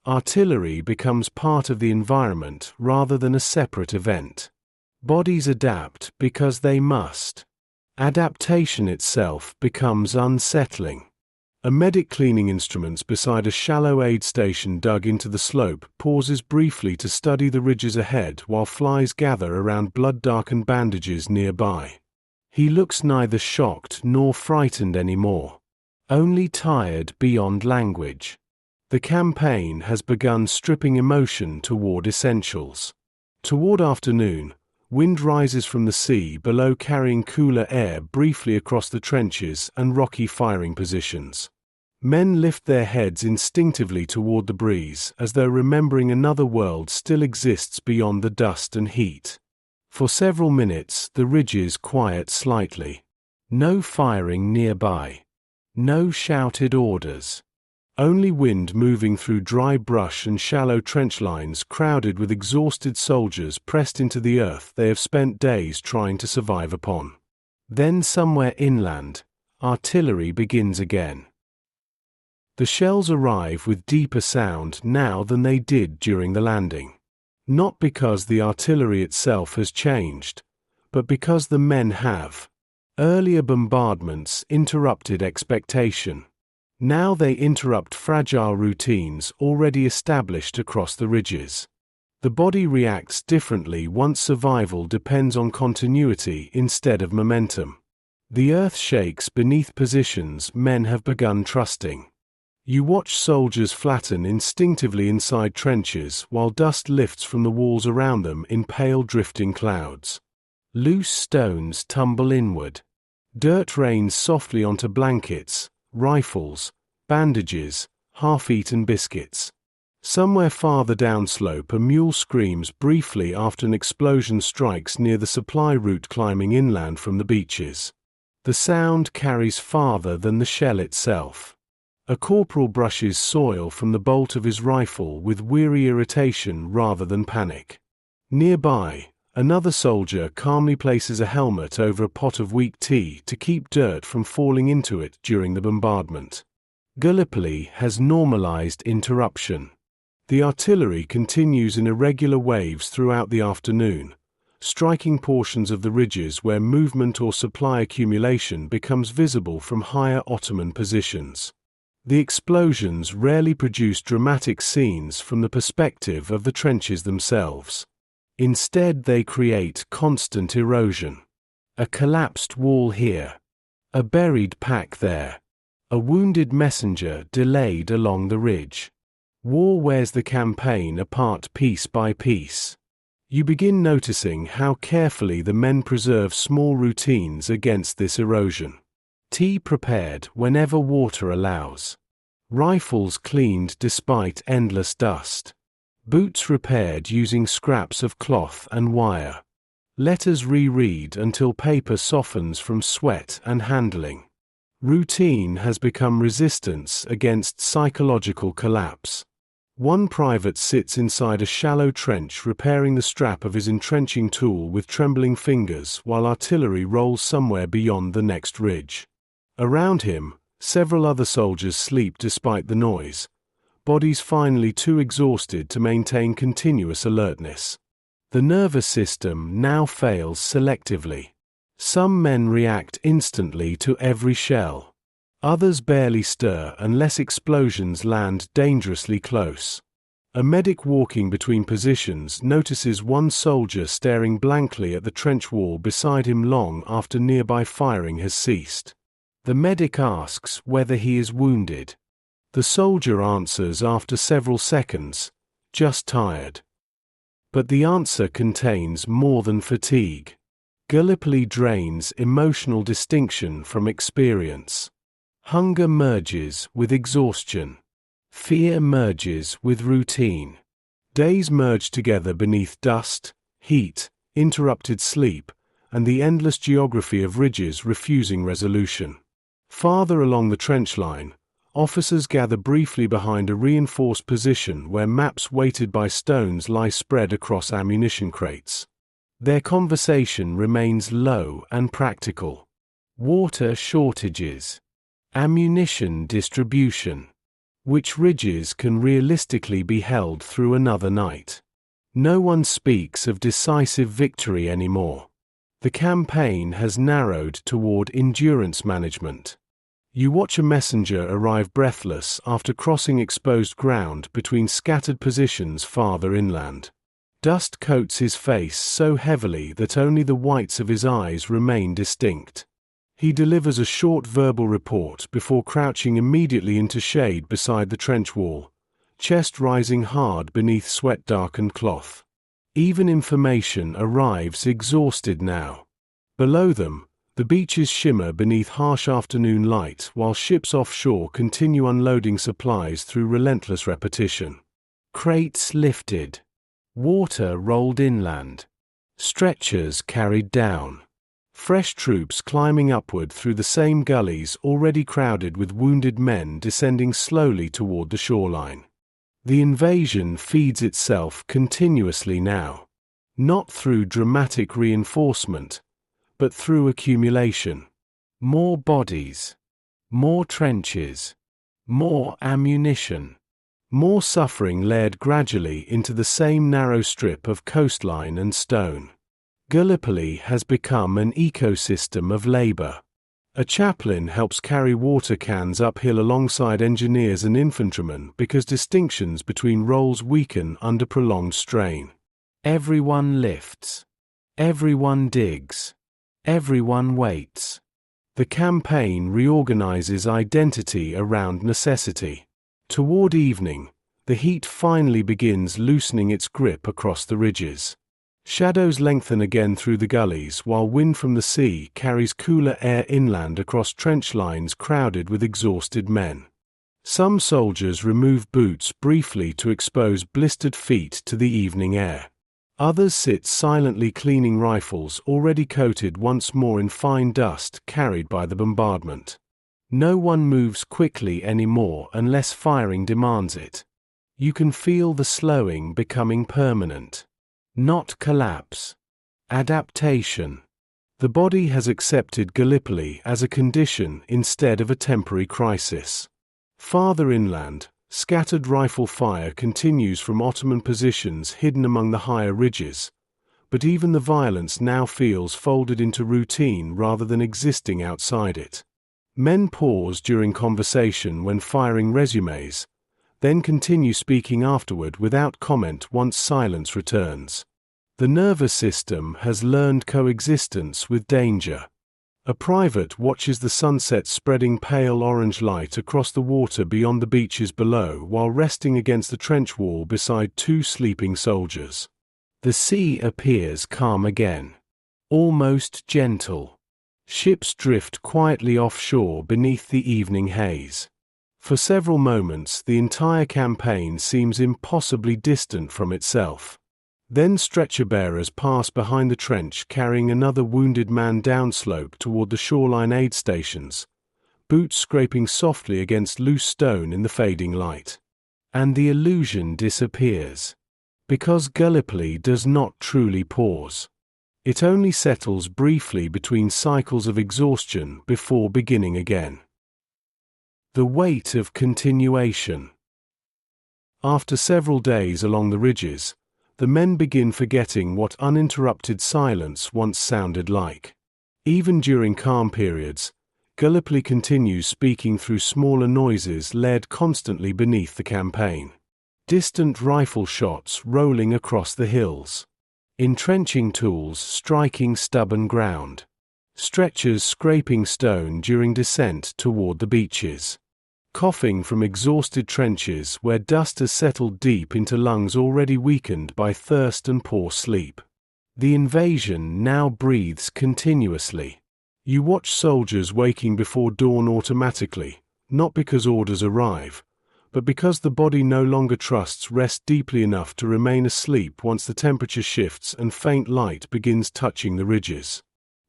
[SPEAKER 1] Artillery becomes part of the environment rather than a separate event. Bodies adapt because they must. Adaptation itself becomes unsettling. A medic cleaning instruments beside a shallow aid station dug into the slope pauses briefly to study the ridges ahead while flies gather around blood-darkened bandages nearby. He looks neither shocked nor frightened anymore, only tired beyond language. The campaign has begun stripping emotion toward essentials. Toward afternoon, wind rises from the sea below, carrying cooler air briefly across the trenches and rocky firing positions. Men lift their heads instinctively toward the breeze as though remembering another world still exists beyond the dust and heat. For several minutes the ridges quiet slightly. No firing nearby. No shouted orders. Only wind moving through dry brush and shallow trench lines crowded with exhausted soldiers pressed into the earth they have spent days trying to survive upon. Then somewhere inland, artillery begins again. The shells arrive with deeper sound now than they did during the landing. Not because the artillery itself has changed, but because the men have. Earlier bombardments interrupted expectation. Now they interrupt fragile routines already established across the ridges. The body reacts differently once survival depends on continuity instead of momentum. The earth shakes beneath positions men have begun trusting. You watch soldiers flatten instinctively inside trenches while dust lifts from the walls around them in pale drifting clouds. Loose stones tumble inward. Dirt rains softly onto blankets, rifles, bandages, half-eaten biscuits. Somewhere farther downslope, a mule screams briefly after an explosion strikes near the supply route climbing inland from the beaches. The sound carries farther than the shell itself. A corporal brushes soil from the bolt of his rifle with weary irritation rather than panic. Nearby, another soldier calmly places a helmet over a pot of weak tea to keep dirt from falling into it during the bombardment. Gallipoli has normalized interruption. The artillery continues in irregular waves throughout the afternoon, striking portions of the ridges where movement or supply accumulation becomes visible from higher Ottoman positions. The explosions rarely produce dramatic scenes from the perspective of the trenches themselves. Instead, they create constant erosion. A collapsed wall here. A buried pack there. A wounded messenger delayed along the ridge. War wears the campaign apart piece by piece. You begin noticing how carefully the men preserve small routines against this erosion. Tea prepared whenever water allows. Rifles cleaned despite endless dust. Boots repaired using scraps of cloth and wire. Letters reread until paper softens from sweat and handling. Routine has become resistance against psychological collapse. One private sits inside a shallow trench repairing the strap of his entrenching tool with trembling fingers while artillery rolls somewhere beyond the next ridge. Around him, several other soldiers sleep despite the noise, bodies finally too exhausted to maintain continuous alertness. The nervous system now fails selectively. Some men react instantly to every shell. Others barely stir unless explosions land dangerously close. A medic walking between positions notices one soldier staring blankly at the trench wall beside him long after nearby firing has ceased. The medic asks whether he is wounded. The soldier answers after several seconds, "Just tired." But the answer contains more than fatigue. Gallipoli drains emotional distinction from experience. Hunger merges with exhaustion. Fear merges with routine. Days merge together beneath dust, heat, interrupted sleep, and the endless geography of ridges refusing resolution. Farther along the trench line, officers gather briefly behind a reinforced position where maps weighted by stones lie spread across ammunition crates. Their conversation remains low and practical. Water shortages. Ammunition distribution. Which ridges can realistically be held through another night? No one speaks of decisive victory anymore. The campaign has narrowed toward endurance management. You watch a messenger arrive breathless after crossing exposed ground between scattered positions farther inland. Dust coats his face so heavily that only the whites of his eyes remain distinct. He delivers a short verbal report before crouching immediately into shade beside the trench wall, chest rising hard beneath sweat-darkened cloth. Even information arrives exhausted now. Below them, the beaches shimmer beneath harsh afternoon light while ships offshore continue unloading supplies through relentless repetition. Crates lifted. Water rolled inland. Stretchers carried down. Fresh troops climbing upward through the same gullies already crowded with wounded men descending slowly toward the shoreline. The invasion feeds itself continuously now. Not through dramatic reinforcement, but through accumulation. More bodies. More trenches. More ammunition. More suffering layered gradually into the same narrow strip of coastline and stone. Gallipoli has become an ecosystem of labor. A chaplain helps carry water cans uphill alongside engineers and infantrymen because distinctions between roles weaken under prolonged strain. Everyone lifts. Everyone digs. Everyone waits. The campaign reorganizes identity around necessity. Toward evening, the heat finally begins loosening its grip across the ridges. Shadows lengthen again through the gullies while wind from the sea carries cooler air inland across trench lines crowded with exhausted men. Some soldiers remove boots briefly to expose blistered feet to the evening air. Others sit silently cleaning rifles already coated once more in fine dust carried by the bombardment. No one moves quickly anymore unless firing demands it. You can feel the slowing becoming permanent. Not collapse. Adaptation. The body has accepted Gallipoli as a condition instead of a temporary crisis. Farther inland, scattered rifle fire continues from Ottoman positions hidden among the higher ridges, but even the violence now feels folded into routine rather than existing outside it. Men pause during conversation when firing resumes, then continue speaking afterward without comment once silence returns. The nervous system has learned coexistence with danger. A private watches the sunset spreading pale orange light across the water beyond the beaches below while resting against the trench wall beside two sleeping soldiers. The sea appears calm again. Almost gentle. Ships drift quietly offshore beneath the evening haze. For several moments the entire campaign seems impossibly distant from itself. Then stretcher-bearers pass behind the trench carrying another wounded man downslope toward the shoreline aid stations, boots scraping softly against loose stone in the fading light. And the illusion disappears. Because Gallipoli does not truly pause. It only settles briefly between cycles of exhaustion before beginning again. The weight of continuation. After several days along the ridges, the men begin forgetting what uninterrupted silence once sounded like. Even during calm periods, Gallipoli continues speaking through smaller noises layered constantly beneath the campaign. Distant rifle shots rolling across the hills. Entrenching tools striking stubborn ground. Stretchers scraping stone during descent toward the beaches. Coughing from exhausted trenches where dust has settled deep into lungs already weakened by thirst and poor sleep. The invasion now breathes continuously. You watch soldiers waking before dawn automatically, not because orders arrive, but because the body no longer trusts rest deeply enough to remain asleep once the temperature shifts and faint light begins touching the ridges.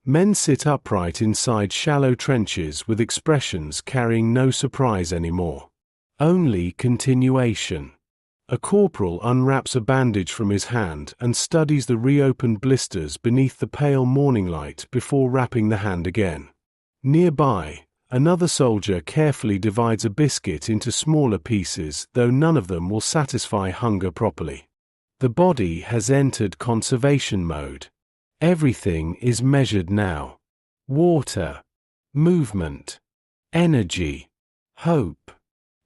[SPEAKER 1] Men sit upright inside shallow trenches with expressions carrying no surprise anymore. Only continuation. A corporal unwraps a bandage from his hand and studies the reopened blisters beneath the pale morning light before wrapping the hand again. Nearby, another soldier carefully divides a biscuit into smaller pieces, though none of them will satisfy hunger properly. The body has entered conservation mode. Everything is measured now. Water, movement, energy, hope.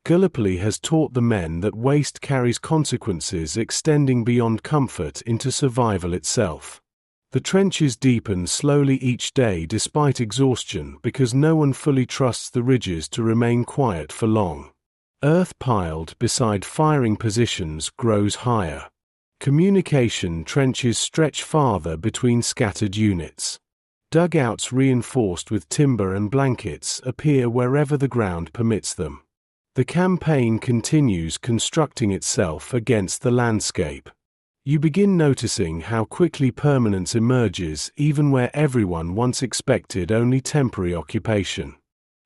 [SPEAKER 1] Gallipoli has taught the men that waste carries consequences extending beyond comfort into survival itself. The trenches deepen slowly each day despite exhaustion because no one fully trusts the ridges to remain quiet for long. Earth piled beside firing positions grows higher. Communication trenches stretch farther between scattered units. Dugouts reinforced with timber and blankets appear wherever the ground permits them. The campaign continues constructing itself against the landscape. You begin noticing how quickly permanence emerges even where everyone once expected only temporary occupation.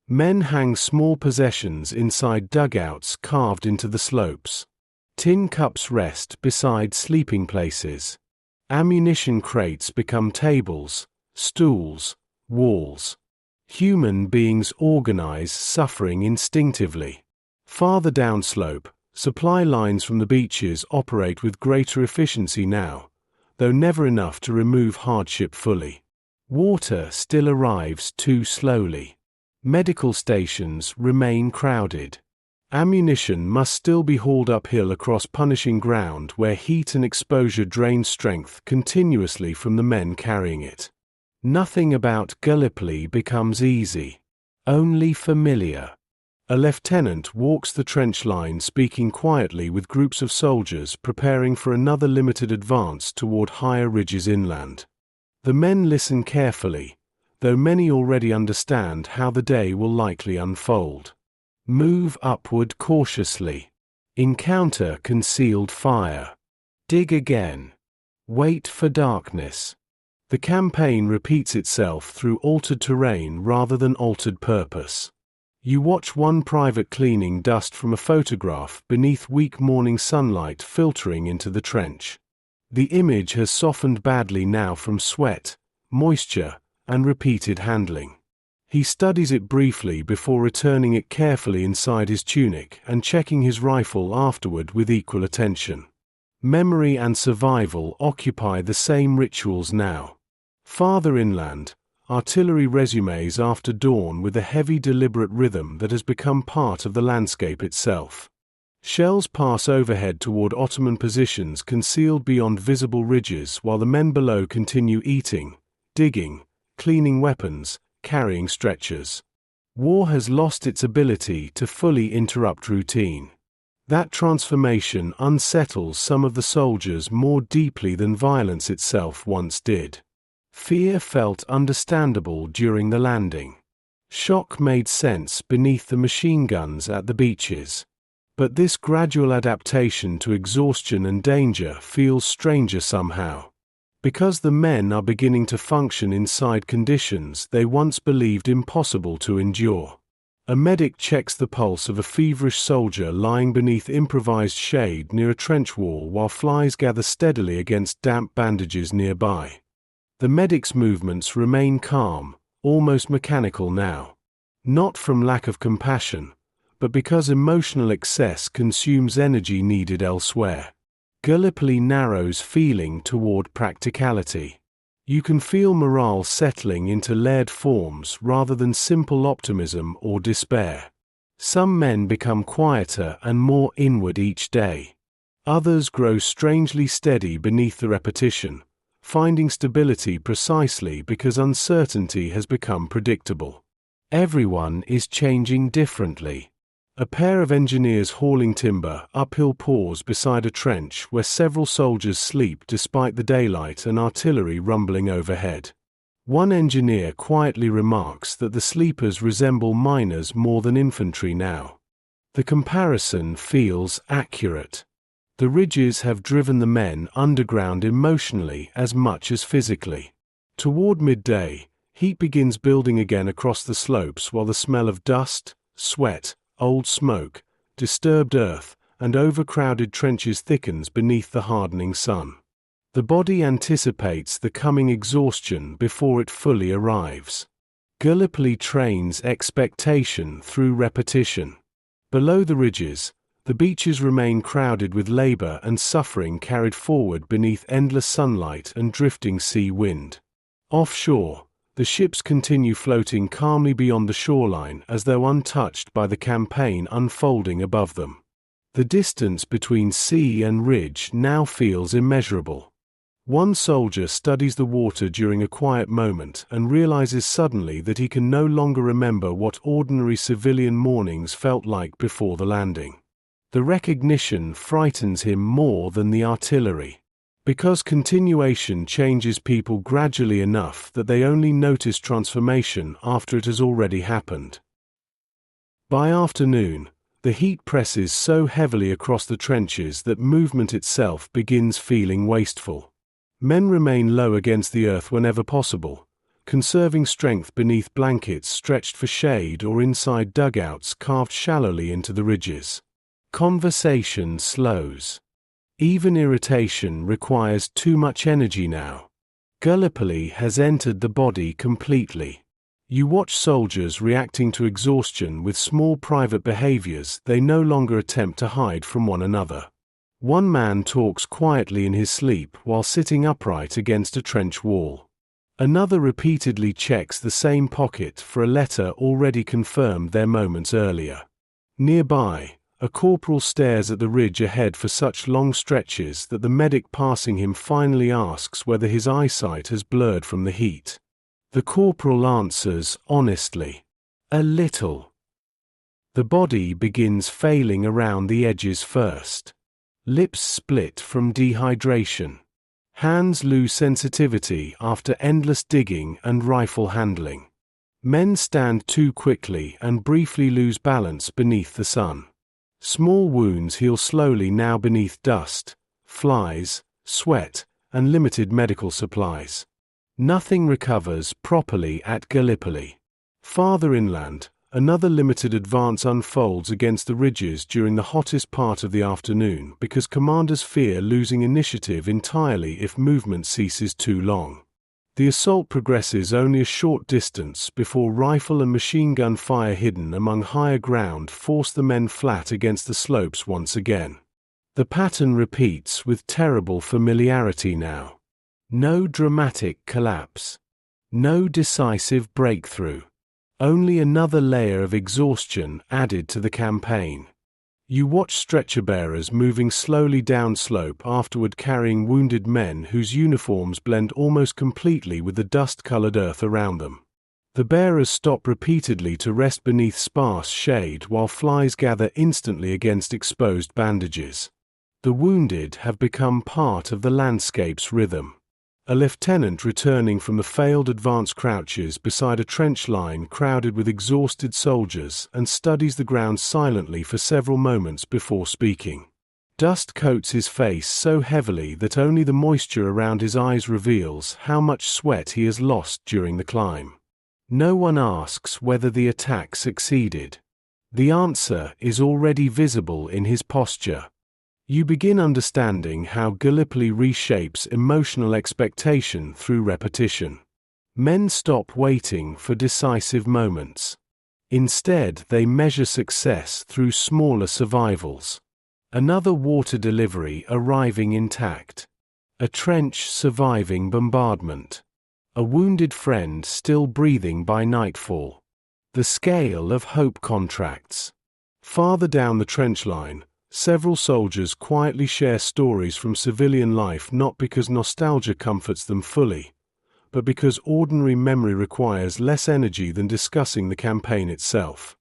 [SPEAKER 1] Men hang small possessions inside dugouts carved into the slopes. Tin cups rest beside sleeping places. Ammunition crates become tables, stools, walls. Human beings organize suffering instinctively. Farther downslope, supply lines from the beaches operate with greater efficiency now, though never enough to remove hardship fully. Water still arrives too slowly. Medical stations remain crowded. Ammunition must still be hauled uphill across punishing ground where heat and exposure drain strength continuously from the men carrying it. Nothing about Gallipoli becomes easy. Only familiar. A lieutenant walks the trench line speaking quietly with groups of soldiers preparing for another limited advance toward higher ridges inland. The men listen carefully, though many already understand how the day will likely unfold. Move upward cautiously. Encounter concealed fire. Dig again. Wait for darkness. The campaign repeats itself through altered terrain rather than altered purpose. You watch one private cleaning dust from a photograph beneath weak morning sunlight filtering into the trench. The image has softened badly now from sweat, moisture, and repeated handling. He studies it briefly before returning it carefully inside his tunic and checking his rifle afterward with equal attention. Memory and survival occupy the same rituals now. Farther inland, artillery resumes after dawn with a heavy deliberate rhythm that has become part of the landscape itself. Shells pass overhead toward Ottoman positions concealed beyond visible ridges while the men below continue eating, digging, cleaning weapons, carrying stretchers. War has lost its ability to fully interrupt routine. That transformation unsettles some of the soldiers more deeply than violence itself once did. Fear felt understandable during the landing. Shock made sense beneath the machine guns at the beaches. But this gradual adaptation to exhaustion and danger feels stranger somehow. Because the men are beginning to function inside conditions they once believed impossible to endure. A medic checks the pulse of a feverish soldier lying beneath improvised shade near a trench wall while flies gather steadily against damp bandages nearby. The medic's movements remain calm, almost mechanical now. Not from lack of compassion, but because emotional excess consumes energy needed elsewhere. Gallipoli narrows feeling toward practicality. You can feel morale settling into layered forms rather than simple optimism or despair. Some men become quieter and more inward each day. Others grow strangely steady beneath the repetition, finding stability precisely because uncertainty has become predictable. Everyone is changing differently. A pair of engineers hauling timber uphill pause beside a trench where several soldiers sleep despite the daylight and artillery rumbling overhead. One engineer quietly remarks that the sleepers resemble miners more than infantry now. The comparison feels accurate. The ridges have driven the men underground emotionally as much as physically. Toward midday, heat begins building again across the slopes while the smell of dust, sweat, old smoke, disturbed earth, and overcrowded trenches thickens beneath the hardening sun. The body anticipates the coming exhaustion before it fully arrives. Gallipoli trains expectation through repetition. Below the ridges, the beaches remain crowded with labor and suffering carried forward beneath endless sunlight and drifting sea wind. Offshore, the ships continue floating calmly beyond the shoreline as though untouched by the campaign unfolding above them. The distance between sea and ridge now feels immeasurable. One soldier studies the water during a quiet moment and realizes suddenly that he can no longer remember what ordinary civilian mornings felt like before the landing. The recognition frightens him more than the artillery. Because continuation changes people gradually enough that they only notice transformation after it has already happened. By afternoon, the heat presses so heavily across the trenches that movement itself begins feeling wasteful. Men remain low against the earth whenever possible, conserving strength beneath blankets stretched for shade or inside dugouts carved shallowly into the ridges. Conversation slows. Even irritation requires too much energy now. Gallipoli has entered the body completely. You watch soldiers reacting to exhaustion with small private behaviors they no longer attempt to hide from one another. One man talks quietly in his sleep while sitting upright against a trench wall. Another repeatedly checks the same pocket for a letter already confirmed there moments earlier. Nearby, a corporal stares at the ridge ahead for such long stretches that the medic passing him finally asks whether his eyesight has blurred from the heat. The corporal answers honestly, "A little." The body begins failing around the edges first. Lips split from dehydration. Hands lose sensitivity after endless digging and rifle handling. Men stand too quickly and briefly lose balance beneath the sun. Small wounds heal slowly now beneath dust, flies, sweat, and limited medical supplies. Nothing recovers properly at Gallipoli. Farther inland, another limited advance unfolds against the ridges during the hottest part of the afternoon because commanders fear losing initiative entirely if movement ceases too long. The assault progresses only a short distance before rifle and machine gun fire hidden among higher ground force the men flat against the slopes once again. The pattern repeats with terrible familiarity now. No dramatic collapse. No decisive breakthrough. Only another layer of exhaustion added to the campaign. You watch stretcher-bearers moving slowly downslope afterward carrying wounded men whose uniforms blend almost completely with the dust-colored earth around them. The bearers stop repeatedly to rest beneath sparse shade while flies gather instantly against exposed bandages. The wounded have become part of the landscape's rhythm. A lieutenant returning from the failed advance crouches beside a trench line crowded with exhausted soldiers and studies the ground silently for several moments before speaking. Dust coats his face so heavily that only the moisture around his eyes reveals how much sweat he has lost during the climb. No one asks whether the attack succeeded. The answer is already visible in his posture. You begin understanding how Gallipoli reshapes emotional expectation through repetition. Men stop waiting for decisive moments. Instead, they measure success through smaller survivals. Another water delivery arriving intact. A trench surviving bombardment. A wounded friend still breathing by nightfall. The scale of hope contracts. Farther down the trench line, several soldiers quietly share stories from civilian life not because nostalgia comforts them fully, but because ordinary memory requires less energy than discussing the campaign itself.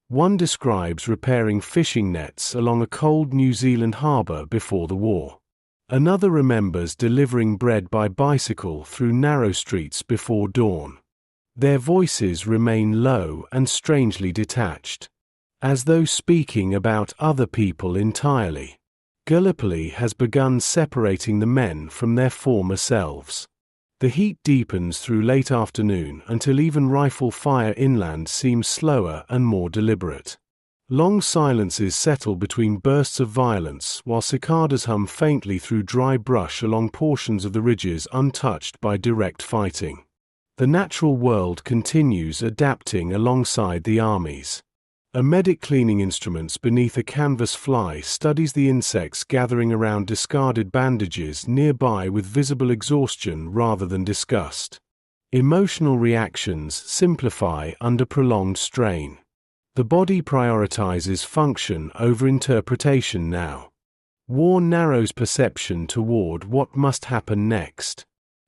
[SPEAKER 1] One describes repairing fishing nets along a cold New Zealand harbour before the war. Another remembers delivering bread by bicycle through narrow streets before dawn. Their voices remain low and strangely detached, as though speaking about other people entirely. Gallipoli has begun separating the men from their former selves. The heat deepens through late afternoon until even rifle fire inland seems slower and more deliberate. Long silences settle between bursts of violence while cicadas hum faintly through dry brush along portions of the ridges untouched by direct fighting. The natural world continues adapting alongside the armies. A medic cleaning instruments beneath a canvas fly studies the insects gathering around discarded bandages nearby with visible exhaustion rather than disgust. Emotional reactions simplify under prolonged strain. The body prioritizes function over interpretation now. War narrows perception toward what must happen next.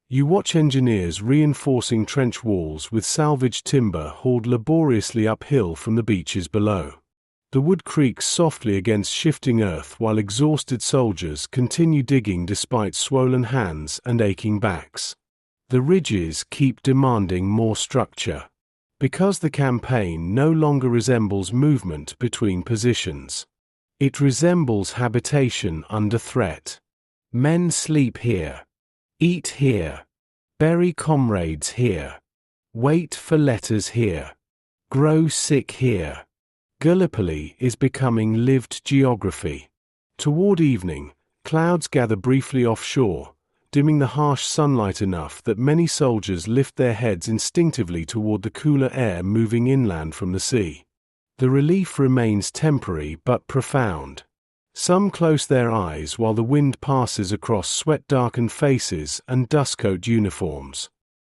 [SPEAKER 1] You watch engineers reinforcing trench walls with salvaged timber hauled laboriously uphill from the beaches below. The wood creaks softly against shifting earth while exhausted soldiers continue digging despite swollen hands and aching backs. The ridges keep demanding more structure. Because the campaign no longer resembles movement between positions. It resembles habitation under threat. Men sleep here. Eat here. Bury comrades here. Wait for letters here. Grow sick here. Gallipoli is becoming lived geography. Toward evening, clouds gather briefly offshore, dimming the harsh sunlight enough that many soldiers lift their heads instinctively toward the cooler air moving inland from the sea. The relief remains temporary but profound. Some close their eyes while the wind passes across sweat-darkened faces and dust-coat uniforms.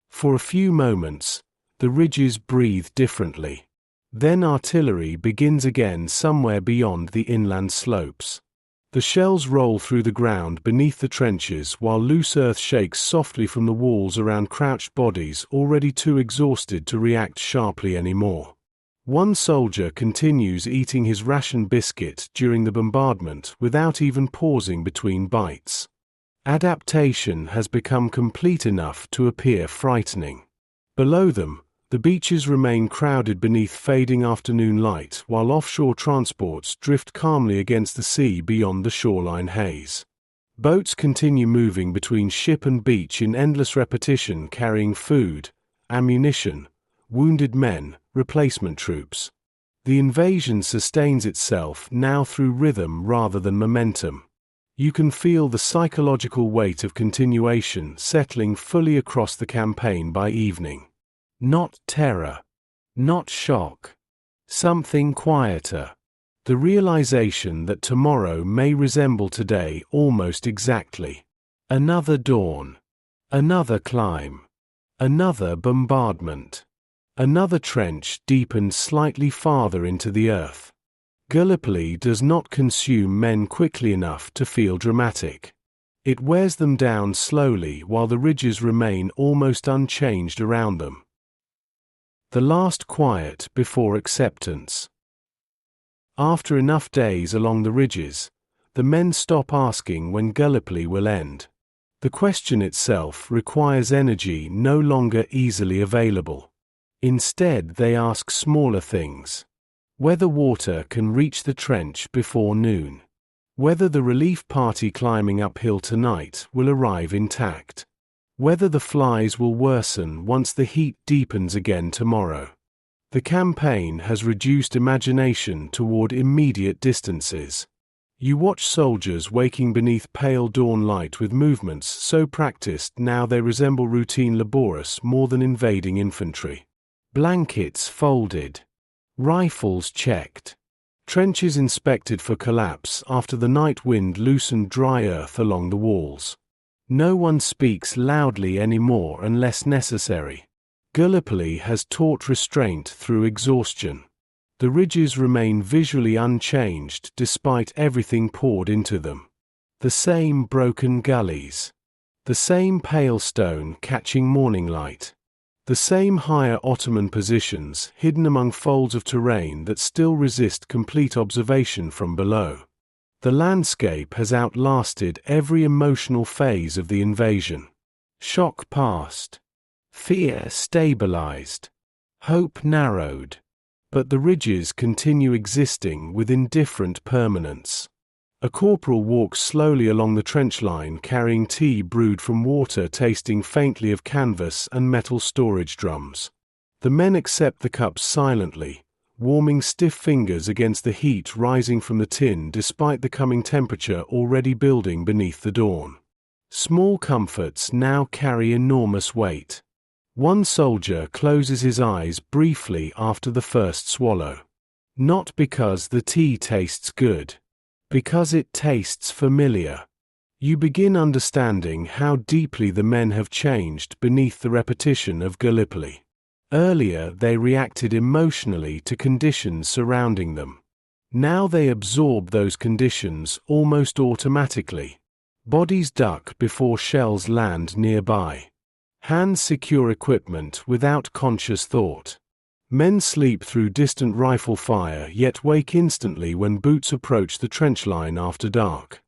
[SPEAKER 1] For a few moments, the ridges breathe differently. Then artillery begins again somewhere beyond the inland slopes. The shells roll through the ground beneath the trenches while loose earth shakes softly from the walls around crouched bodies already too exhausted to react sharply anymore. One soldier continues eating his ration biscuit during the bombardment without even pausing between bites. Adaptation has become complete enough to appear frightening. Below them, The beaches remain crowded beneath fading afternoon light, while offshore transports drift calmly against the sea beyond the shoreline haze. Boats continue moving between ship and beach in endless repetition, carrying food, ammunition, wounded men, replacement troops. The invasion sustains itself now through rhythm rather than momentum. You can feel the psychological weight of continuation settling fully across the campaign by evening. Not terror. Not shock. Something quieter. The realization that tomorrow may resemble today almost exactly. Another dawn. Another climb. Another bombardment. Another trench deepened slightly farther into the earth. Gallipoli does not consume men quickly enough to feel dramatic. It wears them down slowly while the ridges remain almost unchanged around them. The last quiet before acceptance. After enough days along the ridges, the men stop asking when Gallipoli will end. The question itself requires energy no longer easily available. Instead, they ask smaller things. Whether water can reach the trench before noon. Whether the relief party climbing uphill tonight will arrive intact. Whether the flies will worsen once the heat deepens again tomorrow. The campaign has reduced imagination toward immediate distances. You watch soldiers waking beneath pale dawn light with movements so practiced now they resemble routine laborious more than invading infantry. Blankets folded. Rifles checked. Trenches inspected for collapse after the night wind loosened dry earth along the walls. No one speaks loudly anymore unless necessary. Gallipoli has taught restraint through exhaustion. The ridges remain visually unchanged despite everything poured into them. The same broken gullies. The same pale stone catching morning light. The same higher Ottoman positions hidden among folds of terrain that still resist complete observation from below. The landscape has outlasted every emotional phase of the invasion. Shock passed. Fear stabilized. Hope narrowed. But the ridges continue existing with indifferent permanence. A corporal walks slowly along the trench line carrying tea brewed from water tasting faintly of canvas and metal storage drums. The men accept the cups silently, warming stiff fingers against the heat rising from the tin despite the coming temperature already building beneath the dawn. Small comforts now carry enormous weight. One soldier closes his eyes briefly after the first swallow. Not because the tea tastes good. Because it tastes familiar. You begin understanding how deeply the men have changed beneath the repetition of Gallipoli. Earlier they reacted emotionally to conditions surrounding them. Now they absorb those conditions almost automatically. Bodies duck before shells land nearby. Hands secure equipment without conscious thought. Men sleep through distant rifle fire yet wake instantly when boots approach the trench line after dark.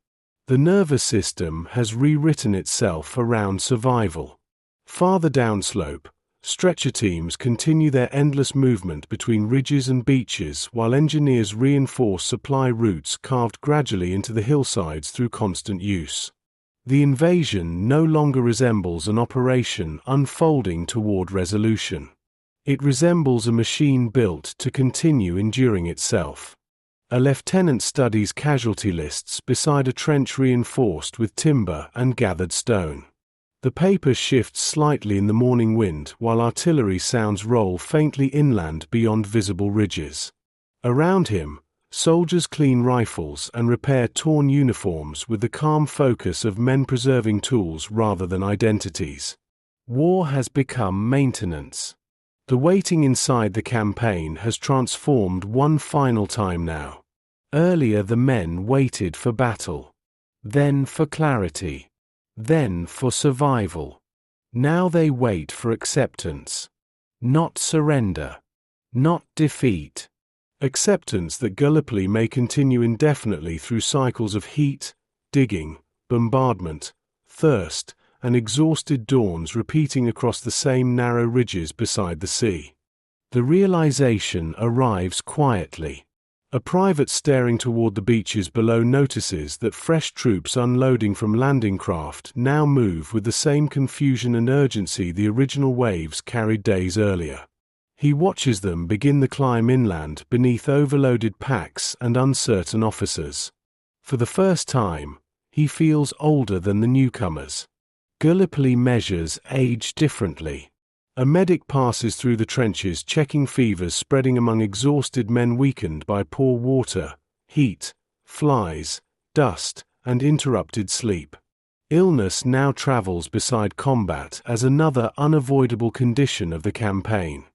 [SPEAKER 1] The nervous system has rewritten itself around survival. Farther downslope, stretcher teams continue their endless movement between ridges and beaches while engineers reinforce supply routes carved gradually into the hillsides through constant use. The invasion no longer resembles an operation unfolding toward resolution. It resembles a machine built to continue enduring itself. A lieutenant studies casualty lists beside a trench reinforced with timber and gathered stone. The paper shifts slightly in the morning wind while artillery sounds roll faintly inland beyond visible ridges. Around him, soldiers clean rifles and repair torn uniforms with the calm focus of men preserving tools rather than identities. War has become maintenance. The waiting inside the campaign has transformed one final time now. Earlier the men waited for battle. Then for clarity. Then for survival. Now they wait for acceptance. Not surrender. Not defeat. Acceptance that Gallipoli may continue indefinitely through cycles of heat, digging, bombardment, thirst, and exhausted dawns repeating across the same narrow ridges beside the sea. The realization arrives quietly. A private staring toward the beaches below notices that fresh troops unloading from landing craft now move with the same confusion and urgency the original waves carried days earlier. He watches them begin the climb inland beneath overloaded packs and uncertain officers. For the first time, he feels older than the newcomers. Gallipoli measures age differently. A medic passes through the trenches checking fevers spreading among exhausted men weakened by poor water, heat, flies, dust, and interrupted sleep. Illness now travels beside combat as another unavoidable condition of the campaign.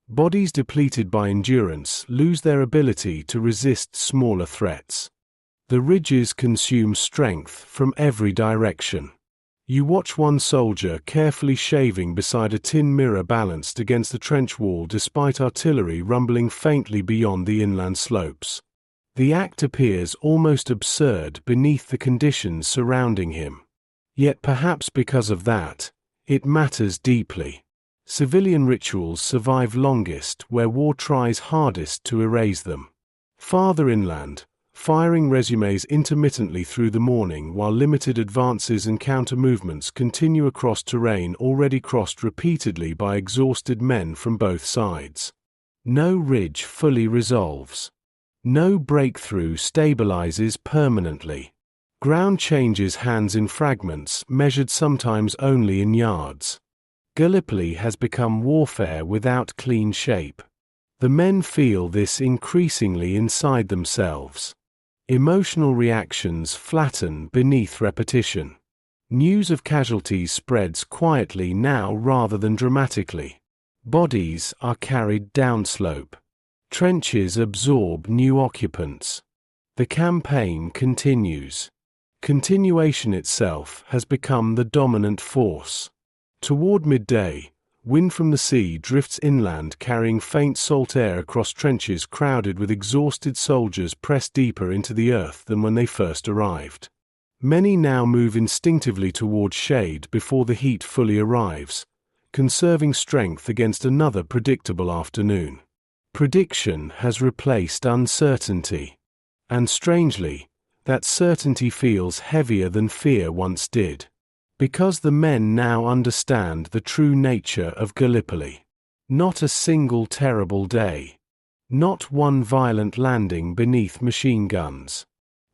[SPEAKER 1] Bodies depleted by endurance lose their ability to resist smaller threats. The ridges consume strength from every direction. You watch one soldier carefully shaving beside a tin mirror balanced against the trench wall despite artillery rumbling faintly beyond the inland slopes. The act appears almost absurd beneath the conditions surrounding him. Yet perhaps because of that, it matters deeply. Civilian rituals survive longest where war tries hardest to erase them. Farther inland, firing resumes intermittently through the morning while limited advances and counter-movements continue across terrain already crossed repeatedly by exhausted men from both sides. No ridge fully resolves. No breakthrough stabilizes permanently. Ground changes hands in fragments measured sometimes only in yards. Gallipoli has become warfare without clean shape. The men feel this increasingly inside themselves. Emotional reactions flatten beneath repetition. News of casualties spreads quietly now rather than dramatically. Bodies are carried downslope. Trenches absorb new occupants. The campaign continues. Continuation itself has become the dominant force. Toward midday, wind from the sea drifts inland carrying faint salt air across trenches crowded with exhausted soldiers pressed deeper into the earth than when they first arrived. Many now move instinctively toward shade before the heat fully arrives, conserving strength against another predictable afternoon. Prediction has replaced uncertainty. And strangely, that certainty feels heavier than fear once did. Because the men now understand the true nature of Gallipoli. Not a single terrible day. Not one violent landing beneath machine guns.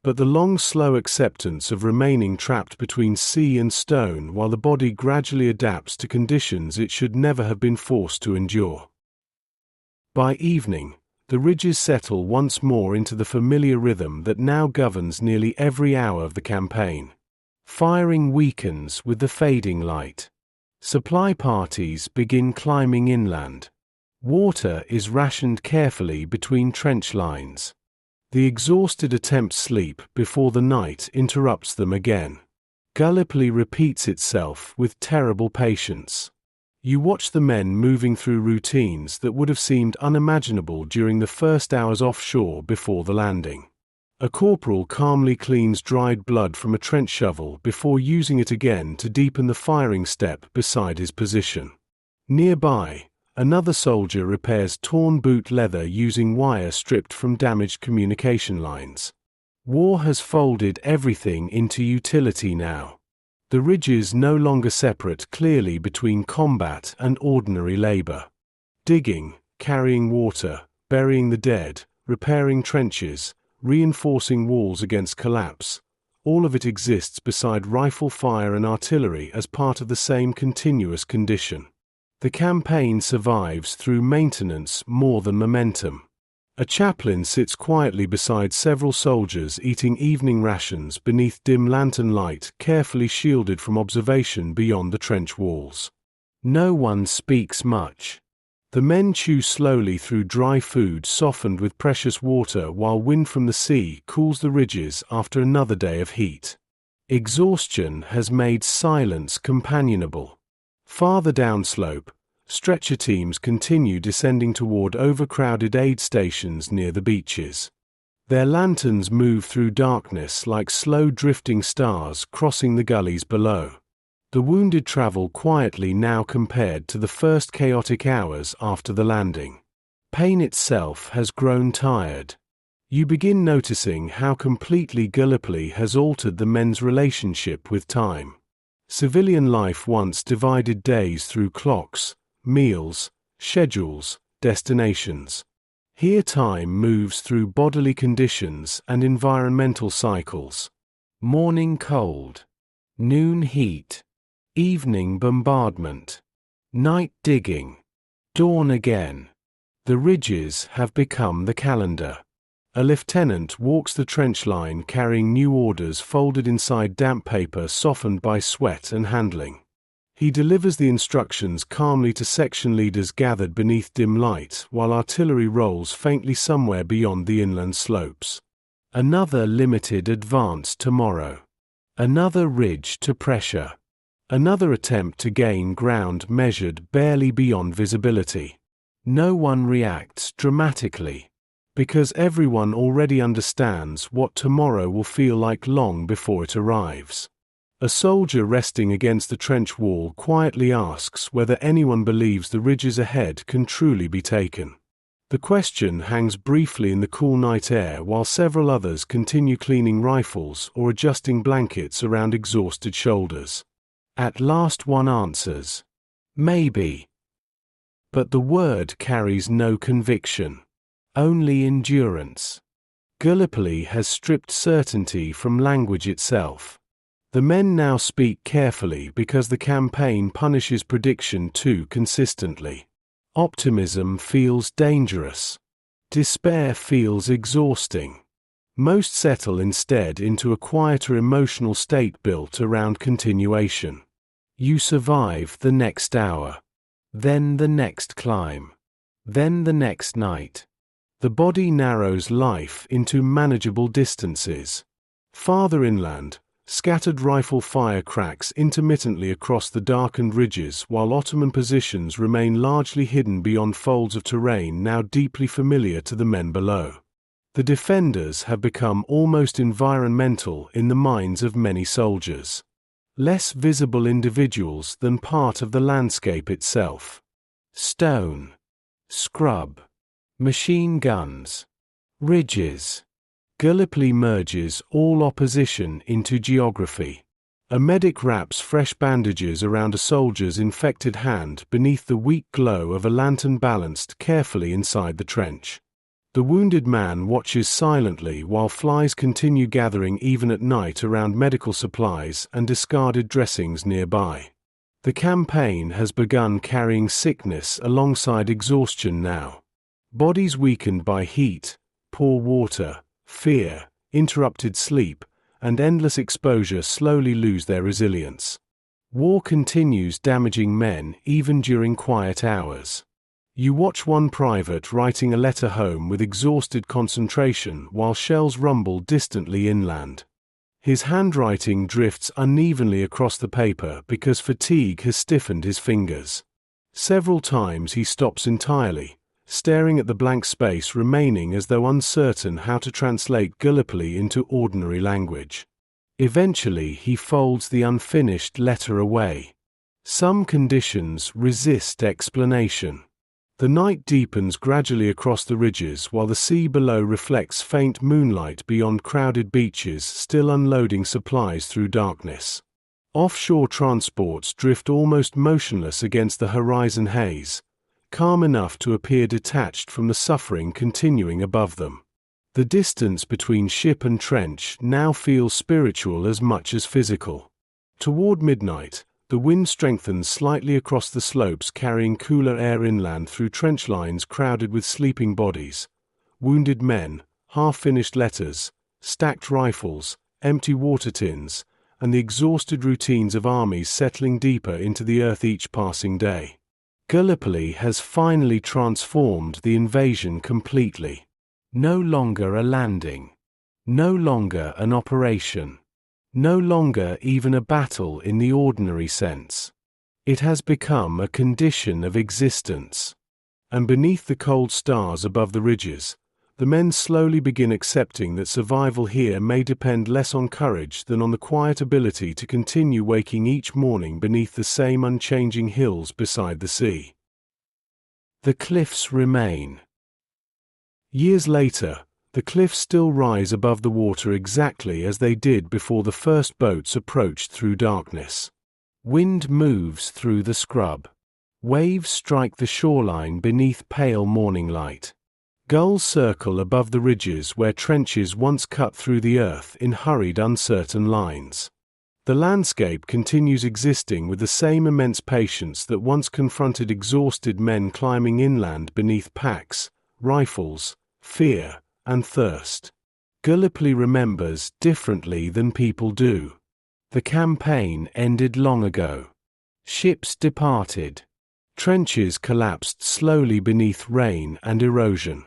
[SPEAKER 1] But the long slow acceptance of remaining trapped between sea and stone while the body gradually adapts to conditions it should never have been forced to endure. By evening, the ridges settle once more into the familiar rhythm that now governs nearly every hour of the campaign. Firing weakens with the fading light. Supply parties begin climbing inland. Water is rationed carefully between trench lines. The exhausted attempt sleep before the night interrupts them again. Gallipoli repeats itself with terrible patience. You watch the men moving through routines that would have seemed unimaginable during the first hours offshore before the landing. A corporal calmly cleans dried blood from a trench shovel before using it again to deepen the firing step beside his position. Nearby, another soldier repairs torn boot leather using wire stripped from damaged communication lines. War has folded everything into utility now. The ridges no longer separate clearly between combat and ordinary labor. Digging, carrying water, burying the dead, repairing trenches, reinforcing walls against collapse, all of it exists beside rifle fire and artillery as part of the same continuous condition. The campaign survives through maintenance more than momentum. A chaplain sits quietly beside several soldiers eating evening rations beneath dim lantern light carefully shielded from observation beyond the trench walls. No one speaks much. The men chew slowly through dry food softened with precious water while wind from the sea cools the ridges after another day of heat. Exhaustion has made silence companionable. Farther downslope, stretcher teams continue descending toward overcrowded aid stations near the beaches. Their lanterns move through darkness like slow drifting stars crossing the gullies below. The wounded travel quietly now compared to the first chaotic hours after the landing. Pain itself has grown tired. You begin noticing how completely Gallipoli has altered the men's relationship with time. Civilian life once divided days through clocks, meals, schedules, destinations. Here time moves through bodily conditions and environmental cycles. Morning cold, noon heat, evening bombardment, night digging, dawn again. The ridges have become the calendar. A lieutenant walks the trench line carrying new orders folded inside damp paper softened by sweat and handling. He delivers the instructions calmly to section leaders gathered beneath dim light while artillery rolls faintly somewhere beyond the inland slopes. Another limited advance tomorrow. Another ridge to pressure. Another attempt to gain ground measured barely beyond visibility. No one reacts dramatically, because everyone already understands what tomorrow will feel like long before it arrives. A soldier resting against the trench wall quietly asks whether anyone believes the ridges ahead can truly be taken. The question hangs briefly in the cool night air while several others continue cleaning rifles or adjusting blankets around exhausted shoulders. At last one answers, "Maybe." But the word carries no conviction, only endurance. Gallipoli has stripped certainty from language itself. The men now speak carefully because the campaign punishes prediction too consistently. Optimism feels dangerous. Despair feels exhausting. Most settle instead into a quieter emotional state built around continuation. You survive the next hour, then the next climb, then the next night. The body narrows life into manageable distances. Farther inland, scattered rifle fire cracks intermittently across the darkened ridges while Ottoman positions remain largely hidden beyond folds of terrain now deeply familiar to the men below. The defenders have become almost environmental in the minds of many soldiers. Less visible individuals than part of the landscape itself. Stone, scrub, machine guns, ridges. Gallipoli merges all opposition into geography. A medic wraps fresh bandages around a soldier's infected hand beneath the weak glow of a lantern balanced carefully inside the trench. The wounded man watches silently while flies continue gathering even at night around medical supplies and discarded dressings nearby. The campaign has begun carrying sickness alongside exhaustion now. Bodies weakened by heat, poor water, fear, interrupted sleep, and endless exposure slowly lose their resilience. War continues damaging men even during quiet hours. You watch one private writing a letter home with exhausted concentration while shells rumble distantly inland. His handwriting drifts unevenly across the paper because fatigue has stiffened his fingers. Several times he stops entirely, staring at the blank space remaining as though uncertain how to translate Gallipoli into ordinary language. Eventually he folds the unfinished letter away. Some conditions resist explanation. The night deepens gradually across the ridges while the sea below reflects faint moonlight beyond crowded beaches still unloading supplies through darkness. Offshore transports drift almost motionless against the horizon haze, calm enough to appear detached from the suffering continuing above them. The distance between ship and trench now feels spiritual as much as physical. Toward midnight, the wind strengthens slightly across the slopes carrying cooler air inland through trench lines crowded with sleeping bodies, wounded men, half-finished letters, stacked rifles, empty water tins, and the exhausted routines of armies settling deeper into the earth each passing day. Gallipoli has finally transformed the invasion completely. No longer a landing. No longer an operation. No longer even a battle in the ordinary sense. It has become a condition of existence. And beneath the cold stars above the ridges, the men slowly begin accepting that survival here may depend less on courage than on the quiet ability to continue waking each morning beneath the same unchanging hills beside the sea. The cliffs remain. Years later, the cliffs still rise above the water exactly as they did before the first boats approached through darkness. Wind moves through the scrub. Waves strike the shoreline beneath pale morning light. Gulls circle above the ridges where trenches once cut through the earth in hurried, uncertain lines. The landscape continues existing with the same immense patience that once confronted exhausted men climbing inland beneath packs, rifles, fear, and thirst. Gallipoli remembers differently than people do. The campaign ended long ago. Ships departed. Trenches collapsed slowly beneath rain and erosion.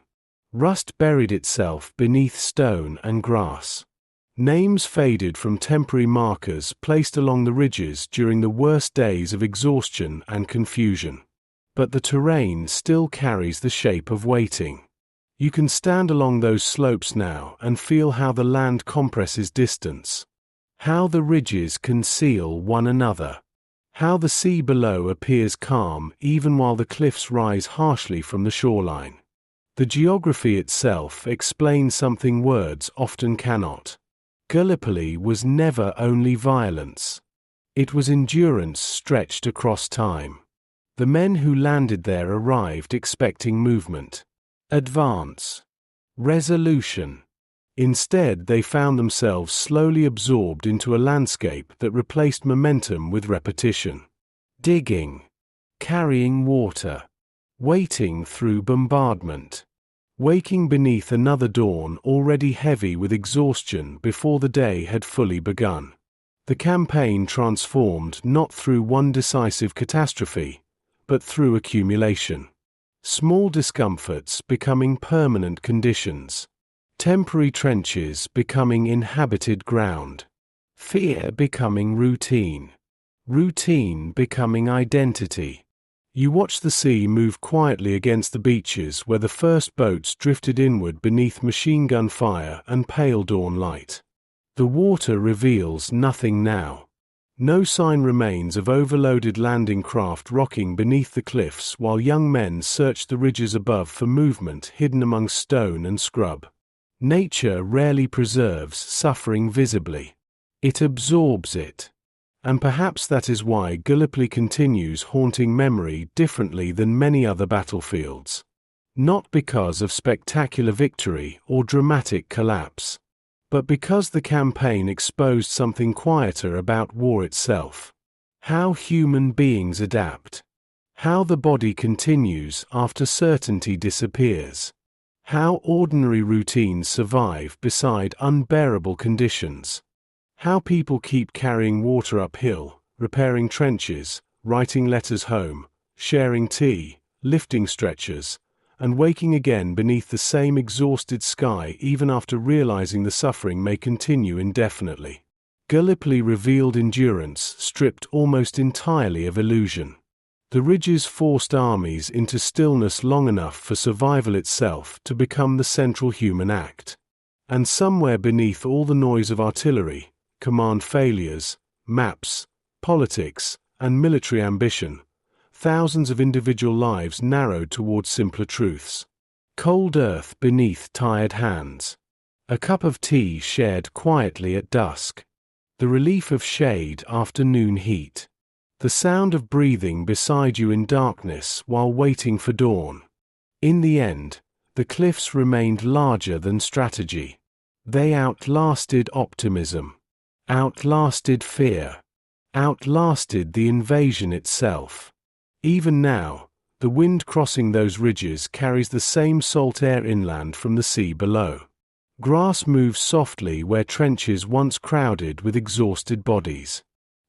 [SPEAKER 1] Rust buried itself beneath stone and grass. Names faded from temporary markers placed along the ridges during the worst days of exhaustion and confusion. But the terrain still carries the shape of waiting. You can stand along those slopes now and feel how the land compresses distance. How the ridges conceal one another. How the sea below appears calm even while the cliffs rise harshly from the shoreline. The geography itself explains something words often cannot. Gallipoli was never only violence. It was endurance stretched across time. The men who landed there arrived expecting movement, advance, resolution. Instead, they found themselves slowly absorbed into a landscape that replaced momentum with repetition. Digging, carrying water, waiting through bombardment. Waking beneath another dawn already heavy with exhaustion before the day had fully begun. The campaign transformed not through one decisive catastrophe, but through accumulation. Small discomforts becoming permanent conditions. Temporary trenches becoming inhabited ground. Fear becoming routine. Routine becoming identity. You watch the sea move quietly against the beaches where the first boats drifted inward beneath machine gun fire and pale dawn light. The water reveals nothing now. No sign remains of overloaded landing craft rocking beneath the cliffs while young men search the ridges above for movement hidden among stone and scrub. Nature rarely preserves suffering visibly. It absorbs it. And perhaps that is why Gallipoli continues haunting memory differently than many other battlefields. Not because of spectacular victory or dramatic collapse, but because the campaign exposed something quieter about war itself. How human beings adapt. How the body continues after certainty disappears. How ordinary routines survive beside unbearable conditions. How people keep carrying water uphill, repairing trenches, writing letters home, sharing tea, lifting stretchers, and waking again beneath the same exhausted sky even after realizing the suffering may continue indefinitely. Gallipoli revealed endurance stripped almost entirely of illusion. The ridges forced armies into stillness long enough for survival itself to become the central human act. And somewhere beneath all the noise of artillery, command failures, maps, politics, and military ambition, thousands of individual lives narrowed toward simpler truths. Cold earth beneath tired hands. A cup of tea shared quietly at dusk. The relief of shade after noon heat. The sound of breathing beside you in darkness while waiting for dawn. In the end, the cliffs remained larger than strategy. They outlasted optimism. Outlasted fear. Outlasted the invasion itself. Even now, the wind crossing those ridges carries the same salt air inland from the sea below. Grass moves softly where trenches once crowded with exhausted bodies.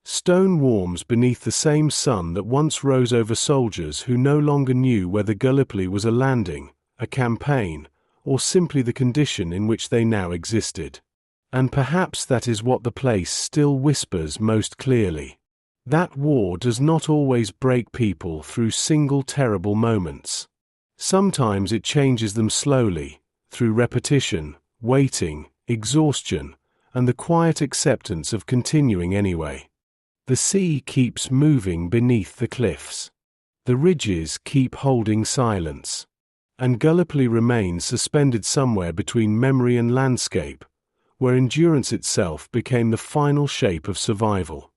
[SPEAKER 1] Stone warms beneath the same sun that once rose over soldiers who no longer knew whether Gallipoli was a landing, a campaign, or simply the condition in which they now existed. And perhaps that is what the place still whispers most clearly. That war does not always break people through single terrible moments. Sometimes it changes them slowly, through repetition, waiting, exhaustion, and the quiet acceptance of continuing anyway. The sea keeps moving beneath the cliffs. The ridges keep holding silence. and Gallipoli remained suspended somewhere between memory and landscape, where endurance itself became the final shape of survival.